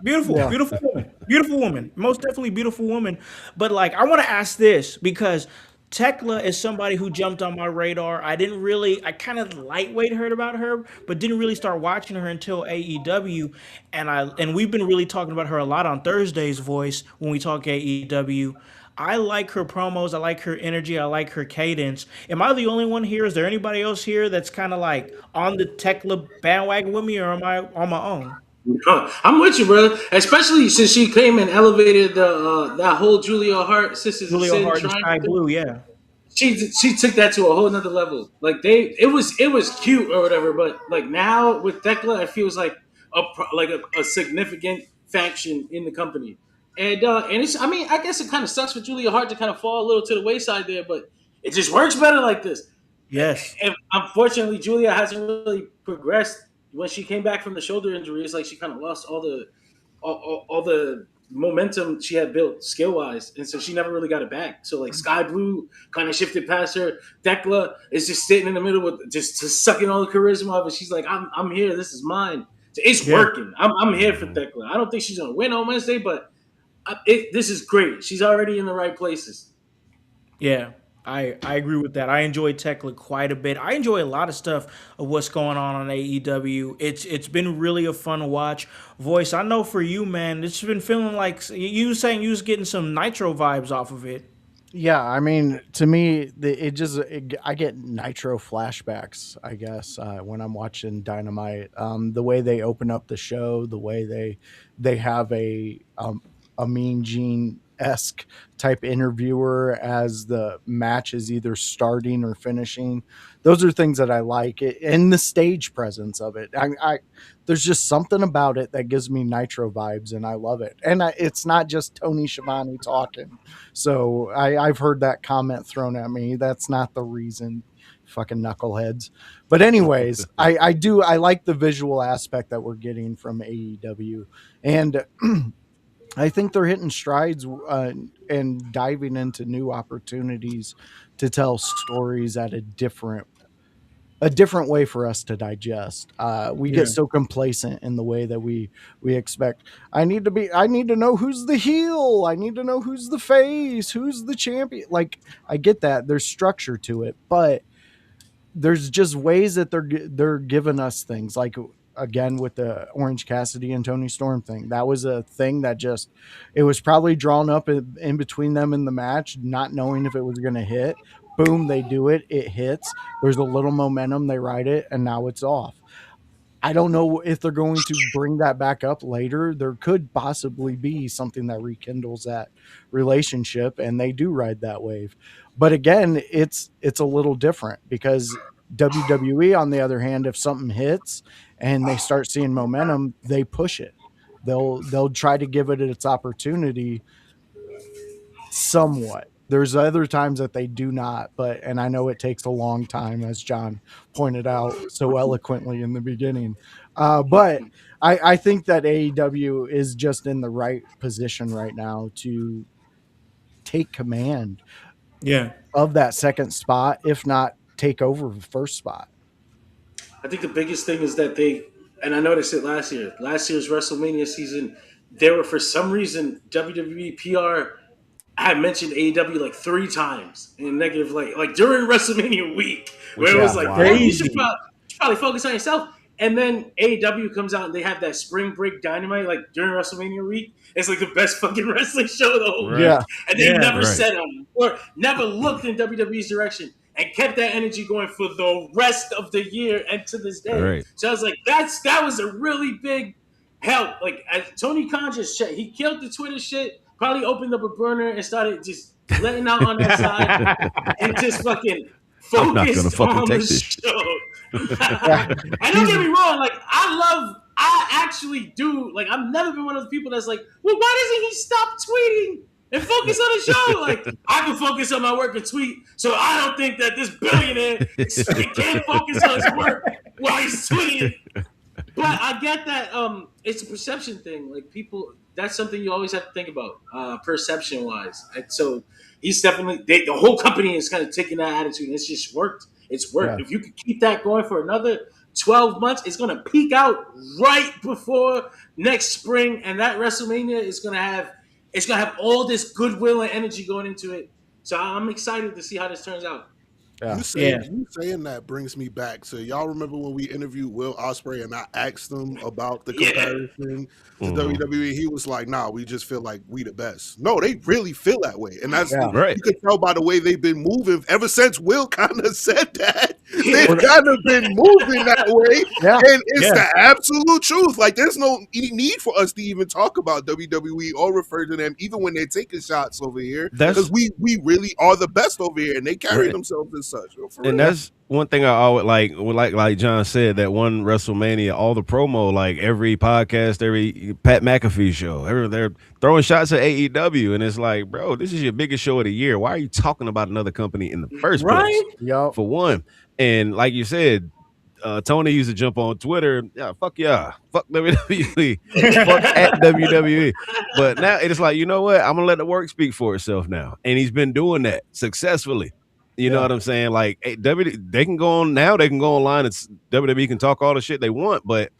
Beautiful. Yeah. Beautiful woman. Beautiful woman. Most definitely beautiful woman. But like I want to ask this because Tekla is somebody who jumped on my radar. I kind of lightweight heard about her, but didn't really start watching her until AEW. And we've been really talking about her a lot on Thursday's Voice when we talk AEW. I like her promos. I like her energy. I like her cadence. Am I the only one here? Is there anybody else here that's kind of like on the Tekla bandwagon with me, or am I on my own? I'm with you, brother. Especially since she came and elevated the that whole Julia Hart Sisters of Julia Sin Hart and Sky triangle. Blue, yeah. She took that to a whole nother level. Like it was cute or whatever, but like now with Thekla, it feels like a significant faction in the company. And it's I mean I guess it kind of sucks for Julia Hart to kind of fall a little to the wayside there, but it just works better like this. Yes. And unfortunately, Julia hasn't really progressed. When she came back from the shoulder injury, it's like she kind of lost all the momentum she had built skill wise, and so she never really got it back. So like Sky Blue kind of shifted past her. Thekla is just sitting in the middle with just sucking all the charisma of it. She's like, I'm here. This is mine. So it's working. I'm here for Thekla. I don't think she's gonna win on Wednesday, but this is great. She's already in the right places. Yeah, I agree with that. I enjoy Tekla quite a bit. I enjoy a lot of stuff of what's going on AEW. It's been really a fun watch. Voice, I know for you, man, it's been feeling like you were saying you was getting some Nitro vibes off of it. Yeah, I mean, to me, I get Nitro flashbacks, I guess, when I'm watching Dynamite. The way they open up the show, the way they have a Mean Gene esque type interviewer as the match is either starting or finishing. Those are things that I like, and the stage presence of it. There's just something about it that gives me Nitro vibes, and I love it. And it's not just Tony Schiavone talking. So I've heard that comment thrown at me. That's not the reason, fucking knuckleheads. But anyways, I like the visual aspect that we're getting from AEW, and I think they're hitting strides and diving into new opportunities to tell stories at a different way for us to digest. We get so complacent in the way that we expect. I need to know who's the heel. I need to know who's the face, who's the champion. Like, I get that there's structure to it, but there's just ways that they're giving us things, like again with the Orange Cassidy and Tony Storm thing. That was a thing that it was probably drawn up in between them in the match, not knowing if it was going to hit. Boom, they do it. It hits. There's a little momentum. They ride it, and now it's off. I don't know if they're going to bring that back up later. There could possibly be something that rekindles that relationship, and they do ride that wave. But again, it's a little different because WWE, on the other hand, if something hits and they start seeing momentum, they push it. They'll try to give it its opportunity somewhat. There's other times that they do not, but and I know it takes a long time, as John pointed out so eloquently in the beginning. But I think that AEW is just in the right position right now to take command Yeah. of that second spot, if not take over the first spot. I think the biggest thing is that and I noticed it last year. Last year's WrestleMania season, there were for some reason WWE PR had mentioned AEW like 3 times in negative like during WrestleMania week, Which where it is was like, wild. damn, you should Crazy. probably focus on yourself. And then AEW comes out and they have that Spring Break Dynamite like during WrestleMania week. It's like the best fucking wrestling show of the whole Right. week, Yeah. and they Yeah. never Right. said or never looked in WWE's direction and kept that energy going for the rest of the year and to this day. Right. So I was like, that was a really big help. Like Tony Khan just he killed the Twitter shit. Probably opened up a burner and started just letting out on that side and just fucking I'm not gonna focused fucking on take the this. show. Yeah. And don't get me wrong, like I actually do. Like I've never been one of those people that's like, well, why doesn't he stop tweeting and focus on the show? Like I can focus on my work and tweet, so I don't think that this billionaire can't focus on his work while he's tweeting. But I get that it's a perception thing. Like people, that's something you always have to think about, perception wise. And so he's definitely the whole company is kind of taking that attitude. And it's just worked. It's worked. Yeah. If you could keep that going for another 12 months, it's gonna peak out right before next spring, and that WrestleMania is gonna have all this goodwill and energy going into it. So I'm excited to see how this turns out. Yeah. You saying that brings me back. So y'all remember when we interviewed Will Ospreay and I asked him about the Yeah. comparison to Mhm. WWE? He was like, "Nah, we just feel like we the best." No, they really feel that way, and that's Yeah. Right. you can tell by the way they've been moving ever since Will kind of said that. They've kind of been moving that way, Yeah. and it's Yeah. the absolute truth. Like, there's no need for us to even talk about WWE or refer to them, even when they're taking shots over here, That's- because we really are the best over here, and they carry Right. themselves as such. For And real. that's one thing I always like John said, that one WrestleMania, all the promo, like every podcast, every Pat McAfee show, they're throwing shots at AEW, and it's like, bro, this is your biggest show of the year. Why are you talking about another company in the first place? Right? Yep. For one, and like you said, Tony used to jump on Twitter, fuck WWE, fuck at WWE. But now it's like, you know what? I'm gonna let the work speak for itself now, and he's been doing that successfully. You know what I'm saying? Like they can go on now. They can go online. It's WWE can talk all the shit they want, but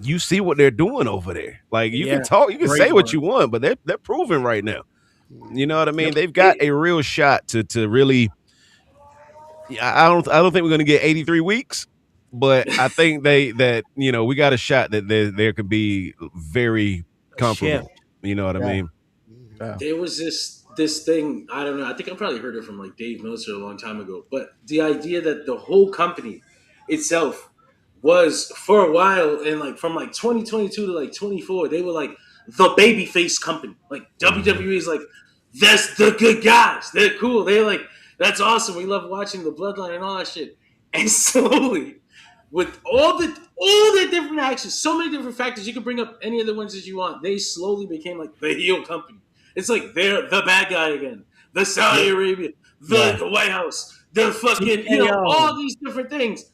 you see what they're doing over there. Like you Yeah, can talk, you can great say what work. you want, but they're proving right now. You know what I mean? They've got a real shot to really. I don't think we're gonna get 83 weeks, but I think we got a shot that there could be very comparable. Shift. You know what I Yeah. mean? Yeah. There was this thing, I don't know, I think I probably heard it from like Dave Meltzer a long time ago, but the idea that the whole company itself was for a while, and like from like 2022 to like 24, they were like the babyface company. Like WWE is like, that's the good guys. They're cool. They're like, that's awesome. We love watching the bloodline and all that shit. And slowly, with all the different actions, so many different factors, you can bring up any of the ones that you want. They slowly became like the heel company. It's like they're the bad guy again. The Saudi Arabia, the White House, the fucking, all these different things.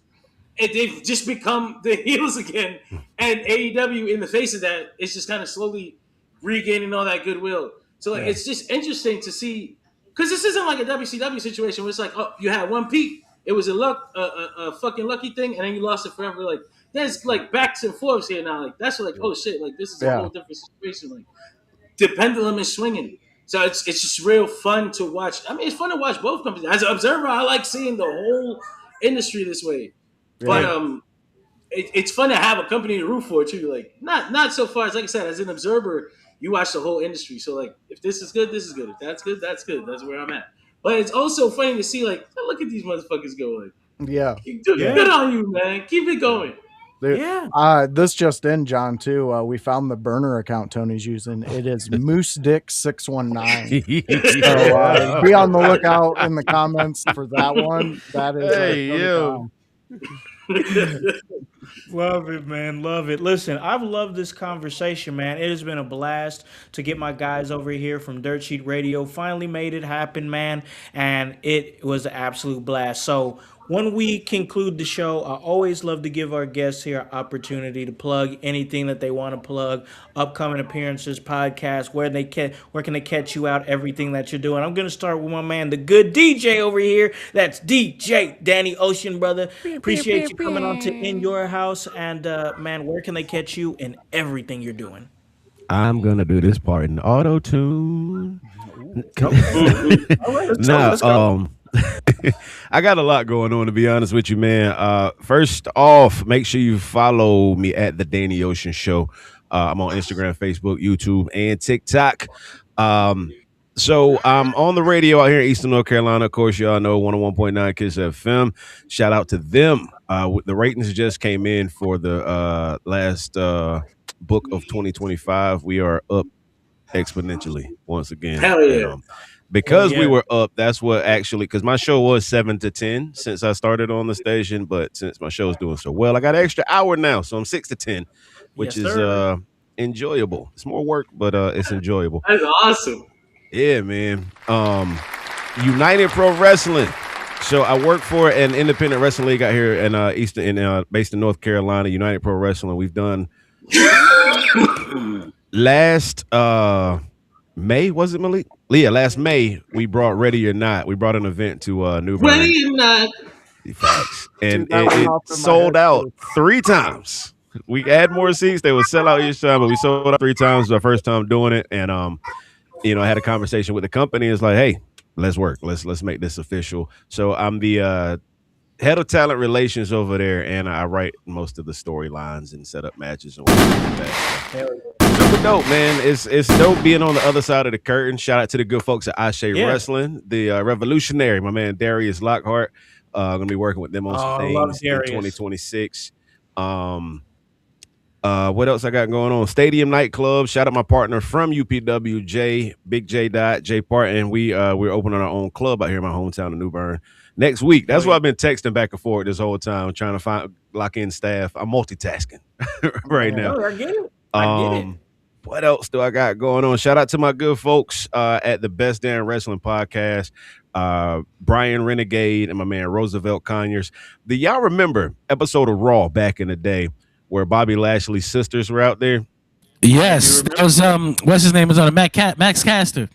And they've just become the heels again. And AEW, in the face of that, is just kind of slowly regaining all that goodwill. So like, it's just interesting to see, because this isn't like a WCW situation where it's like, oh, you had one peak, it was a fucking lucky thing, and then you lost it forever. Like there's like backs and forths here now. Like that's like, oh shit, like this is a whole different situation. Like the pendulum is swinging. So it's just real fun to watch. I mean, it's fun to watch both companies. As an observer, I like seeing the whole industry this way. But it's fun to have a company to root for too. Like not so far as, like I said, as an observer, you watch the whole industry. So like, if this is good, this is good. If that's good, that's good. That's where I'm at. But it's also funny to see, like, look at these motherfuckers go. Like, Yeah. good on you, man. Keep it going. Yeah. This just in, John, too. We found the burner account Tony's using. It is Moose Dick 619. So be on the lookout in the comments for that one. That is Hey, Tony yo. Khan. Love it, man. Love it. Listen, I've loved this conversation, man. It has been a blast to get my guys over here from Dirt Sheet Radio. Finally made it happen, man. And it was an absolute blast. So when we conclude the show, I always love to give our guests here an opportunity to plug anything that they want to plug, upcoming appearances, podcasts, where can they catch you out, everything that you're doing. I'm gonna start with my man, the good DJ over here. That's DJ Danny Ocean, brother. Appreciate you coming on to In Your House. And man, where can they catch you in everything you're doing? I'm gonna do this part in auto tune. All right, let's go. Let's go. I got a lot going on, to be honest with you, man. First off, make sure you follow me at the Danny Ocean Show. I'm on Instagram, Facebook, YouTube, and TikTok. So I'm on the radio out here in Eastern North Carolina. Of course, y'all know 101.9 Kiss FM. Shout out to them. The ratings just came in for the last book of 2025. We are up exponentially once again. Hell yeah. And, because we were up, that's what actually, because my show was 7 to 10 since I started on the station, but since my show is doing so well, I got an extra hour now, so I'm 6 to 10, which is enjoyable. It's more work, but it's enjoyable. That's awesome. Yeah, man. United Pro Wrestling. So I work for an independent wrestling league out here in based in North Carolina. United Pro Wrestling. We've done last May, was it, Malik? Yeah, last May we brought Ready or Not. We brought an event to New Bern. Ready or Not. Facts. And it sold out 3 times. We had more seats. They would sell out each time, but we sold out 3 times. It was our first time doing it. And I had a conversation with the company. It's like, hey, let's work. Let's make this official. So I'm the head of talent relations over there, and I write most of the storylines and set up matches and whatnot like that. Super dope, man. It's dope being on the other side of the curtain. Shout out to the good folks at IYH Wrestling, the Revolutionary, my man Darius Lockhart. Gonna be working with them on some things in 2026. What else I got going on? Stadium Nightclub. Shout out my partner from UPW, Big J. J. Parton. We're opening our own club out here in my hometown of New Bern next week. That's why I've been texting back and forth this whole time, trying to lock in staff. I'm multitasking right now. I get it. I get it. What else do I got going on? Shout out to my good folks at the Best Damn Wrestling Podcast, Brian Renegade and my man Roosevelt Conyers. Do y'all remember episode of Raw back in the day where Bobby Lashley's sisters were out there? Yes, that was what's his name was on it? Max Caster.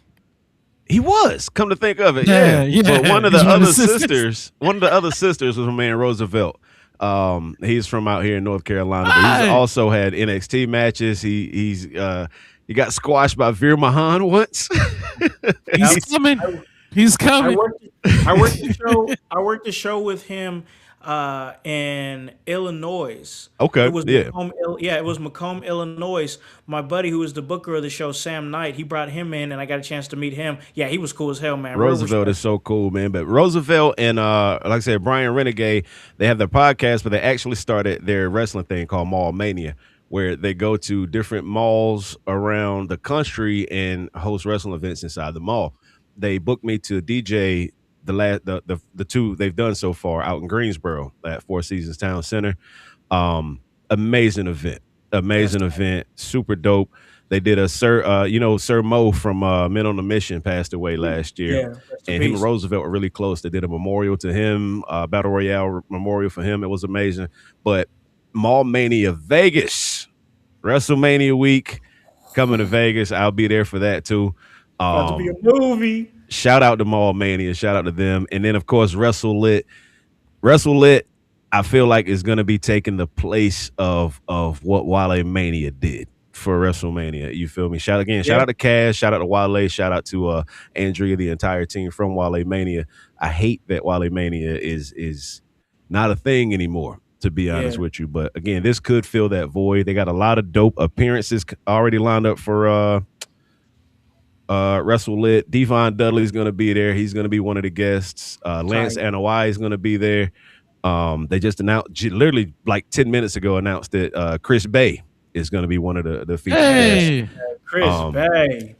He was. Come to think of it, yeah. But one of the other sisters was my man Roosevelt. He's from out here in North Carolina, but he's also had NXT matches. He got squashed by Veer Mahan once. He's coming. I worked the show with him in Illinois. Okay. It was it was Macomb, Illinois. My buddy who was the booker of the show, Sam Knight, he brought him in and I got a chance to meet him. Yeah, he was cool as hell, man. Roosevelt is so cool, man. But Roosevelt and like I said, Brian Renegade, they have their podcast, but they actually started their wrestling thing called Mall Mania, where they go to different malls around the country and host wrestling events inside the mall. They booked me to DJ the 2 they've done so far out in Greensboro at Four Seasons Town Center. Amazing event, super dope. They did a Sir Mo from Men on a Mission passed away last year, and him and Roosevelt were really close. They did a memorial to him, Battle Royale memorial for him. It was amazing. But Mall Mania Vegas, WrestleMania week coming to Vegas. I'll be there for that too. About to be a movie. Shout out to Mall Mania. Shout out to them. And then, of course, Wrestle Lit. Wrestle Lit, I feel like, is going to be taking the place of what Wale Mania did for WrestleMania. You feel me? Shout out to Cash. Shout out to Wale. Shout out to Andrea, the entire team from Wale Mania. I hate that Wale Mania is not a thing anymore, to be honest with you. But, again, this could fill that void. They got a lot of dope appearances already lined up for Wrestle Lit. Devon Dudley's going to be there. He's going to be one of the guests. Lance Anoa'i is going to be there. They just announced, literally like 10 minutes ago, announced that Chris Bay is going to be one of the featured guests. Hey, Chris Bay.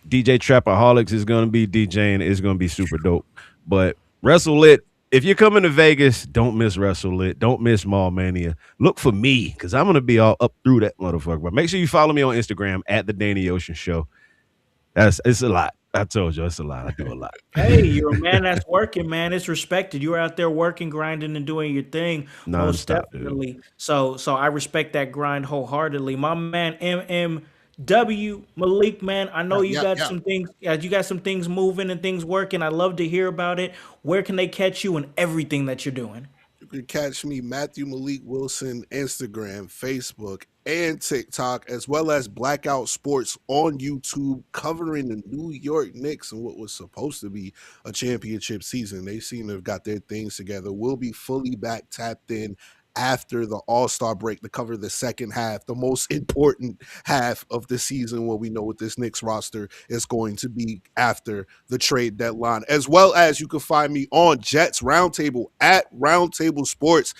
DJ Trapaholics is going to be DJing. It's going to be super dope. But Wrestle Lit, if you're coming to Vegas, don't miss Wrestle Lit. Don't miss Mall Mania. Look for me because I'm going to be all up through that motherfucker. But make sure you follow me on Instagram at The Danny Ocean Show. It's a lot. I told you, it's a lot. I do a lot. Hey, you're a man that's working, man. It's respected. You're out there working, grinding, and doing your thing. Most Non-stop, dude. definitely. So I respect that grind wholeheartedly. My man, MMW Malik, man. I know you got some things. You got some things moving and things working. I love to hear about it. Where can they catch you and everything that you're doing? You can catch me, Matthew Malik Wilson, Instagram, Facebook, and TikTok, as well as Blackout Sports on YouTube, covering the New York Knicks and what was supposed to be a championship season. They seem to have got their things together. We'll be fully back tapped in after the All-Star break to cover the second half, the most important half of the season, where we know what this Knicks roster is going to be after the trade deadline. As well as you can find me on Jets Roundtable at Roundtable Sports.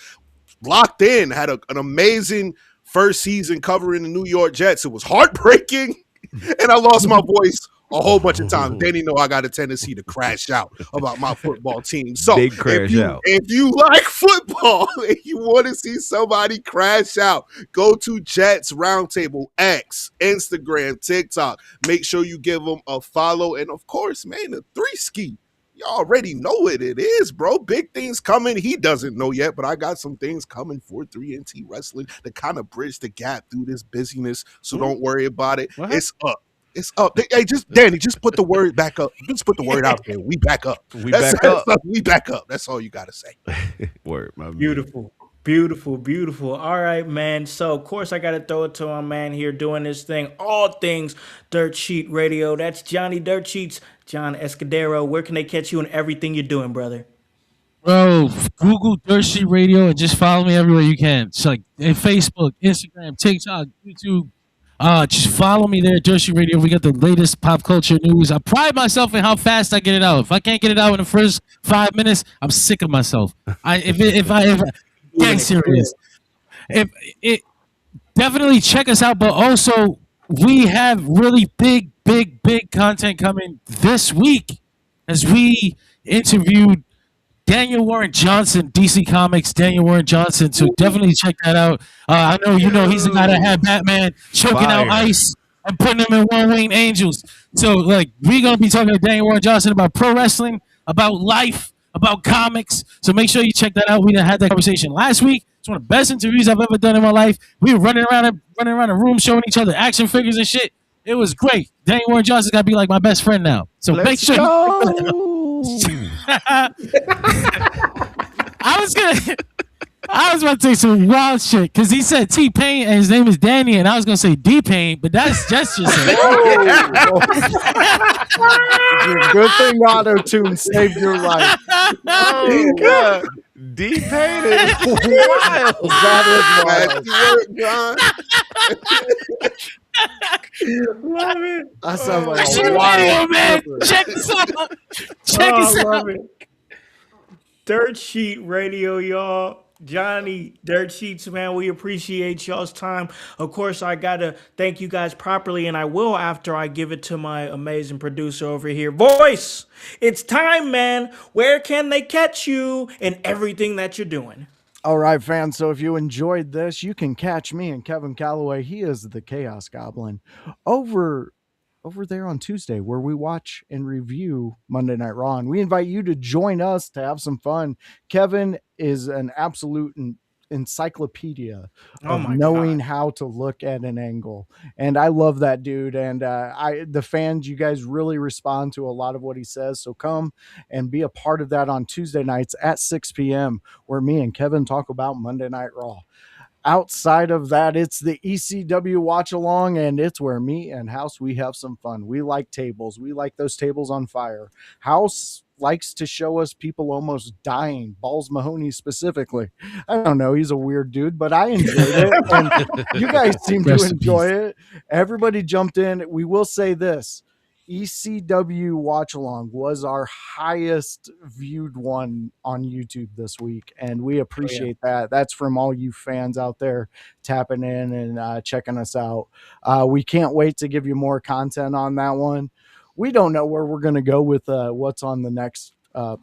Locked in, had an amazing first season covering the New York Jets. It was heartbreaking, and I lost my voice a whole bunch of times. Danny know I got a tendency to crash out about my football team. So Big crash out. If you like football and you want to see somebody crash out, go to Jets Roundtable, X, Instagram, TikTok. Make sure you give them a follow. And of course, man, the 3-ski. You already know what it is, bro. Big things coming. He doesn't know yet, but I got some things coming for 3NT Wrestling to kind of bridge the gap through this busyness. So don't worry about it. What? It's up. It's up. Hey, Danny, just put the word back up. Just put the word out there. We back up. We back up. We back up. That's all you got to say. Word, my man. Beautiful. Beautiful, beautiful. All right, man. So, of course, I got to throw it to my man here doing this thing. All things Dirt Sheet Radio. That's Johnny Dirt Sheets, John Escudero. Where can they catch you and everything you're doing, brother? bro, Google Dirt Sheet Radio and just follow me everywhere you can. It's like in Facebook, Instagram, TikTok, YouTube. Just follow me there, Dirt Sheet Radio. We got the latest pop culture news. I pride myself in how fast I get it out. If I can't get it out in the first 5 minutes, I'm sick of myself. If I ever getting serious. If it definitely check us out, but also we have really big content coming this week as we interviewed Daniel Warren Johnson, DC Comics, Daniel Warren Johnson. So definitely check that out. I know he's the guy that had Batman choking out Ice and putting him in One Winged Angels. So like we're gonna be talking to Daniel Warren Johnson about pro wrestling, about life, about comics. So make sure you check that out. We done had that conversation last week. It's one of the best interviews I've ever done in my life. We were running around the room showing each other action figures and shit. It was great. Daniel Warren Johnson's gotta be like my best friend now. So make sure I was about to say some wild shit because he said T-Pain and his name is Danny, and I was gonna say D-Pain, but that's just Good thing auto-tune saved your life. Oh God. D-Pain is wild. That Love it. I sound like Shit, a wild video, man. stripper. Check this out. Check this out. Love it. Dirt Sheet Radio, y'all. Johnny Dirt Sheets, man, we appreciate y'all's time. Of course, I gotta thank you guys properly, and I will after I give it to my amazing producer over here. Voice, it's time, man. Where can they catch you and everything that you're doing? All right, fans. So if you enjoyed this, you can catch me and Kevin Calloway. He is the Chaos Goblin over there on Tuesday, where we watch and review Monday Night Raw. And we invite you to join us to have some fun. Kevin is an absolute encyclopedia of knowing how to look at an angle. And I love that dude. And the fans, you guys really respond to a lot of what he says. So come and be a part of that on Tuesday nights at 6 p.m., where me and Kevin talk about Monday Night Raw. Outside of that, it's the ECW watch along, and it's where me and Howse, we have some fun. We like tables. We like those tables on fire. Howse likes to show us people almost dying. Balls Mahoney specifically. I don't know. He's a weird dude, but I enjoyed it. And you guys seem to enjoy it. Everybody jumped in. We will say this. ECW Watch Along was our highest viewed one on YouTube this week, and we appreciate that. That's from all you fans out there tapping in and checking us out. We can't wait to give you more content on that one. We don't know where we're going to go with what's on the next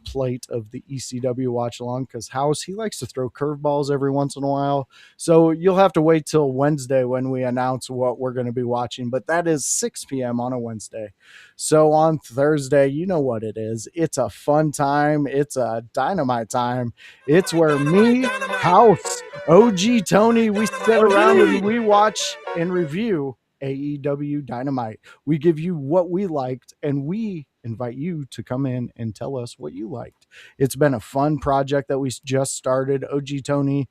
plate of the ECW Watch Along, because Howse, he likes to throw curveballs every once in a while. So you'll have to wait till Wednesday when we announce what we're going to be watching. But that is 6 p.m. on a Wednesday. So on Thursday, you know what it is. It's a fun time. It's a dynamite time. It's where me, Howse, OG Tony, we sit around and we watch and review AEW Dynamite. We give you what we liked, and we invite you to come in and tell us what you liked. It's been a fun project that we just started. OG Tony,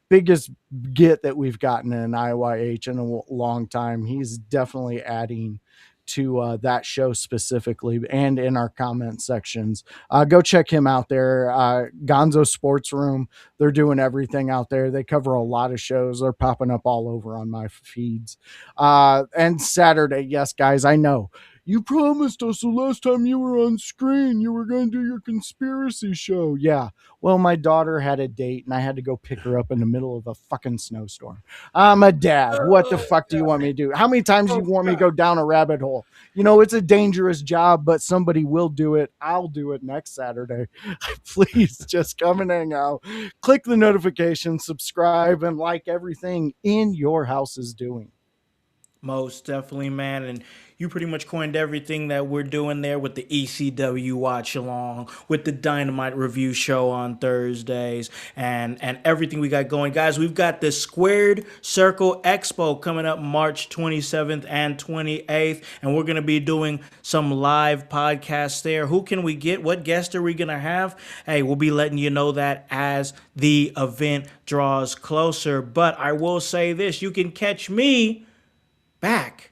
biggest get that we've gotten in IYH in a long time. He's definitely adding to that show specifically and in our comment sections. Go check him out there. Gonzo Sports Room, they're doing everything out there. They cover a lot of shows. They're popping up all over on my feeds. And Saturday, yes, guys, I know you promised us the last time you were on screen you were going to do your conspiracy show. Yeah, well, my daughter had a date and I had to go pick her up in the middle of a fucking snowstorm. I'm a dad. What the fuck do you want me to do? How many times do you want me to go down a rabbit hole? You know, it's a dangerous job, but somebody will do it. I'll do it next Saturday. Please just come and hang out. Click the notification, subscribe, and like everything In Your House is doing. Most definitely, man. And you pretty much coined everything that we're doing there with the ECW Watch Along, with the Dynamite Review Show on Thursdays, and everything we got going. Guys, we've got the Squared Circle Expo coming up March 27th and 28th, and we're going to be doing some live podcasts there. Who can we get? What guests are we going to have? Hey, we'll be letting you know that as the event draws closer. But I will say this, you can catch me back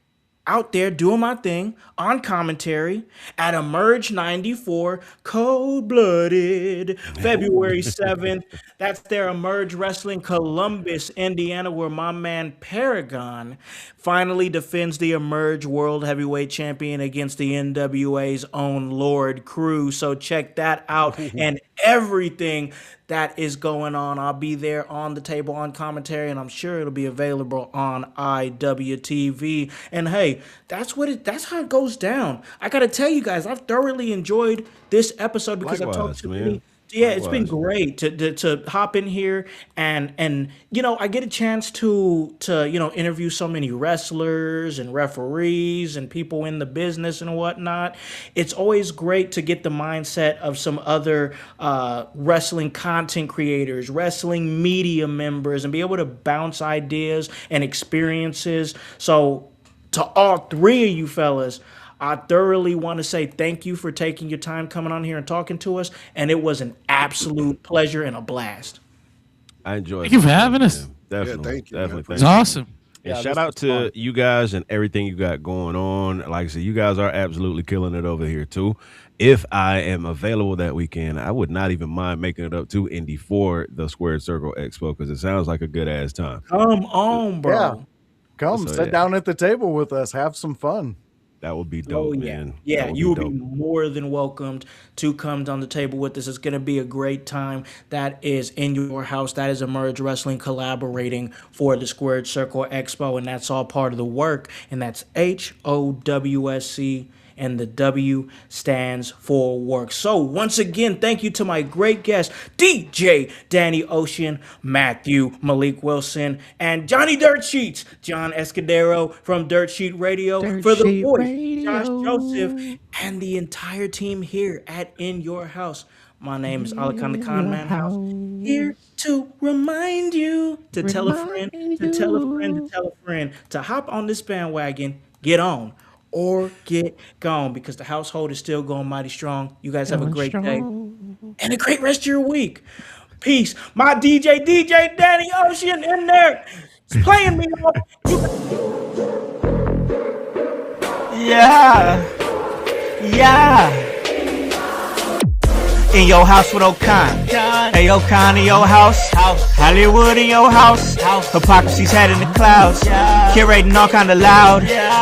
out there doing my thing on commentary at Emerge 94 Cold-Blooded February 7th. That's their Emerge Wrestling Columbus, Indiana, where my man Paragon finally defends the Emerge World Heavyweight Champion against the NWA's own Lord Crew. So check that out and everything that is going on. I'll be there on the table on commentary, and I'm sure it'll be available on IWTV. And hey, that's how it goes down. I gotta tell you guys, I've thoroughly enjoyed this episode because I've talked to many. Yeah, it's been great to hop in here and you know, I get a chance to you know, interview so many wrestlers and referees and people in the business and whatnot. It's always great to get the mindset of some other wrestling content creators, wrestling media members, and be able to bounce ideas and experiences. So to all three of you fellas, I thoroughly want to say thank you for taking your time coming on here and talking to us, and it was an absolute pleasure and a blast. I enjoyed it. Thank you for having us. Definitely. Yeah, thank you, definitely. It's awesome. And Yeah, shout this out was to fun. you guys and everything you got going on. Like I said, you guys are absolutely killing it over here too. If I am available that weekend, I would not even mind making it up to Indy for the Squared Circle Expo because it sounds like a good ass time. Come on, bro. Yeah. Come So, sit yeah. down at the table with us. Have some fun. That would be dope, Oh, yeah. man. Yeah, That would you will dope. be more than welcomed to come down the table with us. It's going to be a great time. That is In Your House. That is Emerge Wrestling collaborating for the Squared Circle Expo, and that's all part of the work, and that's HOWSC, and the W stands for work. So once again, thank you to my great guests, DJ Danny Ocean, Matthew Malik Wilson, and Johnny Dirt Sheets, John Escudero from Dirt Sheet Radio, for the voice, Josh Joseph, and the entire team here at In Your House. My name is Alakan the Con Man House, here to remind you to tell a friend, to tell a friend, to tell a friend, to hop on this bandwagon, get on, or get gone, because the household is still going mighty strong. You guys have a great day and a great rest of your week. Peace. My DJ Danny Ocean in there. It's playing me off. Yeah. In your house with O'Con. Hey, O'Con in your house. Hollywood in your house. Hypocrisy's head in the clouds. Curating all kind of loud.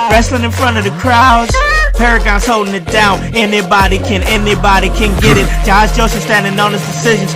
Wrestling in front of the crowds. Paragon's holding it down. Anybody can get it. Josh Joseph standing on his decisions.